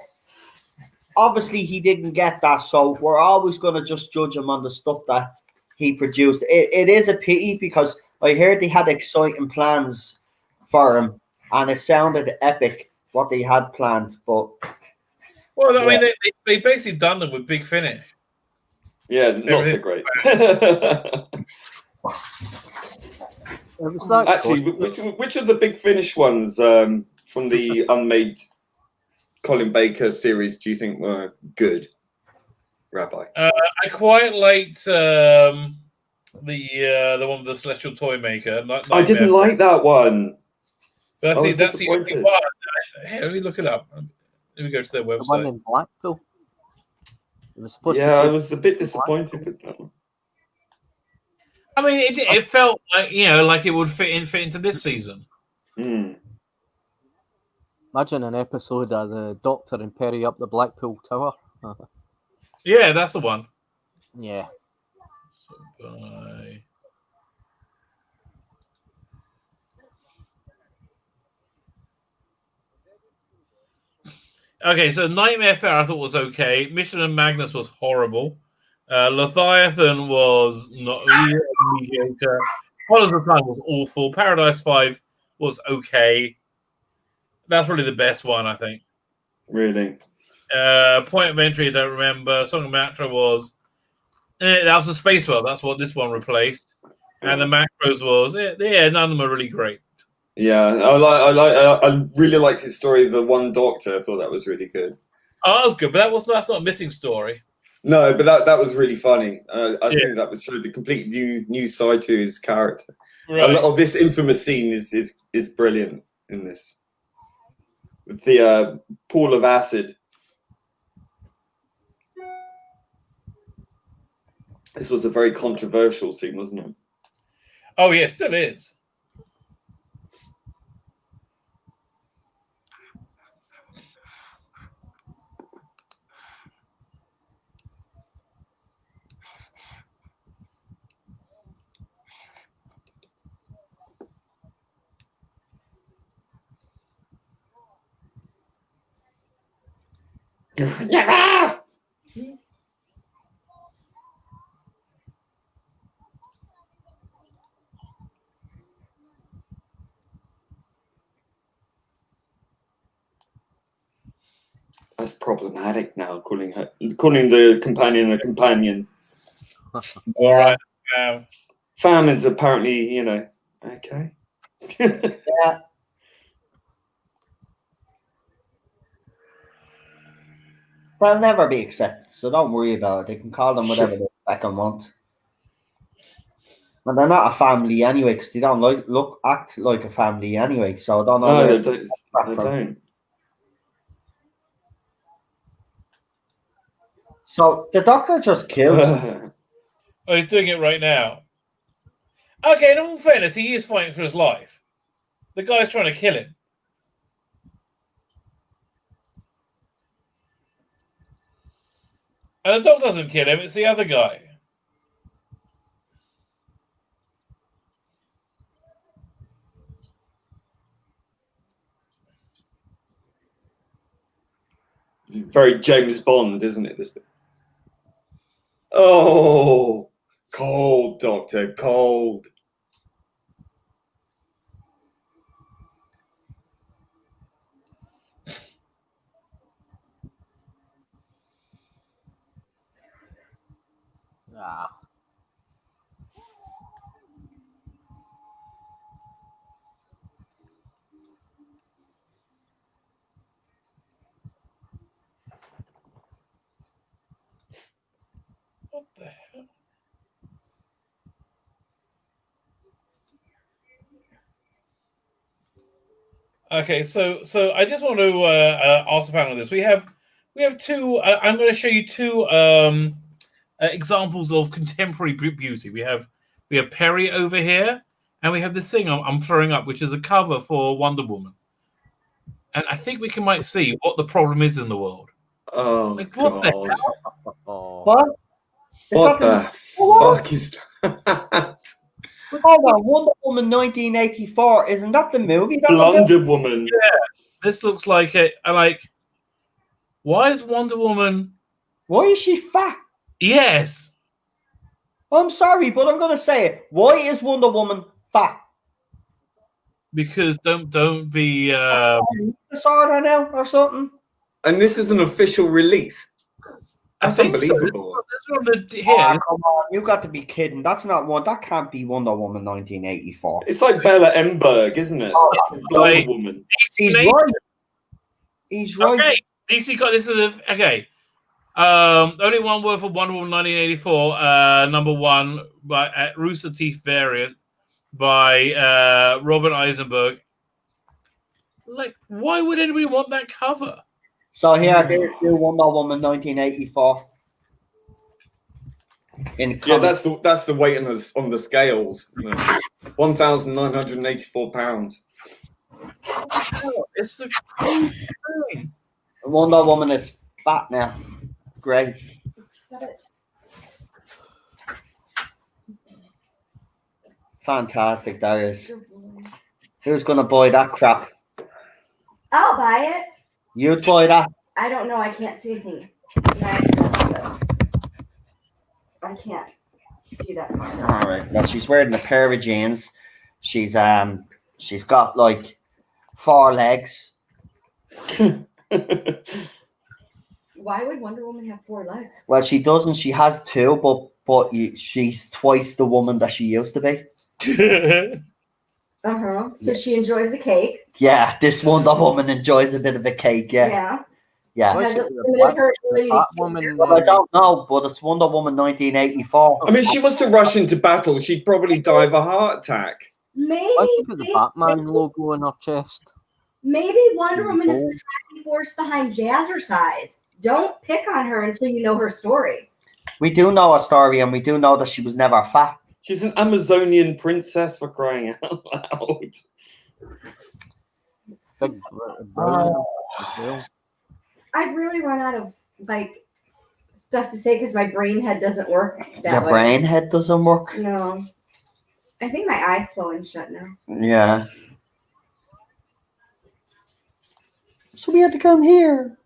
obviously he didn't get that, so we're always going to just judge him on the stuff that he produced. It is a pity because I heard they had exciting plans for him, and it sounded epic what they had planned. But well, I mean, they basically done them with Big Finish. Yeah, not so great. Actually, which of the Big Finish ones from the unmade Colin Baker series do you think were good, Rabbi? I quite liked the one with the Celestial Toy Maker. I didn't like that one. That's the only one. Hey, let me look it up. Let me go to their website. The one in Blackpool. It was supposed I was a bit disappointed with that one. I mean, it felt like like it would fit into this season. Mm. Imagine an episode of the Doctor and Perry up the Blackpool Tower. Yeah, that's the one. Yeah. Okay, so Nightmare Fair I thought was okay. Mission and Magnus was horrible. Leviathan was not mediocre. Colors of Time was awful. Paradise 5 was okay. That's probably the best one, I think. Really? Point of Entry, I don't remember. Song of Matra was... that was a Space World. That's what this one replaced. And the Macros was... Yeah, none of them are really great. Yeah, I really liked his story, The One Doctor. I thought that was really good. Oh, that was good, but that's not a missing story. No, but that was really funny. I think that showed a complete new side to his character. Right. A lot of this infamous scene is brilliant in this. With the pool of acid. This was a very controversial scene, wasn't it? Oh, yeah, it still is. That's problematic now, calling the companion a companion. yeah. Famine's apparently, okay. Yeah. They'll never be accepted, so don't worry about it. They can call them whatever they fucking want. And they're not a family anyway, because they don't act like a family anyway. So I don't know. No, they don't. So the Doctor just kills. Oh, he's doing it right now. Okay, in all fairness, he is fighting for his life. The guy's trying to kill him. And the dog doesn't kill him, it's the other guy. Very James Bond, isn't it? This bit. Oh, cold, Doctor, cold. Ah. What the hell? Okay, so I just want to ask about this. We have two. I'm going to show you two examples of contemporary beauty. We have Perry over here, and we have this thing I'm throwing up, which is a cover for Wonder Woman. And I think we might see what the problem is in the world. Oh, Like, what the God. hell? Oh. What? What the fuck is that? Hold on, Wonder Woman 1984. Isn't that the movie? Blunder Woman. Yeah, this looks like it. Like, why is Wonder Woman? Why is she fat? Yes. I'm sorry, but I'm gonna say it. Why is Wonder Woman fat? Because don't be. Disorder now or something? And this is an official release. That's unbelievable. So. This one here. Oh, come on, you got to be kidding. That's not one. That can't be Wonder Woman 1984. It's like Bella Emberg, isn't it? Oh, Blunder Woman. He's right. He's right. Okay, DC got this is okay. Only one word for Wonder Woman 1984. Number one by Rooster Teeth variant by Robin Eisenberg. Like, why would anybody want that cover? So here, there's new Wonder Woman 1984. Yeah, that's the weight on the scales. 1,984 pounds. It's the crazy thing. Wonder Woman is fat now. Great. Fantastic, that is. Who's gonna buy that crap? I'll buy it. You'd buy that? I don't know. I can't see anything. I can't see that part. All right. Well, she's wearing a pair of jeans. She's got like 4 legs. Why would Wonder Woman have 4 legs? Well, she doesn't. She has 2, but she's twice the woman that she used to be. So she enjoys the cake. Yeah, this Wonder Woman enjoys a bit of a cake. Yeah. Has it limited her ability to Well, I don't know, but it's Wonder Woman 1984. I mean, she was to rush into battle. She'd probably die of a heart attack. Maybe Why she got the Batman logo on her chest? Maybe Wonder Woman is the driving force behind Jazzercise. Don't pick on her until you know her story. We do know her story, and we do know that she was never fat. She's an Amazonian princess, for crying out loud. Big brilliant as well. I've really run out of stuff to say because my brain head doesn't work that Your way. brain head doesn't work. No. I think my eye's swollen shut now. Yeah. So we had to come here.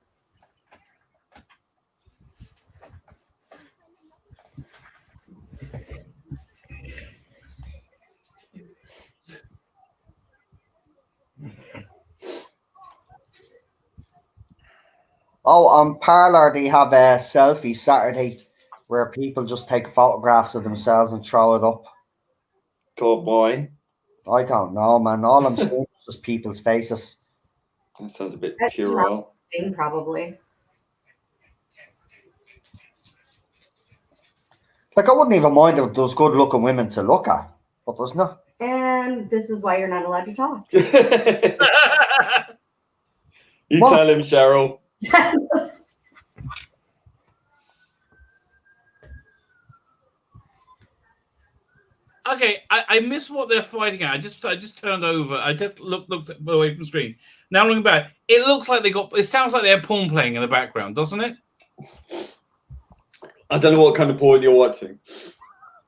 Oh, on Parler, they have a selfie Saturday where people just take photographs of themselves and throw it up. God, why? I don't know, man. All I'm seeing is just people's faces. That sounds a bit That's puerile. Probably. Like, I wouldn't even mind if there was good-looking women to look at, but there's not. And this is why you're not allowed to talk. You What? tell him, Cheryl. Okay, I miss what they're fighting at. I just turned over. I just looked away from the screen. Now looking back, it looks like it sounds like they're porn playing in the background, doesn't it? I don't know what kind of porn you're watching.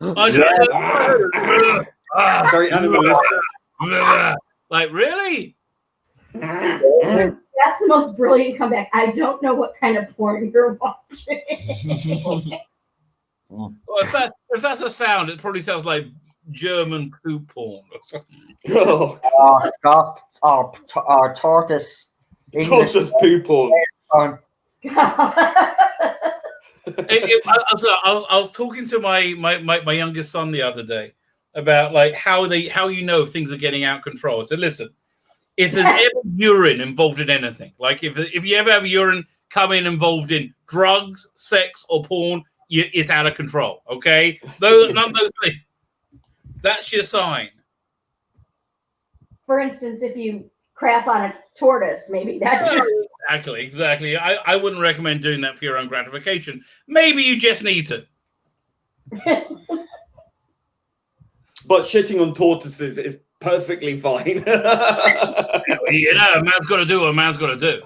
I Very animalistic. Like, really? That's the most brilliant comeback. I don't know what kind of porn you're watching. Well, if that's a sound, it probably sounds like German poop porn or something. Oh, Scott, or tortoise. tortoise poo porn. porn. I was talking to my youngest son the other day about like how you know if things are getting out of control. I said, listen, if there's ever urine involved in anything, like if you ever have urine come in involved in drugs, sex, or porn, it's out of control. Okay, none of those things. That's your sign. For instance, if you crap on a tortoise, maybe that's your... Exactly. I wouldn't recommend doing that for your own gratification. Maybe you just need to. But shitting on tortoises is perfectly fine. You know, a man's got to do what a man's got to do.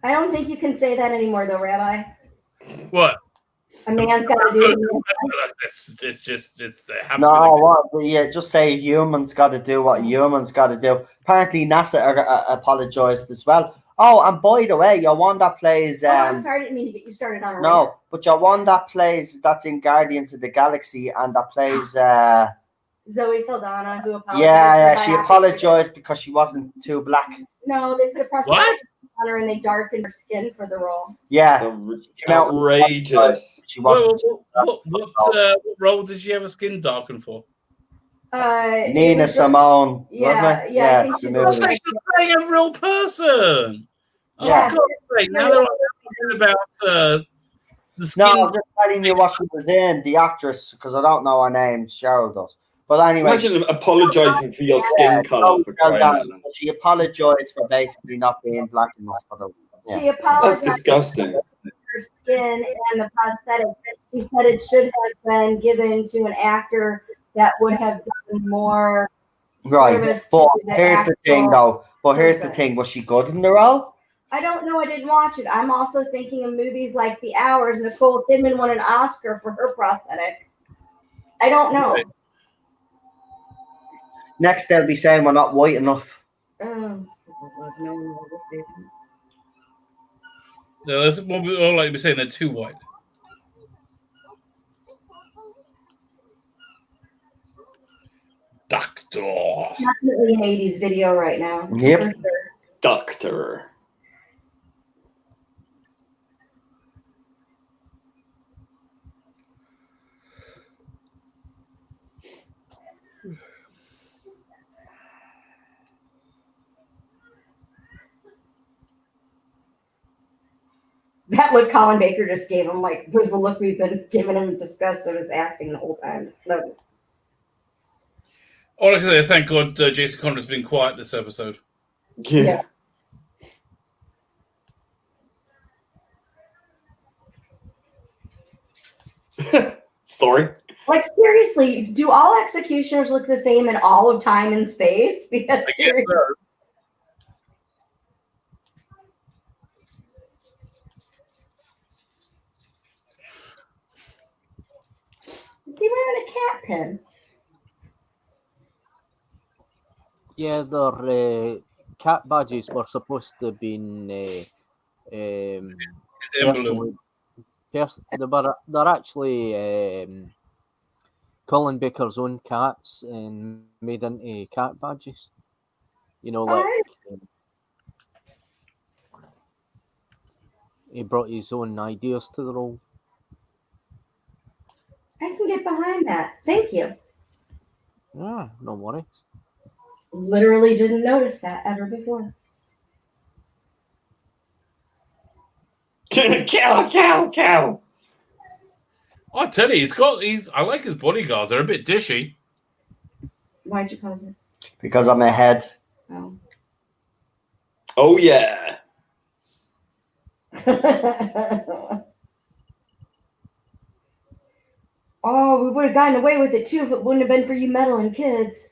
I don't think you can say that anymore, though, Rabbi. What? A man's got to do. Just say humans got to do what humans got to do. Apparently, NASA apologized as well. Oh, and by the way, your one that plays. I'm sorry, I didn't mean to get you started on a No, rant. but your one that plays that's in Guardians of the Galaxy and that plays. Zoe Saldana, who apologized. Yeah, she apologized because she wasn't too black. No, they put a prosthetic on her and they darkened her skin for the role. Yeah, outrageous. She wasn't. What role did she have her skin darkened for? Nina Simone, wasn't it? Yeah, I think she's she's playing a real person. Oh, Yeah. for God's sake. Now they're talking about the skin. No, I'm just telling you what she was in, the actress, because I don't know her name. Cheryl does. But anyway, Imagine apologizing for your skin color. She apologized for basically not being black enough for the. Yeah. She apologized. That's disgusting. Her skin and the prosthetic. She said it should have been given to an actor that would have done more. Right, but here's the thing, though. Was she good in the role? I don't know. I didn't watch it. I'm also thinking of movies like The Hours. Nicole Kidman won an Oscar for her prosthetic. I don't know. Right. Next, they'll be saying we're not white enough. No, that's what we all like to be saying. They're too white. Doctor. Definitely an 80s video right now. Yep. For sure. Doctor. That look Colin Baker just gave him, like, was the look we've been giving him in disgust of his acting the whole time. No. All I can say, thank God Jason Conrad's been quiet this episode. Yeah. Sorry. Like, seriously, do all executioners look the same in all of time and space? Because I guess so. is he wearing a cat pin? Yeah, their cat badges were supposed to have been they're actually Colin Baker's own cats and made into cat badges. You know, like he brought his own ideas to the role. I can get behind that. Thank you. Yeah, no worries. Literally didn't notice that ever before. Cow. I tell you, I like his bodyguards. They're a bit dishy. Why'd you pause it? Because I'm ahead. Oh. Oh, yeah. Oh, we would have gotten away with it too if it wouldn't have been for you meddling kids.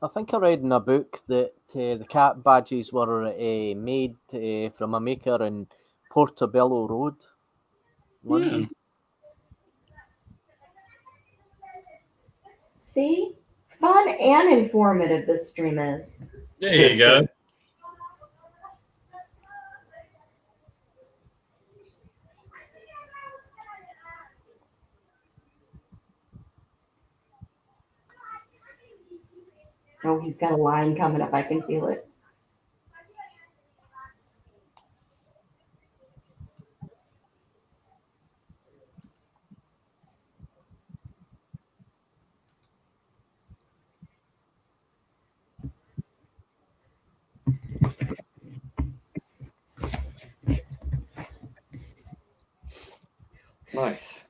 I think I read in a book that the cat badges were made from a maker in Portobello Road, London. See? Fun and informative this stream is. There you go. Oh, he's got a line coming up. I can feel it. Nice.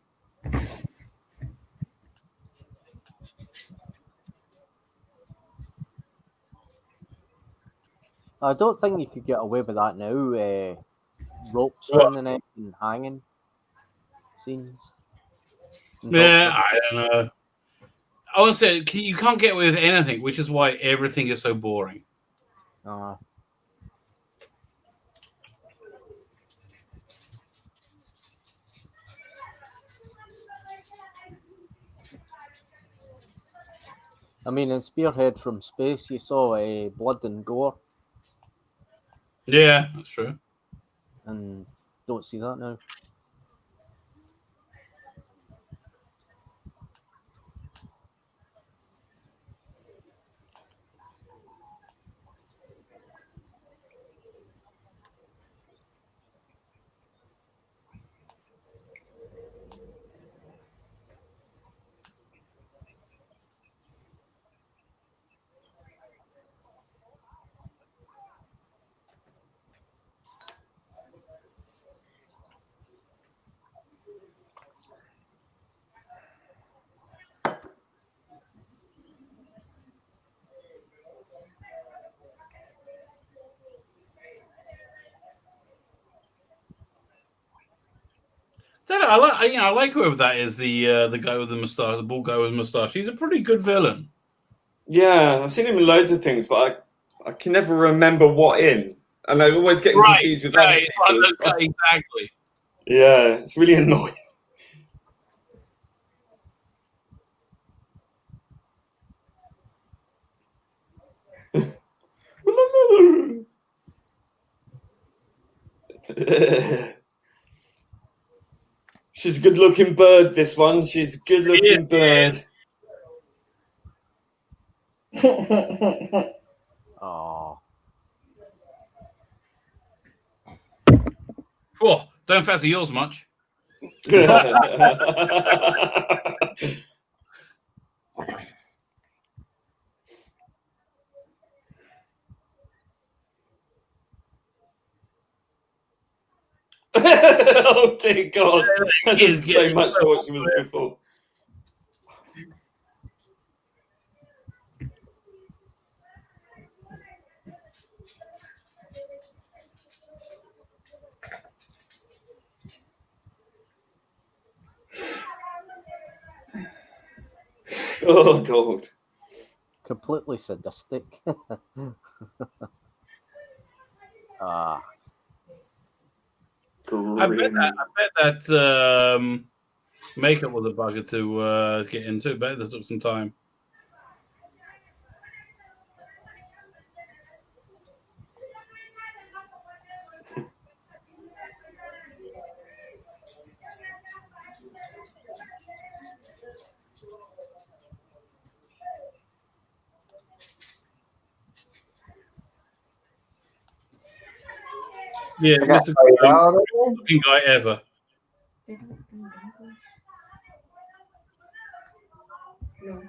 I don't think you could get away with that now. Ropes around the neck and hanging scenes. Yeah, I don't know. Honestly, you can't get away with anything, which is why everything is so boring. I mean, in Spearhead from Space, you saw blood and gore. Yeah, that's true. And don't see that now. I like whoever that is. The guy with the mustache, the bald guy with the mustache. He's a pretty good villain. Yeah, I've seen him in loads of things, but I can never remember what in, and I always get confused with that. Exactly. Yeah, it's really annoying. She's a good-looking bird. This one, she's a good-looking bird. Oh. Oh, don't fancy yours much. Oh dear God! That's so much for what she was before. Oh God! Completely sadistic. I bet that makeup was a bugger to get into. Bet this took some time. Yeah, Mr. Looking guy ever. No.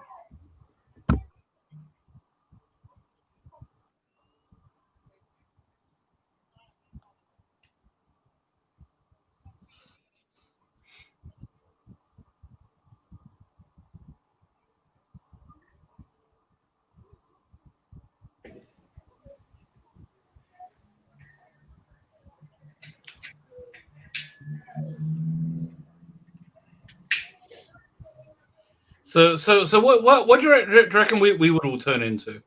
So what do you reckon we would all turn into?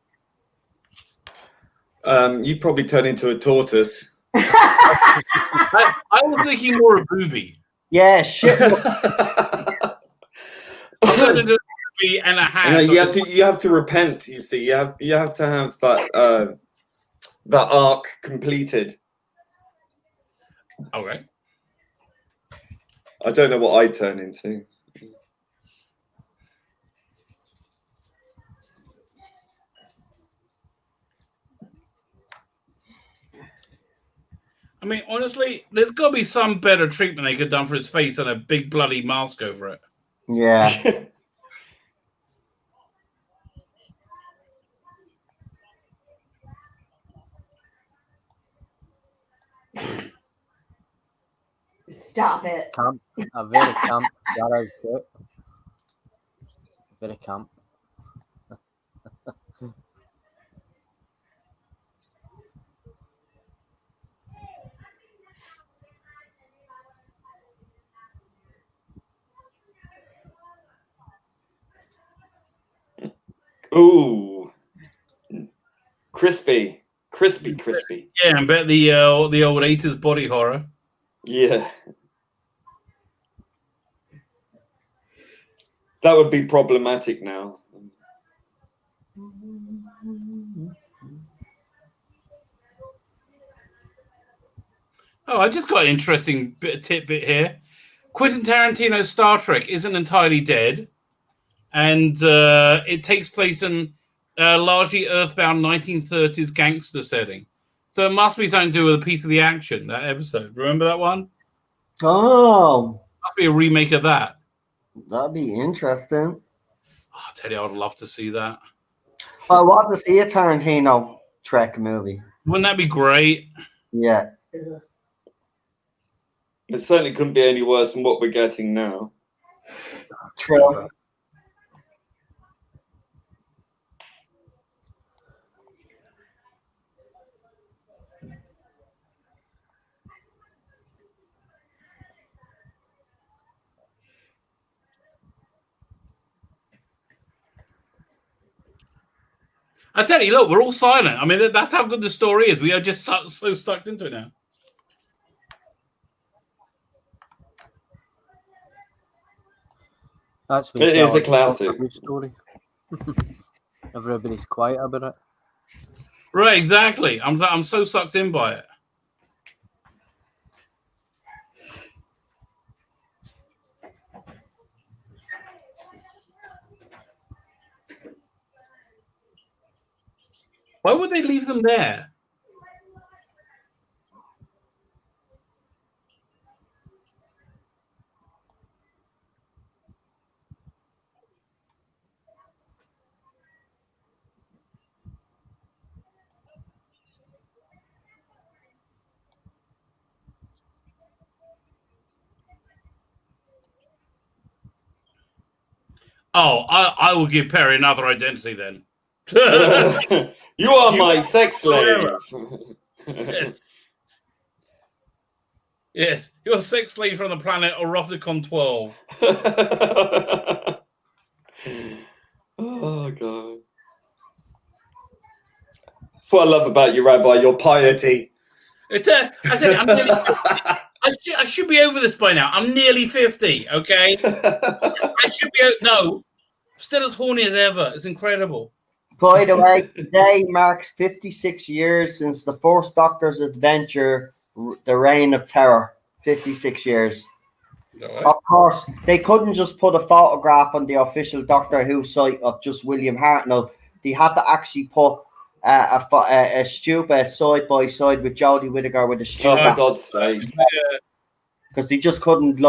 You probably turn into a tortoise. I was thinking more of Booby. Yeah, shit. I turned into a Booby and a hat. You have to repent. You see, you have to have that that arc completed. Okay. I don't know what I turn into. I mean, honestly, there's got to be some better treatment they could have done for his face than a big bloody mask over it. Yeah. Stop it. Camp. A very camp garage set. Very camp. Ooh, crispy. Yeah, and bet the old 80s body horror. Yeah, that would be problematic now. Oh, I just got an interesting tidbit here. Quentin Tarantino's Star Trek isn't entirely dead, and it takes place in largely earthbound 1930s gangster setting. So it must be something to do with a piece of the action, that episode. Remember that one? Oh, Must be a remake of that. that'd be interesting. Oh, Teddy, I would love to see that. I want to see a Tarantino Trek movie. Wouldn't that be great? Yeah. It certainly couldn't be any worse than what we're getting now. True. I tell you, look, we're all silent. I mean, that's how good the story is. We are just so stuck into it now. It is a classic story. Everybody's quiet about it. Right, exactly. I'm so sucked in by it. Why would they leave them there? Oh, I will give Perry another identity then. You are my sex slave. Yes. Yes, you're a sex slave from the planet Eroticon 12. Oh, God. That's what I love about you, Rabbi, your piety. I tell you, I'm nearly 50. I should be over this by now. I'm nearly 50, okay? I should be, no, still as horny as ever. It's incredible. By the way, today marks 56 years since the first Doctor's adventure, The Reign of Terror. 56 years. Right. Of course, they couldn't just put a photograph on the official Doctor Who site of just William Hartnell. They had to actually put a stupid side by side with Jodie Whittaker with a stupid. Oh, God's sake. Because they just couldn't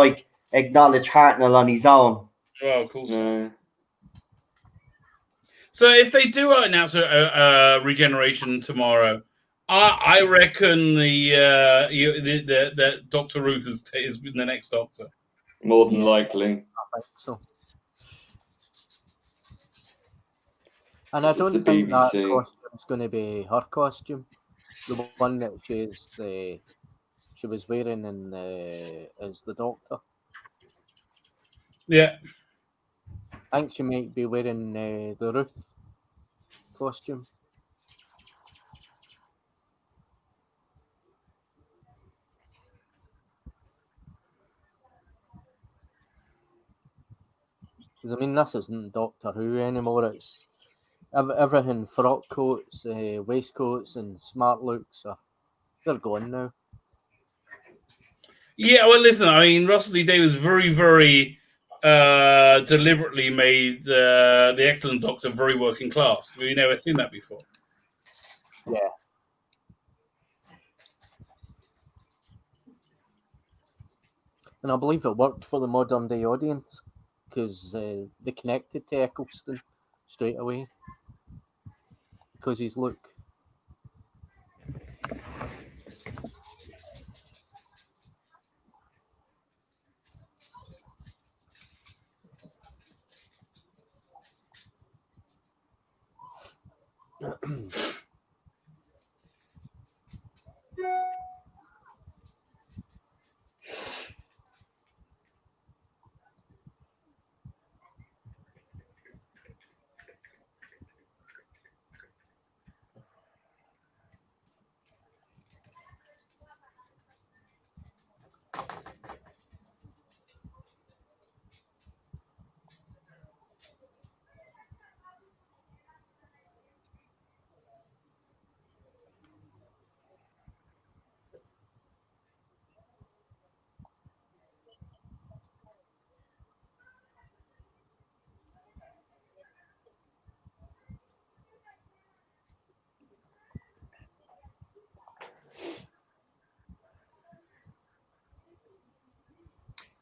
acknowledge Hartnell on his own. Well, of course. No. So if they do announce a regeneration tomorrow, I reckon the Dr. Ruth is the next Doctor. More than likely. I think so. And I don't think that costume's going to be her costume. The one that she was wearing as the Doctor. Yeah. I think she might be wearing the Ruth costume. Because I mean, this isn't Doctor Who anymore. It's everything frock coats, waistcoats, and smart looks. They're gone now. Yeah, well, listen. I mean, Russell T Davies very, very deliberately made the Excellent Doctor very working class. We've never seen that before. Yeah. And I believe it worked for the modern day audience because they connected to Eccleston straight away because his look.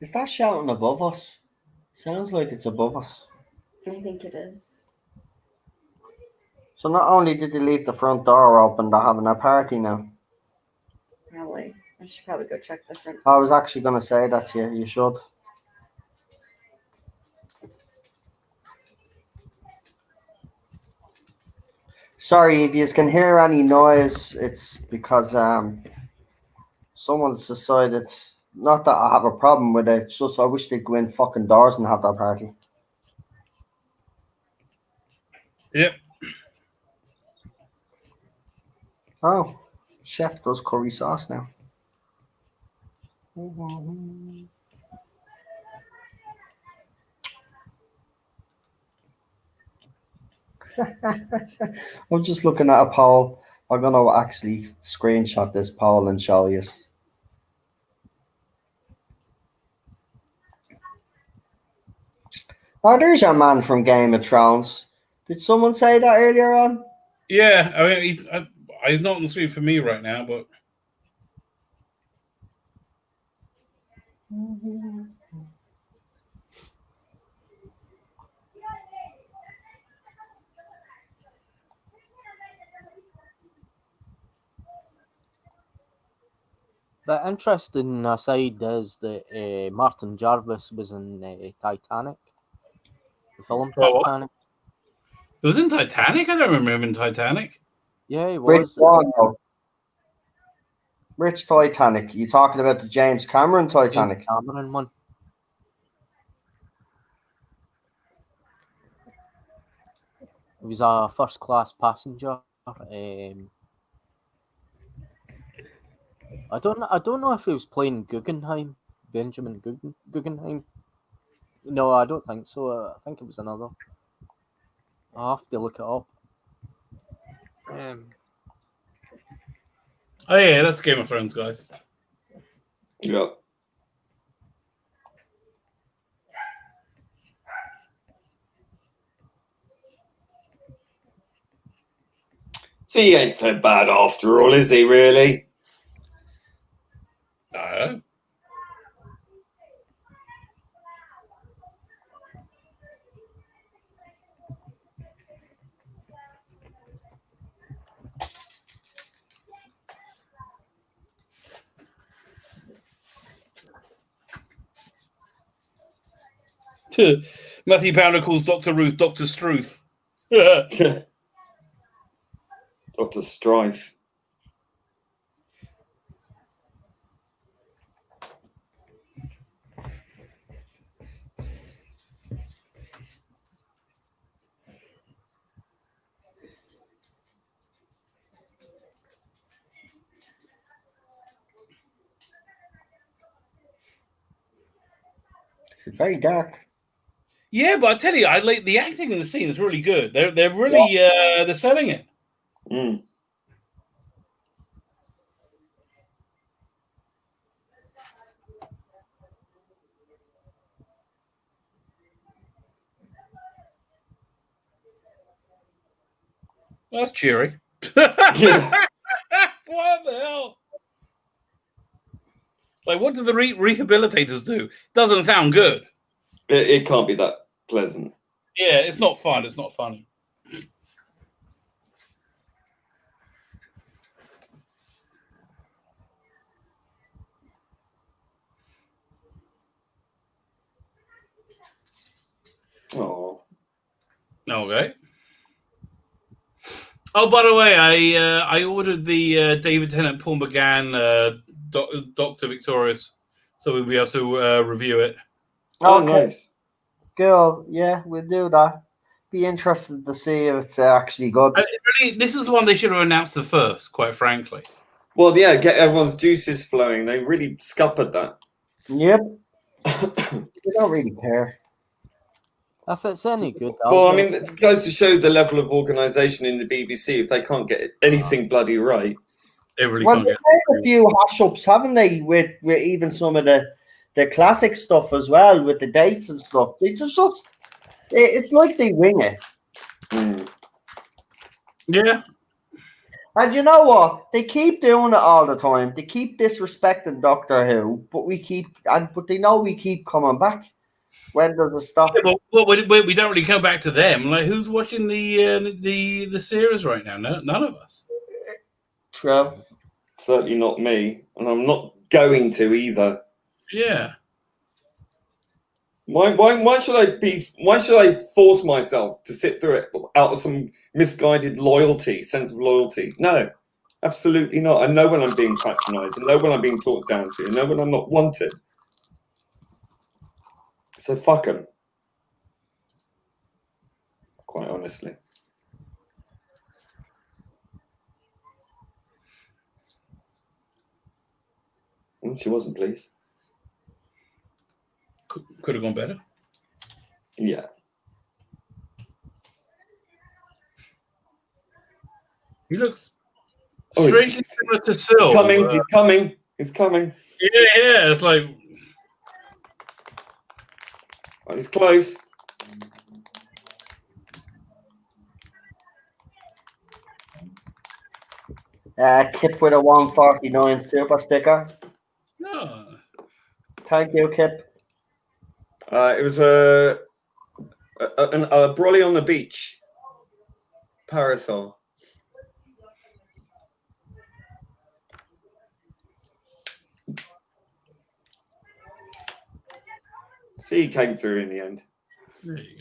Is that shouting above us? Sounds like it's above us. I think it is. So not only did they leave the front door open, they're having a party now. Probably. I should probably go check the front. I was actually going to say that to you. You should. Sorry, if you can hear any noise, it's because someone's decided. Not that I have a problem with it. It's just I wish they'd go in fucking doors and have their party. Yep. Oh, chef does curry sauce now. I'm just looking at a poll. I'm going to actually screenshot this poll and show you. Oh, there's your man from Game of Thrones. Did someone say that earlier on? Yeah, I mean, he's not on the screen for me right now, but. The interesting aside is that Martin Jarvis was in Titanic, the film Titanic. It was in Titanic? I don't remember him in Titanic. Yeah, he was. Rich Titanic. You talking about the James Cameron Titanic? James Cameron one. He was a first class passenger. I don't know if he was playing Guggenheim, Benjamin Guggenheim. No, I don't think so. I think it was another. I'll have to look it up. Oh yeah, that's Game of Thrones, guys. Yep. So he ain't so bad after all, is he, really? No. Matthew Pounder calls Dr. Ruth Dr. Struth. Dr. Strife. It's very dark. Yeah, but I tell you, I like the acting in the scene is really good. They're really they're selling it. Mm. That's cheery. Yeah. What the hell? Like, what do the rehabilitators do? Doesn't sound good. It can't be that pleasant. Yeah, it's not fun. It's not funny. Oh. Okay. Oh, by the way, I ordered the David Tennant, Paul McGann, Dr. Victorious, so we'll be able to review it. Oh, nice. Cool. Yeah, we'll do that. Be interested to see if it's actually good. Really, this is one they should have announced the first, quite frankly. Well, yeah, get everyone's juices flowing. They really scuppered that. Yep. We don't really care. If it's any good, well, I mean, it goes to show the level of organisation in the BBC. If they can't get anything bloody right, they really well, can't get a few hash-ups, haven't they? With even some of the classic stuff as well, with the dates and stuff. They just it's like they wing it. Mm. Yeah. And you know what? They keep doing it all the time. They keep disrespecting Doctor Who, but but they know we keep coming back. When does it stop? Yeah, well, we don't really come back to them. Like, who's watching the series right now? No, none of us. True. Certainly not me, and I'm not going to either. Yeah. Why should I be? Why should I force myself to sit through it out of some misguided sense of loyalty? No, absolutely not. I know when I'm being patronised. I know when I'm being talked down to. I know when I'm not wanted. So fuck them. Quite honestly. She wasn't pleased. Could have gone better. Yeah. He looks strangely similar to Syl. He's coming. He's coming. He's coming. Yeah. It's like he's close. Kip with a 149 super sticker. No. Thank you, Kip. It was a brolly on the beach parasol. See, he came through in the end. There you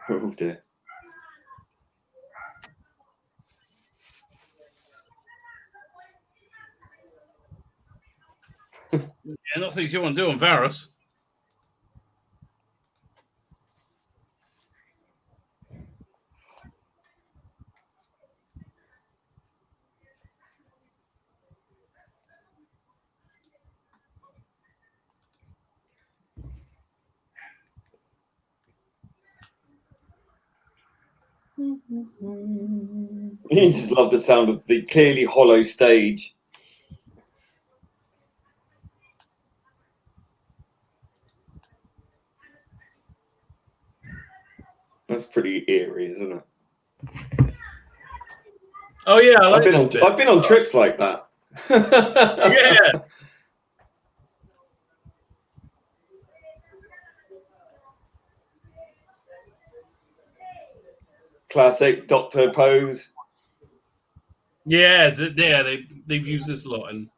go. Oh dear. Yeah, not things you want to do on Varos. You just love the sound of the clearly hollow stage. That's pretty eerie, isn't it? Oh yeah, I like I've been on trips like that. Yeah. Classic Doctor pose. Yeah, they've used this a lot, and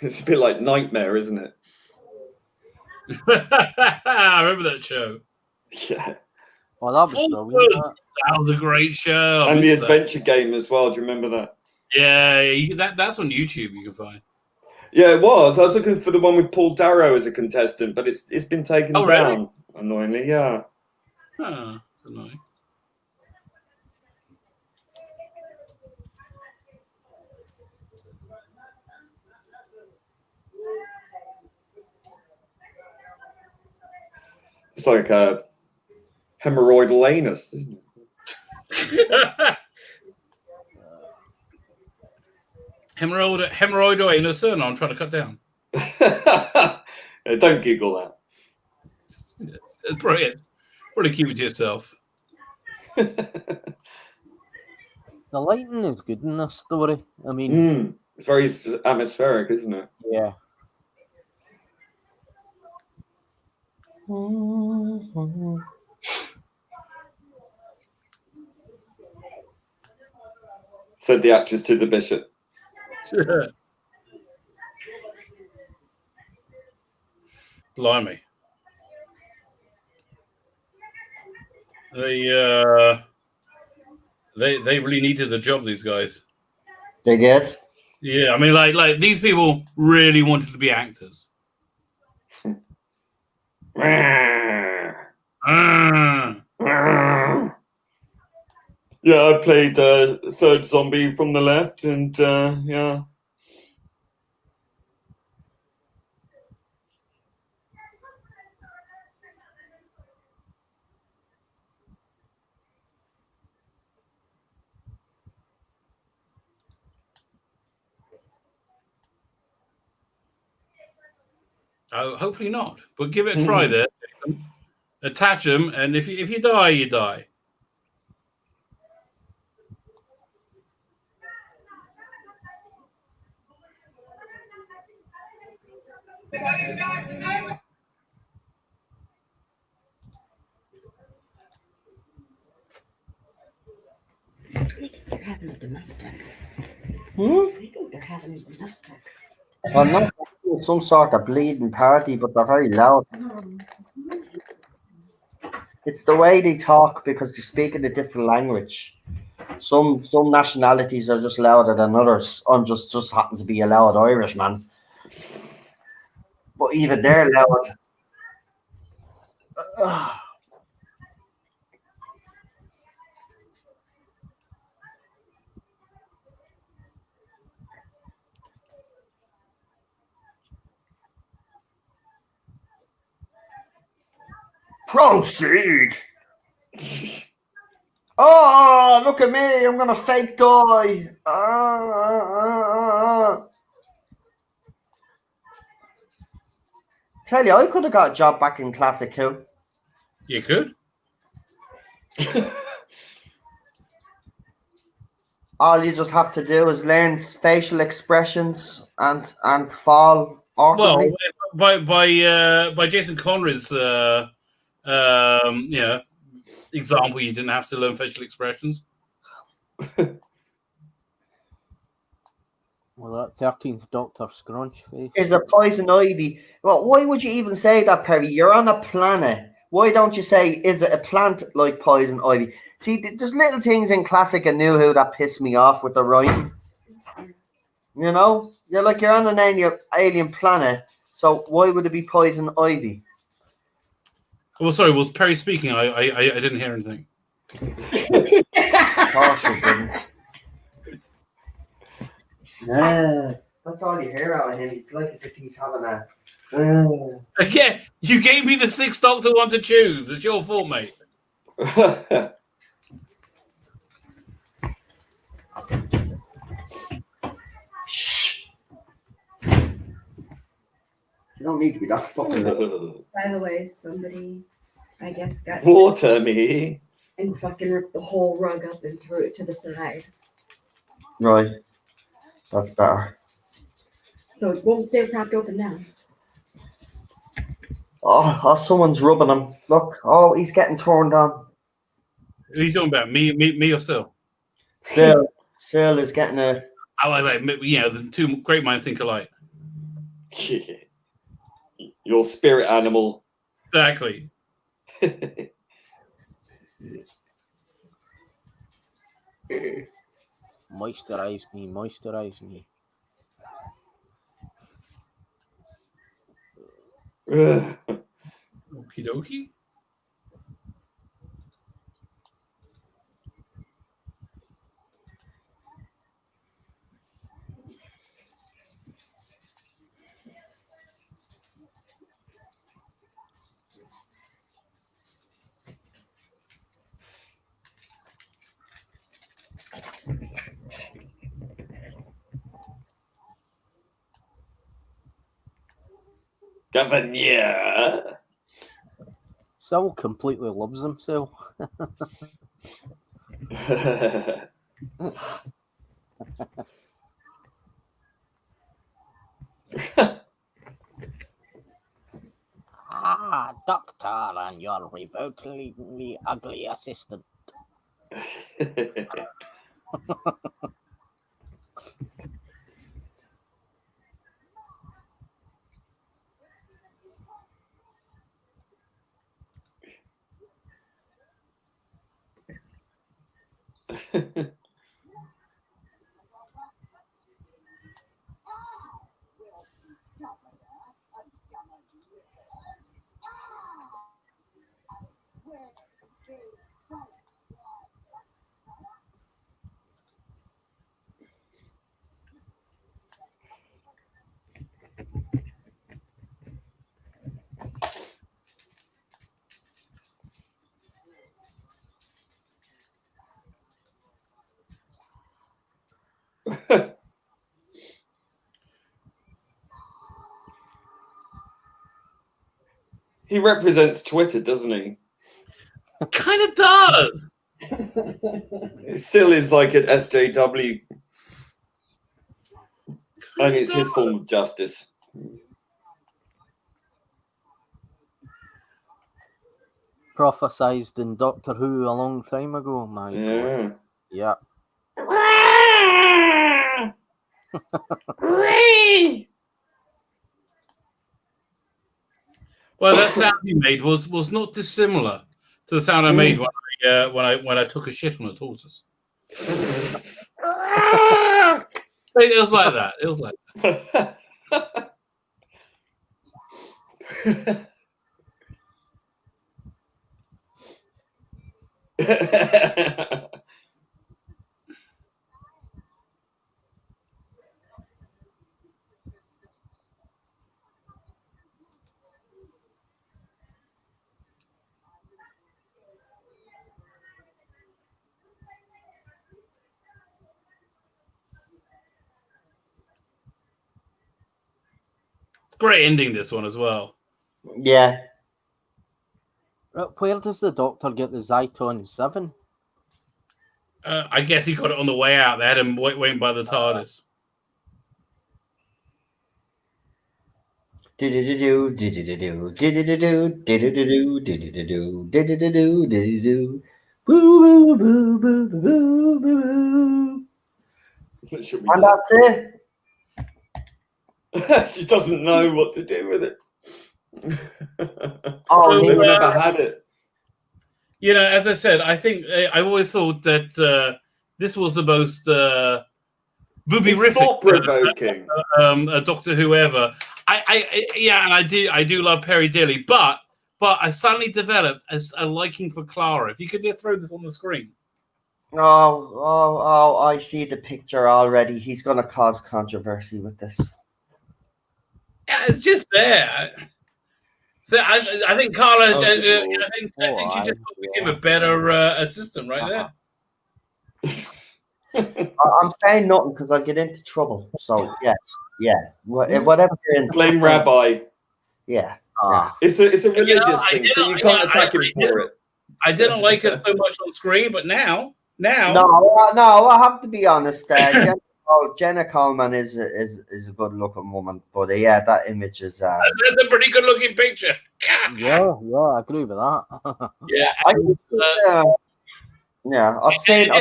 it's a bit like Nightmare, isn't it? I remember that show. Yeah. Well, that was brilliant. That was a great show. And the adventure game as well. Do you remember that? Yeah, that's on YouTube. You can find. Yeah, it was. I was looking for the one with Paul Darrow as a contestant, but it's been taken down. Really? Annoyingly, yeah. Oh, that's annoying. It's like a hemorrhoidal anus, isn't it? Hemorrhoidal anus. No, I'm trying to cut down. Don't Google that. It's brilliant. Probably keep it to yourself. The lighting is good in this story. I mean, it's very atmospheric, isn't it? Yeah. Said the actress to the bishop. Blimey. They really needed the job, these guys. They did. Yeah, I mean, like these people really wanted to be actors. Yeah, I played the third zombie from the left, and yeah. Oh, hopefully not. But give it a try there. Attach them, and if you die, you die. They're having a domestic. I think they're having a domestic. Well, not some sort of bleeding party, but they're very loud. It's the way they talk because they speak in a different language. Some nationalities are just louder than others. I'm just happen to be a loud Irishman. But even they're loud. Proceed. Oh, look at me! I'm gonna fake die. Tell you, I could have got a job back in Classic Who. You could. All you just have to do is learn facial expressions and fall awkwardly. Well, by Jason Connery's example, you didn't have to learn facial expressions. Well, that 13th Doctor Scrunch face is a poison ivy. Well, why would you even say that, Perry? You're on a planet. Why don't you say, is it a plant like poison ivy? See, there's little things in Classic and New Who that piss me off with the writing. You know? You're on an alien planet, so why would it be poison ivy? Well, sorry, was Perry speaking? I didn't hear anything. Of course you didn't. Yeah, that's all you hear out of him. It's like as if he's having a. Yeah, you gave me the sixth Doctor one to choose. It's your fault, mate. Shh. You don't need to be that fucking. By the way, somebody, I guess, got water me and fucking ripped the whole rug up and threw it to the side. Right. That's better. So it won't stay propped open now. Oh, someone's rubbing him. Look. Oh, he's getting turned on. Who are you talking about? Me or Sil? Sil is getting a. I like the two great minds think alike. Your spirit animal. Exactly. Moisturize me. Okie dokie. Governor. Saul completely loves himself. Doctor, and your revoltingly ugly assistant. He represents Twitter, doesn't he? Kind of does. Still is like an SJW. Only it's his form of justice. Prophesized in Doctor Who a long time ago, my God. Yeah. Well, that sound he made was not dissimilar to the sound I made when I took a shit on a tortoise. It was like that. It was like that. it's a great ending, this one as well. Yeah. Where does the Doctor get the Zyton 7? I guess he got it on the way out. They had him waiting by the TARDIS. And that's it. She doesn't know what to do with it. Oh, they've never had it. You know, as I said, I think I always thought that this was the most booby-rific, thought-provoking. A Doctor Who ever. And I do love Perry dearly, but I suddenly developed a liking for Clara. If you could just throw this on the screen. Oh, I see the picture already. He's going to cause controversy with this. Yeah, it's just there. So I think Carla. I think she just became a better assistant right there. I'm saying nothing because I'll get into trouble. So yeah. Whatever you're into. Blame Rabbi. Yeah. It's a religious thing, so you can't attack him for it. I didn't like her so much on screen, but now. No, I have to be honest. Jenna Coleman is a good looking woman, but that image is. That's a pretty good looking picture. Yeah, I agree with that. I've seen.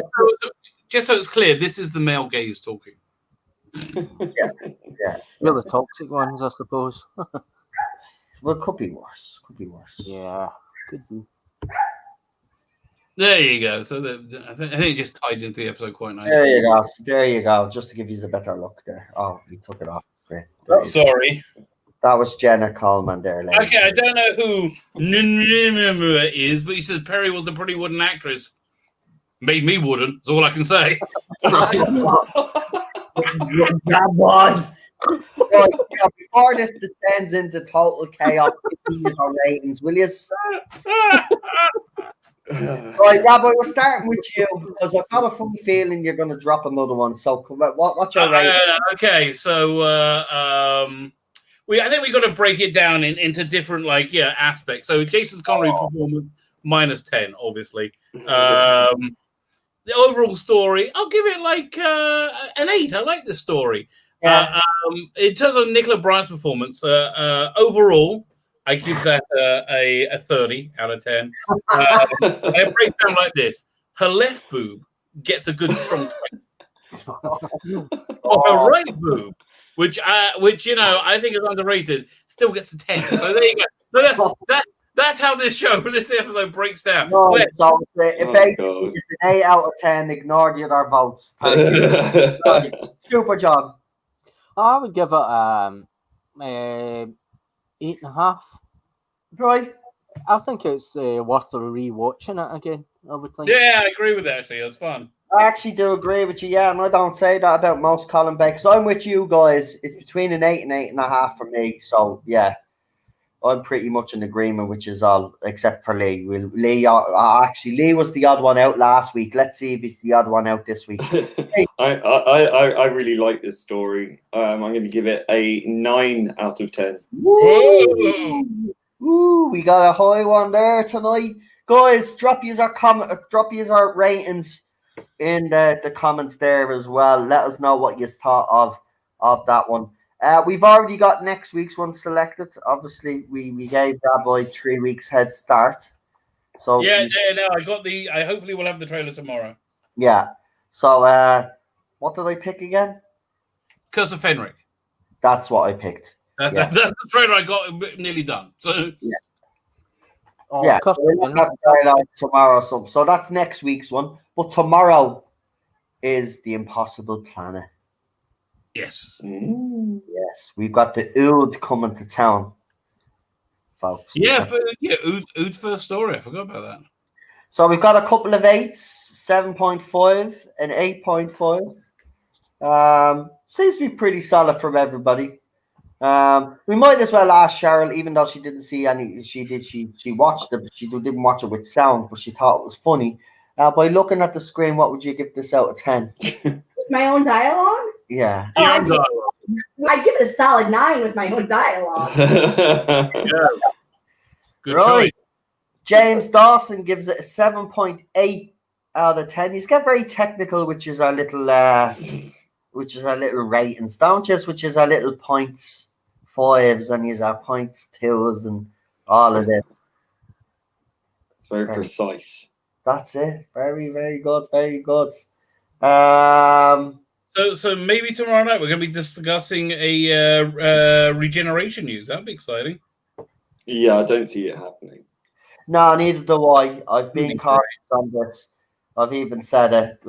Just so it's clear, this is the male gaze talking. Yeah. We're the toxic ones, I suppose. Well, it could be worse. Yeah, could be. There you go. So I think it just tied into the episode quite nicely. There you go. Just to give you a better look there. Oh, you took it off. Great. Sorry. That was Jenna Coleman there, ladies. Okay, I don't know who is, but he said Perry was a pretty wooden actress. Made me wooden, is all I can say. Yeah, boy. Right, before this descends into total chaos, use our ratings, will you? Right, Rabbi, we're starting with you because I've got a funny feeling you're going to drop another one. So, what's your rating? Okay, so I think we got to break it down into different aspects. So, Jason Connery performance -10, obviously. The overall story, I'll give it like an 8. I like the story. Yeah. In terms of Nicola Bryant's performance, overall, I give that a 30 out of 10. I break it down like this: her left boob gets a good strong 20. Or her right boob, which I think is underrated, still gets a 10. So there you go. So that's how this episode breaks down. No, so basically it's an 8 out of 10. Ignore the other votes. Thank you. Super John. I would give it 8.5. Right. I think it's worth rewatching it again. I would think. Yeah, I agree with that. Actually, it was fun. I actually do agree with you, yeah, and I don't say that about most Colin Beck. So I'm with you guys. It's between an 8 and 8.5 for me. So yeah, I'm pretty much in agreement, which is all except for Lee. Lee was the odd one out last week. Let's see if he's the odd one out this week. I really like this story. I'm going to give it a 9 out of 10. Woo! We got a high one there tonight, guys. Drop us our ratings in the comments there as well. Let us know what you thought of that one. We've already got next week's one selected. Obviously, we gave that boy 3 weeks head start. So no, I got I hopefully we'll have the trailer tomorrow. Yeah. So what did I pick again? Curse of Fenric. That's what I picked. That's the trailer I got nearly done. So yeah. Tomorrow. So that's next week's one. But tomorrow is the Impossible Planet. Yes. Yes. We've got the Ood coming to town, folks. Yeah, Ood first story. I forgot about that. So we've got a couple of 8s, 7.5 and 8.5. Seems to be pretty solid from everybody. We might as well ask Cheryl, even though she didn't see any. She watched it, but she didn't watch it with sound, but she thought it was funny. By looking at the screen, what would you give this out of 10? With my own dialogue? Yeah. I'd give it a solid 9 with my own dialogue. Yeah. Good choice. James Dawson gives it a 7.8 out of 10. He's got very technical, which is our little ratings, don't you? Which is our little points 5s, and he's our points 2s and all of this. It's very precise. That's it. Very, very good. Very good. So maybe tomorrow night we're going to be discussing a regeneration news. That'd be exciting. Yeah, I don't see it happening. No, neither do I. I've been cautious on this. I've even said it.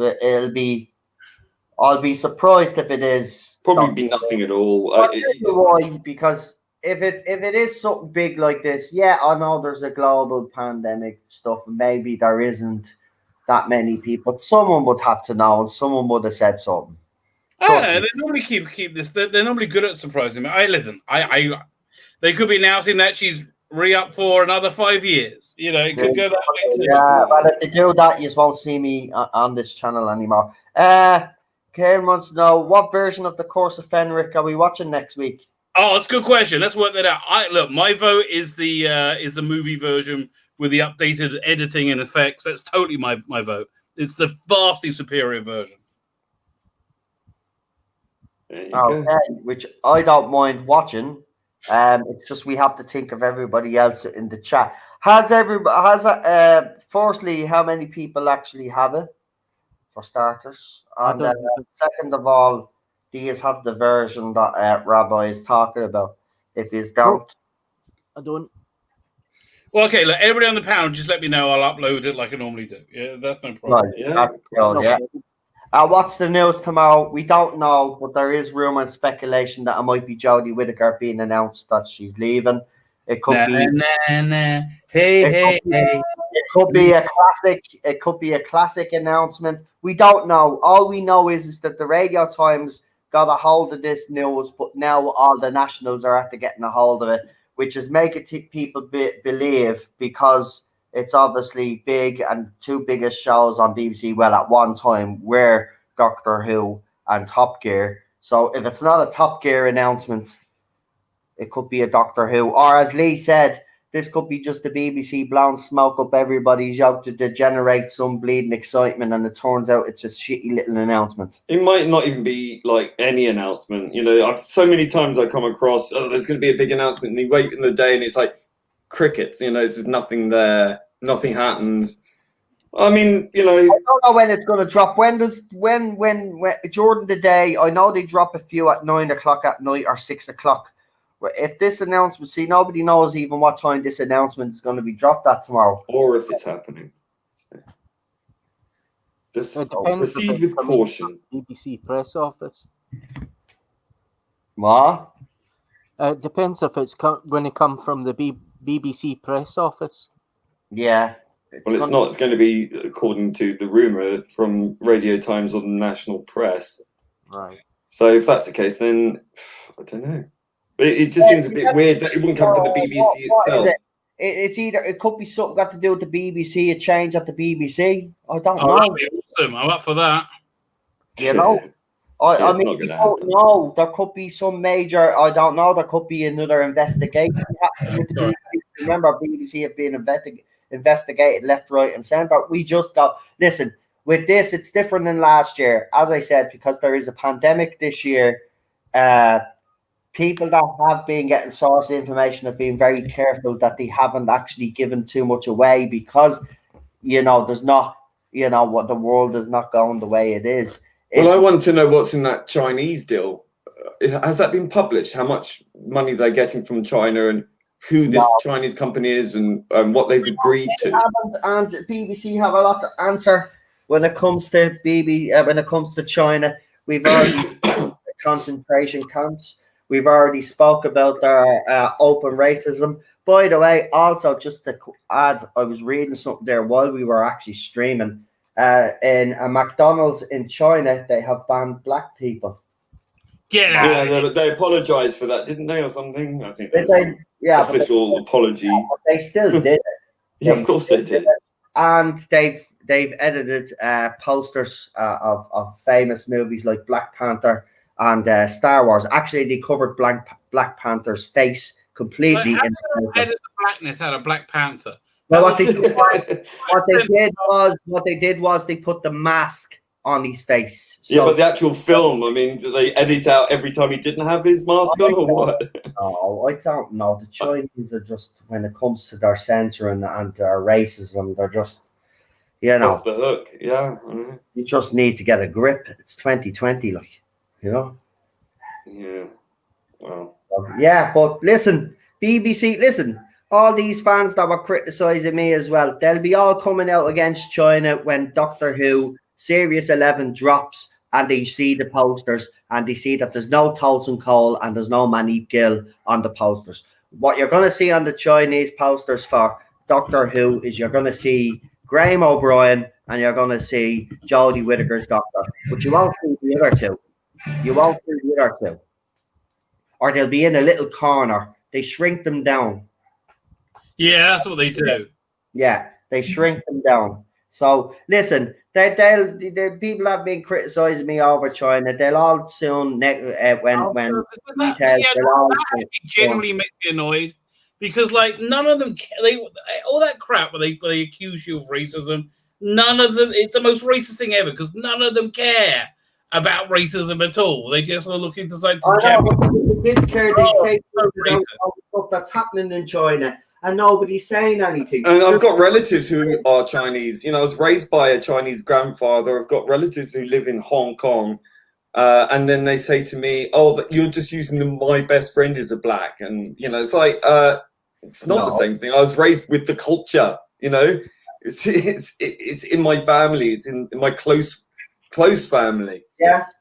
I'll be surprised if it is. Probably be nothing at all. I'll tell you why. Because if it is something big like this, yeah, I know there's a global pandemic stuff, and maybe there isn't that many people. But someone would have to know, and someone would have said something. They normally keep this. They're normally good at surprising me. They could be announcing that she's re-up for another 5 years. You know, it could go that way too. Yeah, but if they do that, you just won't see me on this channel anymore. Karen wants to know, what version of the Course of Fenric are we watching next week? Oh, that's a good question. Let's work that out. Look, my vote is the movie version with the updated editing and effects. That's totally my vote. It's the vastly superior version. Okay, which I don't mind watching. It's just we have to think of everybody else in the chat. Firstly, how many people actually have it, for starters? And second of all, do you have the version that Rabbi is talking about? If you don't, I don't. Well, okay, look, everybody on the panel, just let me know. I'll upload it like I normally do. Yeah, that's no problem. Right, yeah. What's the news tomorrow? We don't know, but there is rumor and speculation that it might be Jodie Whittaker being announced that she's leaving. It could be. Hey. It could be a classic. It could be a classic announcement. We don't know. All we know is that the Radio Times got a hold of this news, but now all the nationals are after getting a hold of it, which is making people believe, because it's obviously big, and two biggest shows on BBC, well, at one time, were Doctor Who and Top Gear. So if it's not a Top Gear announcement, it could be a Doctor Who. Or as Lee said, this could be just the BBC blowing smoke up everybody's yoke to generate some bleeding excitement, and it turns out it's a shitty little announcement. It might not even be like any announcement. You know, so many times I come across, there's going to be a big announcement, and you wait in the day, and it's like crickets. You know, there's just nothing there, nothing happens. I mean, you know, I don't know when it's going to drop. When during the day? I know they drop a few at 9 o'clock at night or 6 o'clock. If this announcement, see, nobody knows even what time this announcement is going to be dropped at tomorrow, or if it's happening. Just proceed with caution. BBC press office. What? It depends if it's going to come from the BBC press office. Yeah. Well, it's not. It's going to be, according to the rumor, from Radio Times or the national press. Right. So if that's the case, then I don't know. It just seems a bit weird that it wouldn't come from the BBC itself. It's either, it could be something got to do with the BBC, a change at the BBC. I don't know. That'd be awesome. I'm up for that. You know, I mean, I don't know. There could be some major. I don't know. There could be another investigation happening with the BBC. Remember, BBC have been investigated left, right, and centre. We just don't listen. With this, it's different than last year, as I said, because there is a pandemic this year. People that have been getting source information have been very careful that they haven't actually given too much away, because, you know, there's not, you know, what the world is not going the way it is. Well, I want to know what's in that Chinese deal. Has that been published? How much money they're getting from China, and who this Chinese company is, and what they've agreed to? And BBC have a lot to answer when it comes to when it comes to China. We've already concentration camps. We've already spoke about their open racism. By the way, also just to add, I was reading something there while we were actually streaming. In a McDonald's in China, they have banned black people. Yeah, they apologized for that, didn't they, or something? I think official apology. They still did it. Yeah, of course they did. And they've edited posters of famous movies like Black Panther and Star Wars. Actually, they covered Black Panther's face completely. How edit the blackness out of Black Panther? Well, what they did was they put the mask on his face. So, yeah, but the actual film, I mean, do they edit out every time he didn't have his mask on, or what? No, I don't know. The Chinese are just, when it comes to their censoring and their racism, they're just, you know, off the hook. Yeah, you just need to get a grip. It's 2020, like. You know? Yeah. Wow. Yeah, but listen, BBC, listen, all these fans that were criticising me as well, they'll be all coming out against China when Doctor Who Series 11 drops, and they see the posters and they see that there's no Tolson Cole and there's no Manip Gill on the posters. What you're going to see on the Chinese posters for Doctor Who is you're going to see Graham O'Brien and you're going to see Jodie Whittaker's Doctor, but you won't see the other two. You won't see the other two. Or they'll be in a little corner. They shrink them down. Yeah, that's what they do. Yeah, they shrink them down. So listen, the people have been criticizing me over China. They'll all soon genuinely makes me annoyed, because like none of them all that crap where they accuse you of racism. None of them. It's the most racist thing ever, because none of them care about racism at all. They just are looking to say they didn't care. They say stuff that's happening in China, and nobody's saying anything. And I've got relatives who are Chinese. You know, I was raised by a Chinese grandfather. I've got relatives who live in Hong Kong, and then they say to me, "Oh, you're just using my best friend is a black," and you know, it's like it's not the same thing. I was raised with the culture. You know, it's in my family. It's in my close close family. Yes.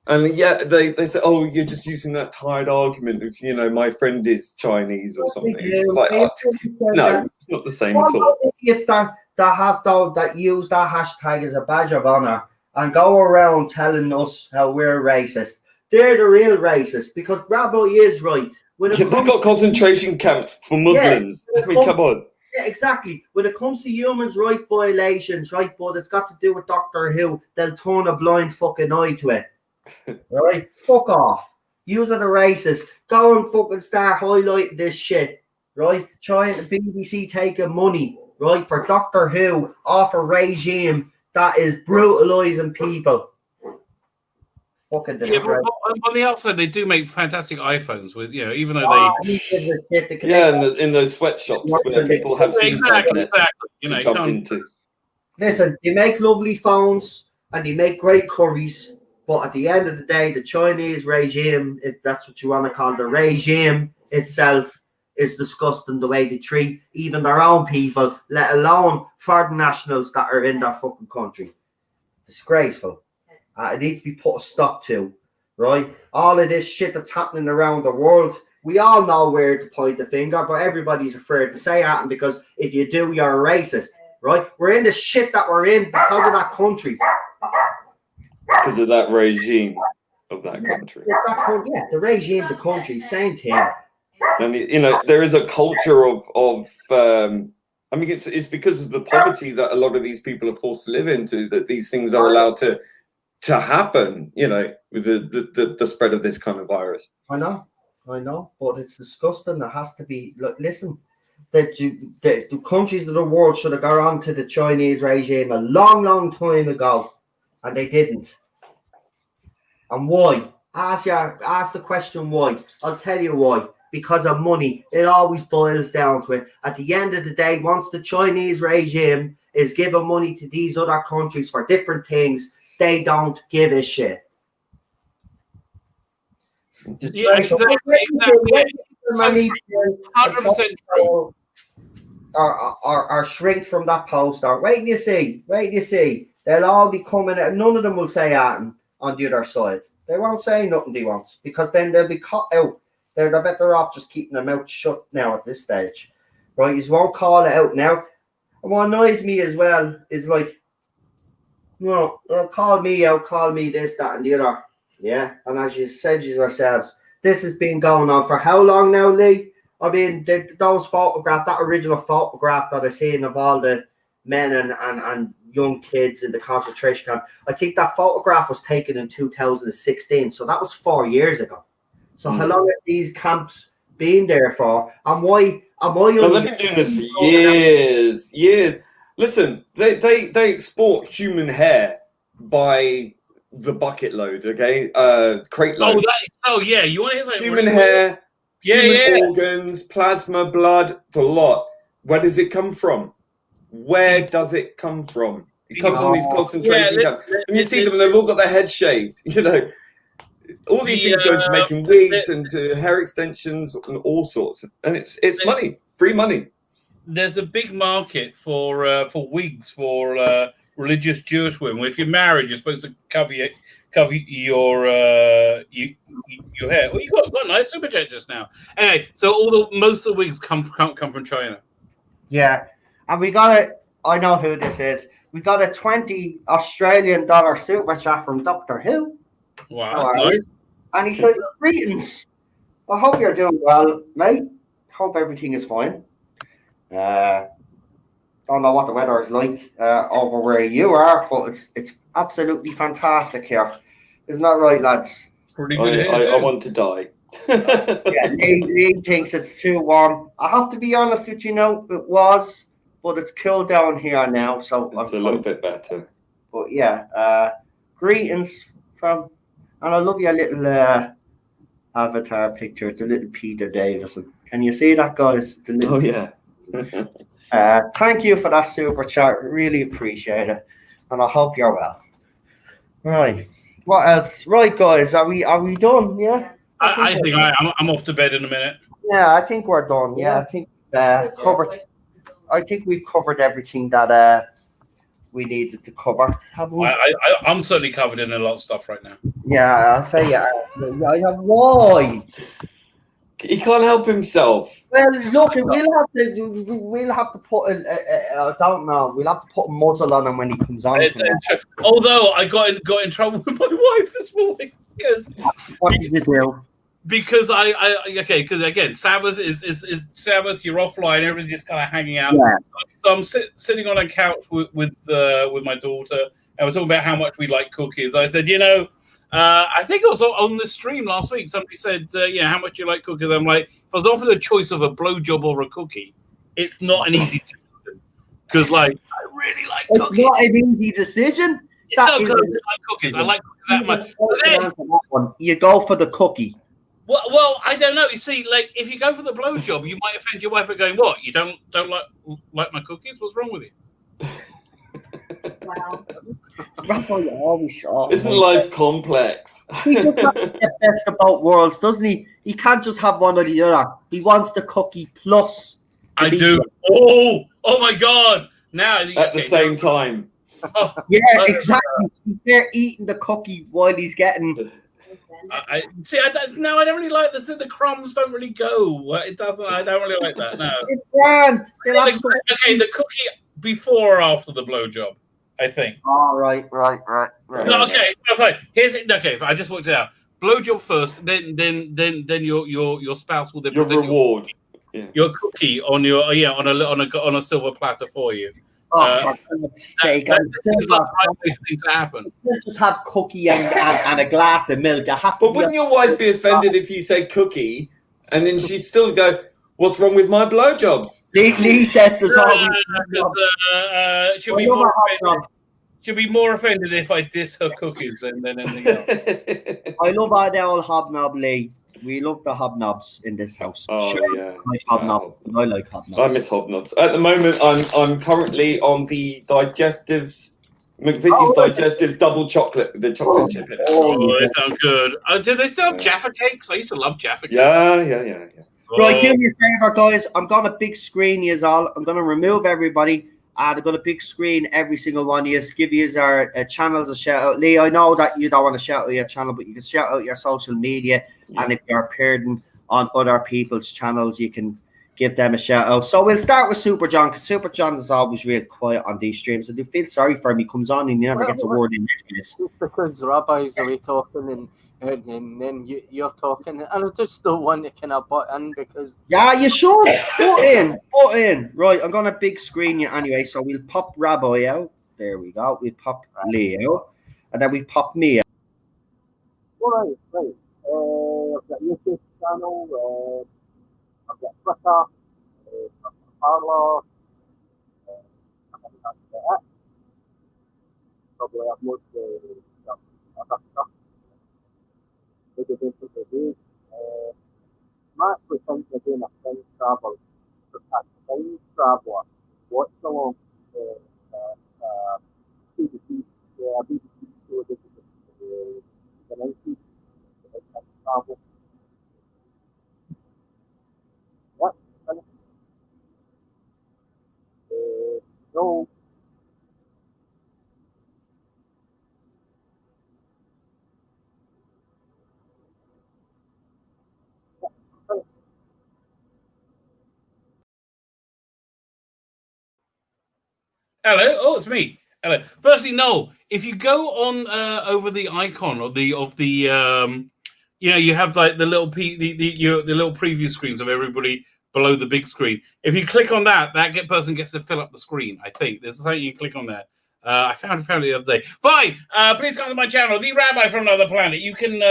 And yeah, they say, "Oh, you're just using that tired argument of, my friend is Chinese or something." It's like, no, it's not the same at all. Idiots that use that hashtag as a badge of honor and go around telling us how we're racist. They're the real racists, because Brabo is right. They got concentration camps for Muslims. Come on. Yeah, exactly. When it comes to human rights violations, right, but it's got to do with Doctor Who, they'll turn a blind fucking eye to it. Right? Fuck off. Use it a racist. Go and fucking start highlighting this shit. Right? Trying the BBC taking money, right, for Doctor Who off a regime that is brutalizing people. Fucking disgrace. Yeah, but on the outside, they do make fantastic iPhones with, even though in those sweatshops where people have suicide nets to jump into. Listen, they make lovely phones and they make great curries. But at the end of the day, the Chinese regime, if that's what you want to call the regime itself, is disgusting the way they treat even their own people, let alone foreign nationals that are in their fucking country. Disgraceful. It needs to be put a stop to, right? All of this shit that's happening around the world, we all know where to point the finger, but everybody's afraid to say that, because if you do, you're a racist, right? We're in the shit that we're in because of that country. Because of that regime of that country. Yeah, the regime, the country, same thing. And there is a culture of it's because of the poverty that a lot of these people are forced to live into that these things are allowed to happen, with the spread of this kind of virus. I know, but it's disgusting. There has to be, listen, the countries of the world should have gone on to the Chinese regime a long, long time ago, and they didn't. And why? Ask the question why. I'll tell you why. Because of money. It always boils down to it. At the end of the day, once the Chinese regime is giving money to these other countries for different things, they don't give a shit. Yeah, exactly. 100% true. Or shrink from that post. Or wait you see. They'll all be coming. None of them will say anything on the other side. They won't say nothing they want, because then they'll be caught out. They're better off just keeping their mouth shut now at this stage. Right? You won't call it out now. And what annoys me as well is call me out, call me this, that, and the other. Yeah. And as you said yourselves, this has been going on for how long now, Lee? I mean, that original photograph that I seen of all the men and young kids in the concentration camp, I think that photograph was taken in 2016. So that was 4 years ago. So how long have these camps been there for? And why am I? They've been doing this for years. Listen, they export human hair by the bucket load, okay? Crate load. Yeah. You want to hear something? Human hair, human organs, plasma, blood, the lot. Where does it come from? Where does it come from? It comes from these concentration camps. And you see them, and they've all got their heads shaved. All these things go into making wigs and to hair extensions and all sorts. And it's money, free money. There's a big market for wigs for religious Jewish women. If you're married, you're supposed to cover your hair. Well, you got a nice super chat just now. Anyway, so most of the wigs come from China. Yeah, and we got it. I know who this is. We got a $20 Australian super chat from Doctor Who. Wow, that's nice. And he says, "Greetings. I hope you're doing well, mate. Hope everything is fine. Don't know what the weather is like over where you are, but it's absolutely fantastic here. Isn't that right, lads?" Pretty good. I want to die. Yeah, Lee thinks it's too warm. I have to be honest with you, it was, but it's cooled down here now, so it's a little bit better. But yeah, greetings from, and I love your little avatar picture. It's a little Peter Davison. Can you see that, guys? Oh yeah. Thank you for that super chat. Really appreciate it, and I hope you're well. Right. What else? Right, guys. Are we done? Yeah. I think I'm off to bed in a minute. Yeah, I think we're done. Yeah, I think covered. I think we've covered everything that we needed to cover, haven't we? I'm certainly covered in a lot of stuff right now. Yeah, I'll say yeah. Why? He can't help himself. Well, look, we'll have to put I don't know. We'll have to put a muzzle on him when he comes on. Although I got in trouble with my wife this morning because what did you do? Because because again, Sabbath is Sabbath. You're offline. Everybody's just kind of hanging out. Yeah. So I'm sitting on a couch with my daughter, and we're talking about how much we like cookies. I said, I think it was on the stream last week. Somebody said, how much you like cookies. I'm like, if I was offered a choice of a blowjob or a cookie, it's not an easy decision because, I really like cookies. It's not an easy decision. I like cookies. I like cookies that much. You go for the cookie. Well, I don't know. You see, if you go for the blowjob, you might offend your wife by going, "What? You don't like my cookies? What's wrong with you?" Wow. Isn't life complex? He just has the best of both worlds, doesn't he? He can't just have one or the other. He wants the cookie plus. I do. Oh my God! Now at the same time. Oh, yeah, exactly. They're eating the cookie while he's getting. I don't really like the crumbs. Don't really go. It doesn't. I don't really like that. No. It's grand. Okay, the cookie before or after the blowjob, I think. Oh, right. No, okay. Here's it. Okay, I just worked it out. Blowjob first, then your spouse will then your reward. Your cookie on on a silver platter for you. Oh, for God's sake! That's the right way for things to happen. You just have cookie and a glass of milk. It has to. But wouldn't your wife be offended if you say cookie, and then she'd still go, "What's wrong with my blowjobs?" Lee says there's always. She'll be more offended if I diss her cookies than anything else. I love our old hobnob, Lee. We love the hobnobs in this house. Oh yeah, I like hobnobs. I miss hobnobs. At the moment, I'm currently on the digestives, McVitie's digestive double chocolate with the chocolate chip in it. Oh, they sound good. Do they still have Jaffa cakes? I used to love Jaffa cakes. Yeah. Right, do me a favor, guys. I'm gonna big screen you all. I'm gonna remove everybody. I'm gonna big screen every single one of you. Give you our channels a shout out. Lee, I know that you don't want to shout out your channel, but you can shout out your social media. Yeah. And if you're appearing on other people's channels, you can give them a shout out. So we'll start with Super John, because Super John is always real quiet on these streams. So they feel sorry for him. He comes on and he never gets a word in this. Because Rabbi's away talking and then you're talking, and I just don't want to kind of butt in because. Yeah, you should. Put in. Right, I'm gonna big screen you anyway. So we'll pop Rabbi out. There we go. We pop Leo, and then we pop me out. Right. I've got YouTube channel. I've got Twitter. Parler. Probably upload other stuff. I'm actually thinking of doing a time travel. A time traveler. Watch along BBC show the 90s. Travel. What? No. Hello. Oh, it's me. Hello. Firstly, no. If you go on over the icon of the you have like the little the little preview screens of everybody below the big screen. If you click on that person gets to fill up the screen. I think there's something you click on there. I found it the other day. Fine. Please come to my channel, The Rabbi from Another Planet. You can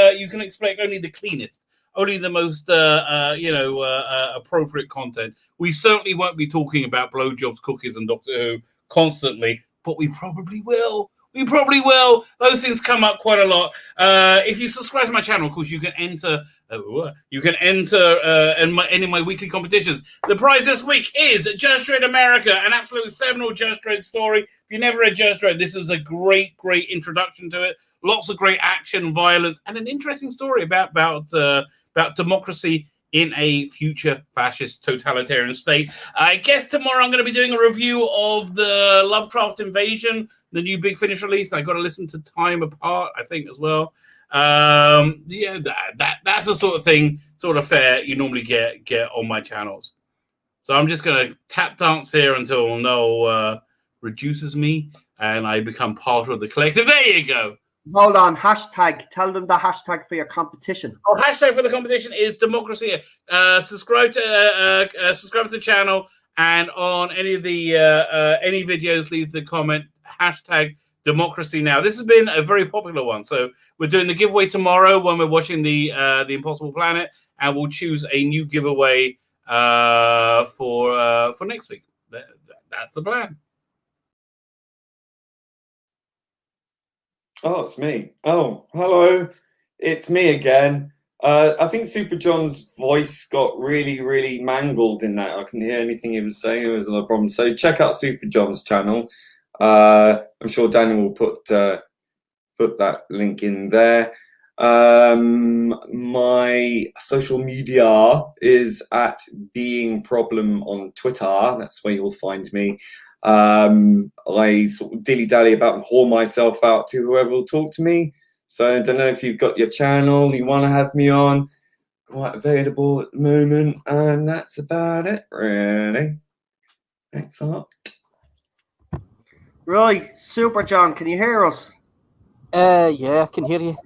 expect only the cleanest, only the most appropriate content. We certainly won't be talking about blowjobs, cookies, and Doctor Who constantly, but we probably will. Those things come up quite a lot. If you subscribe to my channel, of course, you can enter. Any of my weekly competitions. The prize this week is Judge Dredd America, an absolutely seminal Judge Dredd story. If you never read Judge Dredd, this is a great introduction to it. Lots of great action, violence, and an interesting story about democracy in a future fascist totalitarian state. I guess tomorrow I'm going to be doing a review of the Lovecraft Invasion, the new Big Finish release. I got to listen to Time Apart, I think, as well. Yeah, that's the sort of thing, sort of fare you normally get on my channels. So I'm just going to tap dance here until Noel reduces me and I become part of the collective. There you go. Hold on. Hashtag. Tell them the hashtag for your competition. Oh, hashtag for the competition is democracy. Subscribe to the channel, and on any of the any videos, leave the comment hashtag democracy now. This has been a very popular one. So we're doing the giveaway tomorrow when we're watching the Impossible Planet, and we'll choose a new giveaway for next week. That's the plan. Oh, it's me. Oh, hello. It's me again. I think Super John's voice got really, really mangled in that. I couldn't hear anything he was saying. It was no problem. So check out Super John's channel. I'm sure Daniel will put that link in there. My social media is at Being Problem on Twitter. That's where you'll find me. I sort of dilly-dally about and whore myself out to whoever will talk to me. So I don't know if you've got your channel you want to have me on. Quite available at the moment, and that's about it, really. Thanks a lot. Right, Super John, can you hear us? Yeah, I can hear you.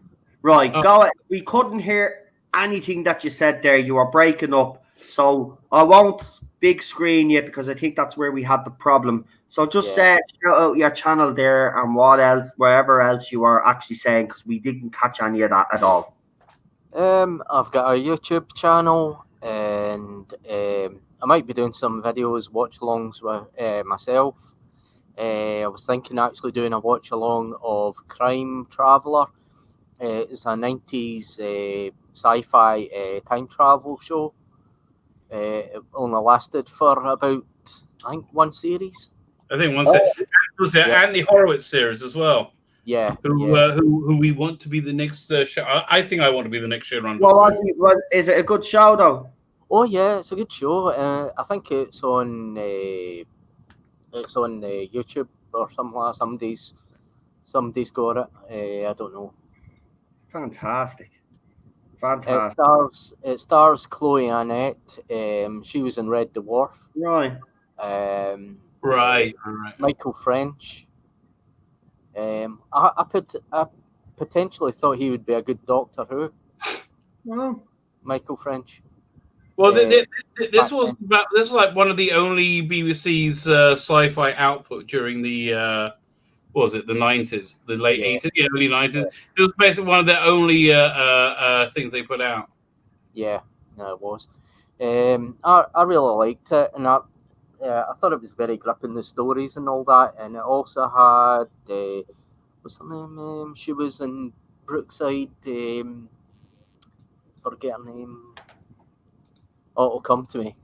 Right, go ahead. We couldn't hear anything that you said there. You were breaking up. So I won't big screen you because I think that's where we had the problem. So just shout out your channel there and what else, wherever else you are actually saying, because we didn't catch any of that at all. I've got a YouTube channel, and I might be doing some videos, watch-alongs with myself. I was thinking actually doing a watch-along of Crime Traveller. It's a 90s sci-fi time travel show. It only lasted for about, I think, one series. I think one series. Was there and the Horowitz series as well? Yeah. Who we want to be the next show? I think I want to be the next showrunner. Well, is it a good show though? Oh yeah, it's a good show. I think it's on YouTube or something like that. Somebody's got it. I don't know. Fantastic. It stars Chloe Annette. She was in Red Dwarf. Right. Right. Michael French. I potentially thought he would be a good Doctor Who. Well, Michael French. Well, this was like one of the only BBC's sci-fi output during the what was it, the 90s, the late 80s, early 90s. Yeah. It was basically one of the only things they put out. Yeah, no, it was. I really liked it, and I thought it was very gripping, the stories and all that. And it also had what's her name? She was in Brookside. Forget her name. Oh, it'll come to me.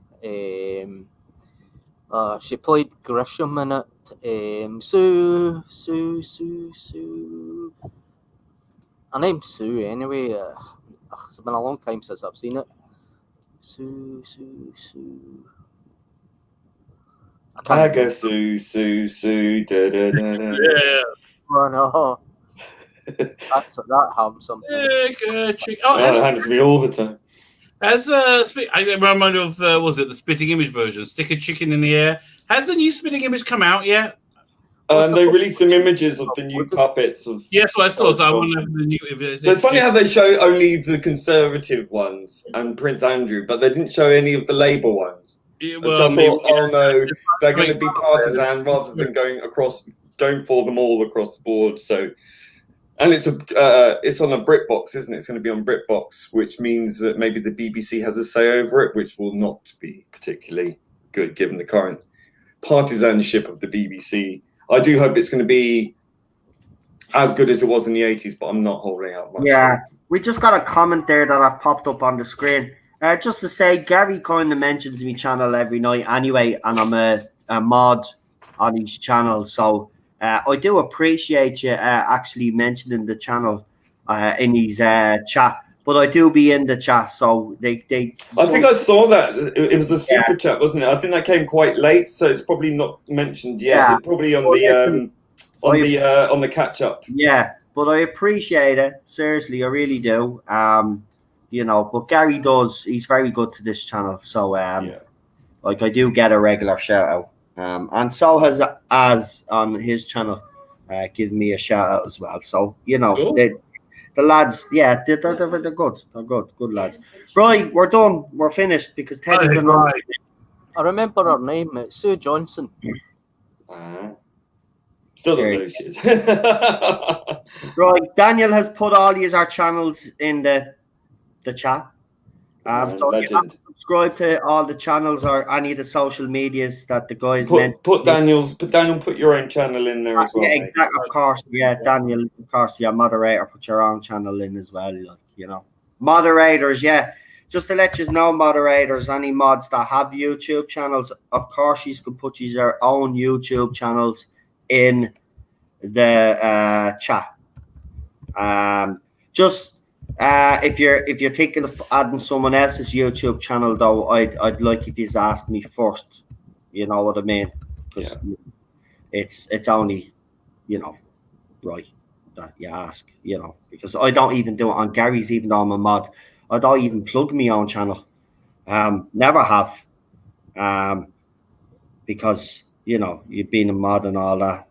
She played Grisham in it. Sue. Her name's Sue anyway. It's been a long time since I've seen it. Sue. I go Sue. Da, da, da, da. Yeah. Oh no. That handsome. That happens to me all the time. As I remind of was it the Spitting Image version? Stick a chicken in the air. Has the new Spitting Image come out yet? They released some images of the new puppets. Yes, well, I saw. So I want to have the new. It's funny how they show only the conservative ones and Prince Andrew, but they didn't show any of the Labour ones. Yeah, so I thought, oh no, they're going to be partisan rather than going for them all across the board. So, and it's on a BritBox, isn't it? It's going to be on BritBox, which means that maybe the BBC has a say over it, which will not be particularly good given the current partisanship of the BBC. I do hope it's going to be as good as it was in the 80s, but I'm not holding out much. Yeah, we just got a comment there that I've popped up on the screen. Just to say, Gary kind of mentions my channel every night anyway, and I'm a mod on his channel. So I do appreciate you actually mentioning the channel in his chat. but I do be in the chat, so they. I think I saw that. It was a super chat, wasn't it? I think that came quite late, so it's probably not mentioned yet. Yeah. It's probably on the catch up. Yeah, but I appreciate it. Seriously, I really do. You know, but Gary does. He's very good to this channel, so like I do get a regular shout out. And so has Az on his channel, given me a shout out as well. So you know, Cool. the lads, yeah, they're good. They're good lads. Right, we're done. We're finished because Ted is Right. I remember her name. It's Sue Johnson. Still don't know who she is. Right, Daniel has put all these our channels in the chat. So you have to subscribe to all the channels or any of the social medias that the guys put your own channel in there as well. Yeah, exactly, of course. Yeah, Daniel, of course. Yeah, moderator, put your own channel in as well. Like, you know, moderators. Yeah, just to let you know, moderators, any mods that have YouTube channels, of course, you can put your own YouTube channels in the chat. Just. If you're thinking of adding someone else's YouTube channel, though, I'd like if you asked me first. You know what I mean? Because it's only, you know, right that you ask. You know, because I don't even do it on Gary's, even though I'm a mod. I don't even plug my own channel. Never have. Because you know you've been a mod and all that.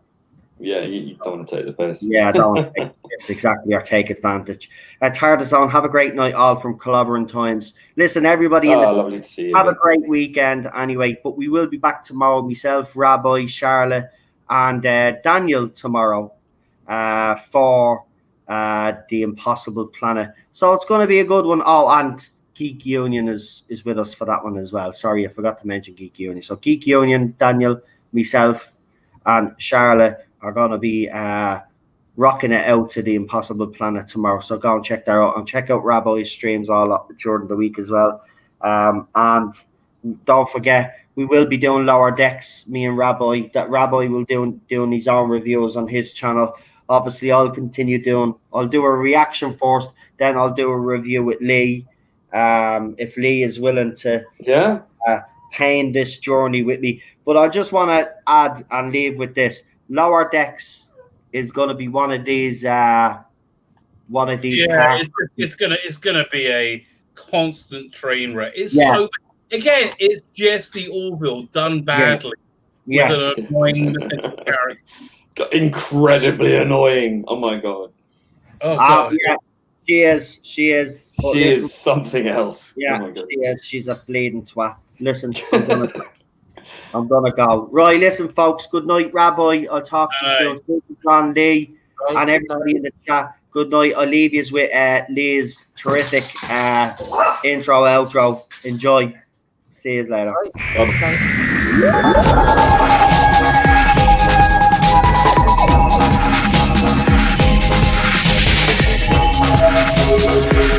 Yeah, you don't want to take the piss. Yeah, I don't want to take this exactly or take advantage. Tardazone, have a great night all from Clobbering Times. Listen, everybody, lovely to see you. Have a great weekend anyway. But we will be back tomorrow. Myself, Rabbi, Charlotte, and Daniel tomorrow for the Impossible Planet. So it's going to be a good one. Oh, and Geek Union is with us for that one as well. Sorry, I forgot to mention Geek Union. So Geek Union, Daniel, myself, and Charlotte are going to be rocking it out to the Impossible Planet tomorrow. So go and check that out. And check out Rabbi's streams all up during the week as well. And don't forget, we will be doing Lower Decks, me and Rabbi. That Rabbi will doing his own reviews on his channel. Obviously, I'll do a reaction first, then I'll do a review with Lee. If Lee is willing to paint this journey with me. But I just want to add and leave with this. Lower Decks is going to be one of these. Yeah, it's gonna be a constant train wreck. It's so again, it's just the Orville done badly. Yes. With an annoying character. Incredibly annoying. Oh my god. Oh god. Yeah, she is. She is something else. Yeah, oh my god. she is. She's a bleeding twat. Listen, I'm gonna go. Right, listen, folks. Good night, Rabbi. I'll talk to you soon. John Lee and everybody in the chat. Good night. I'll leave you with Lee's terrific intro, outro. Enjoy. See you later. Bye.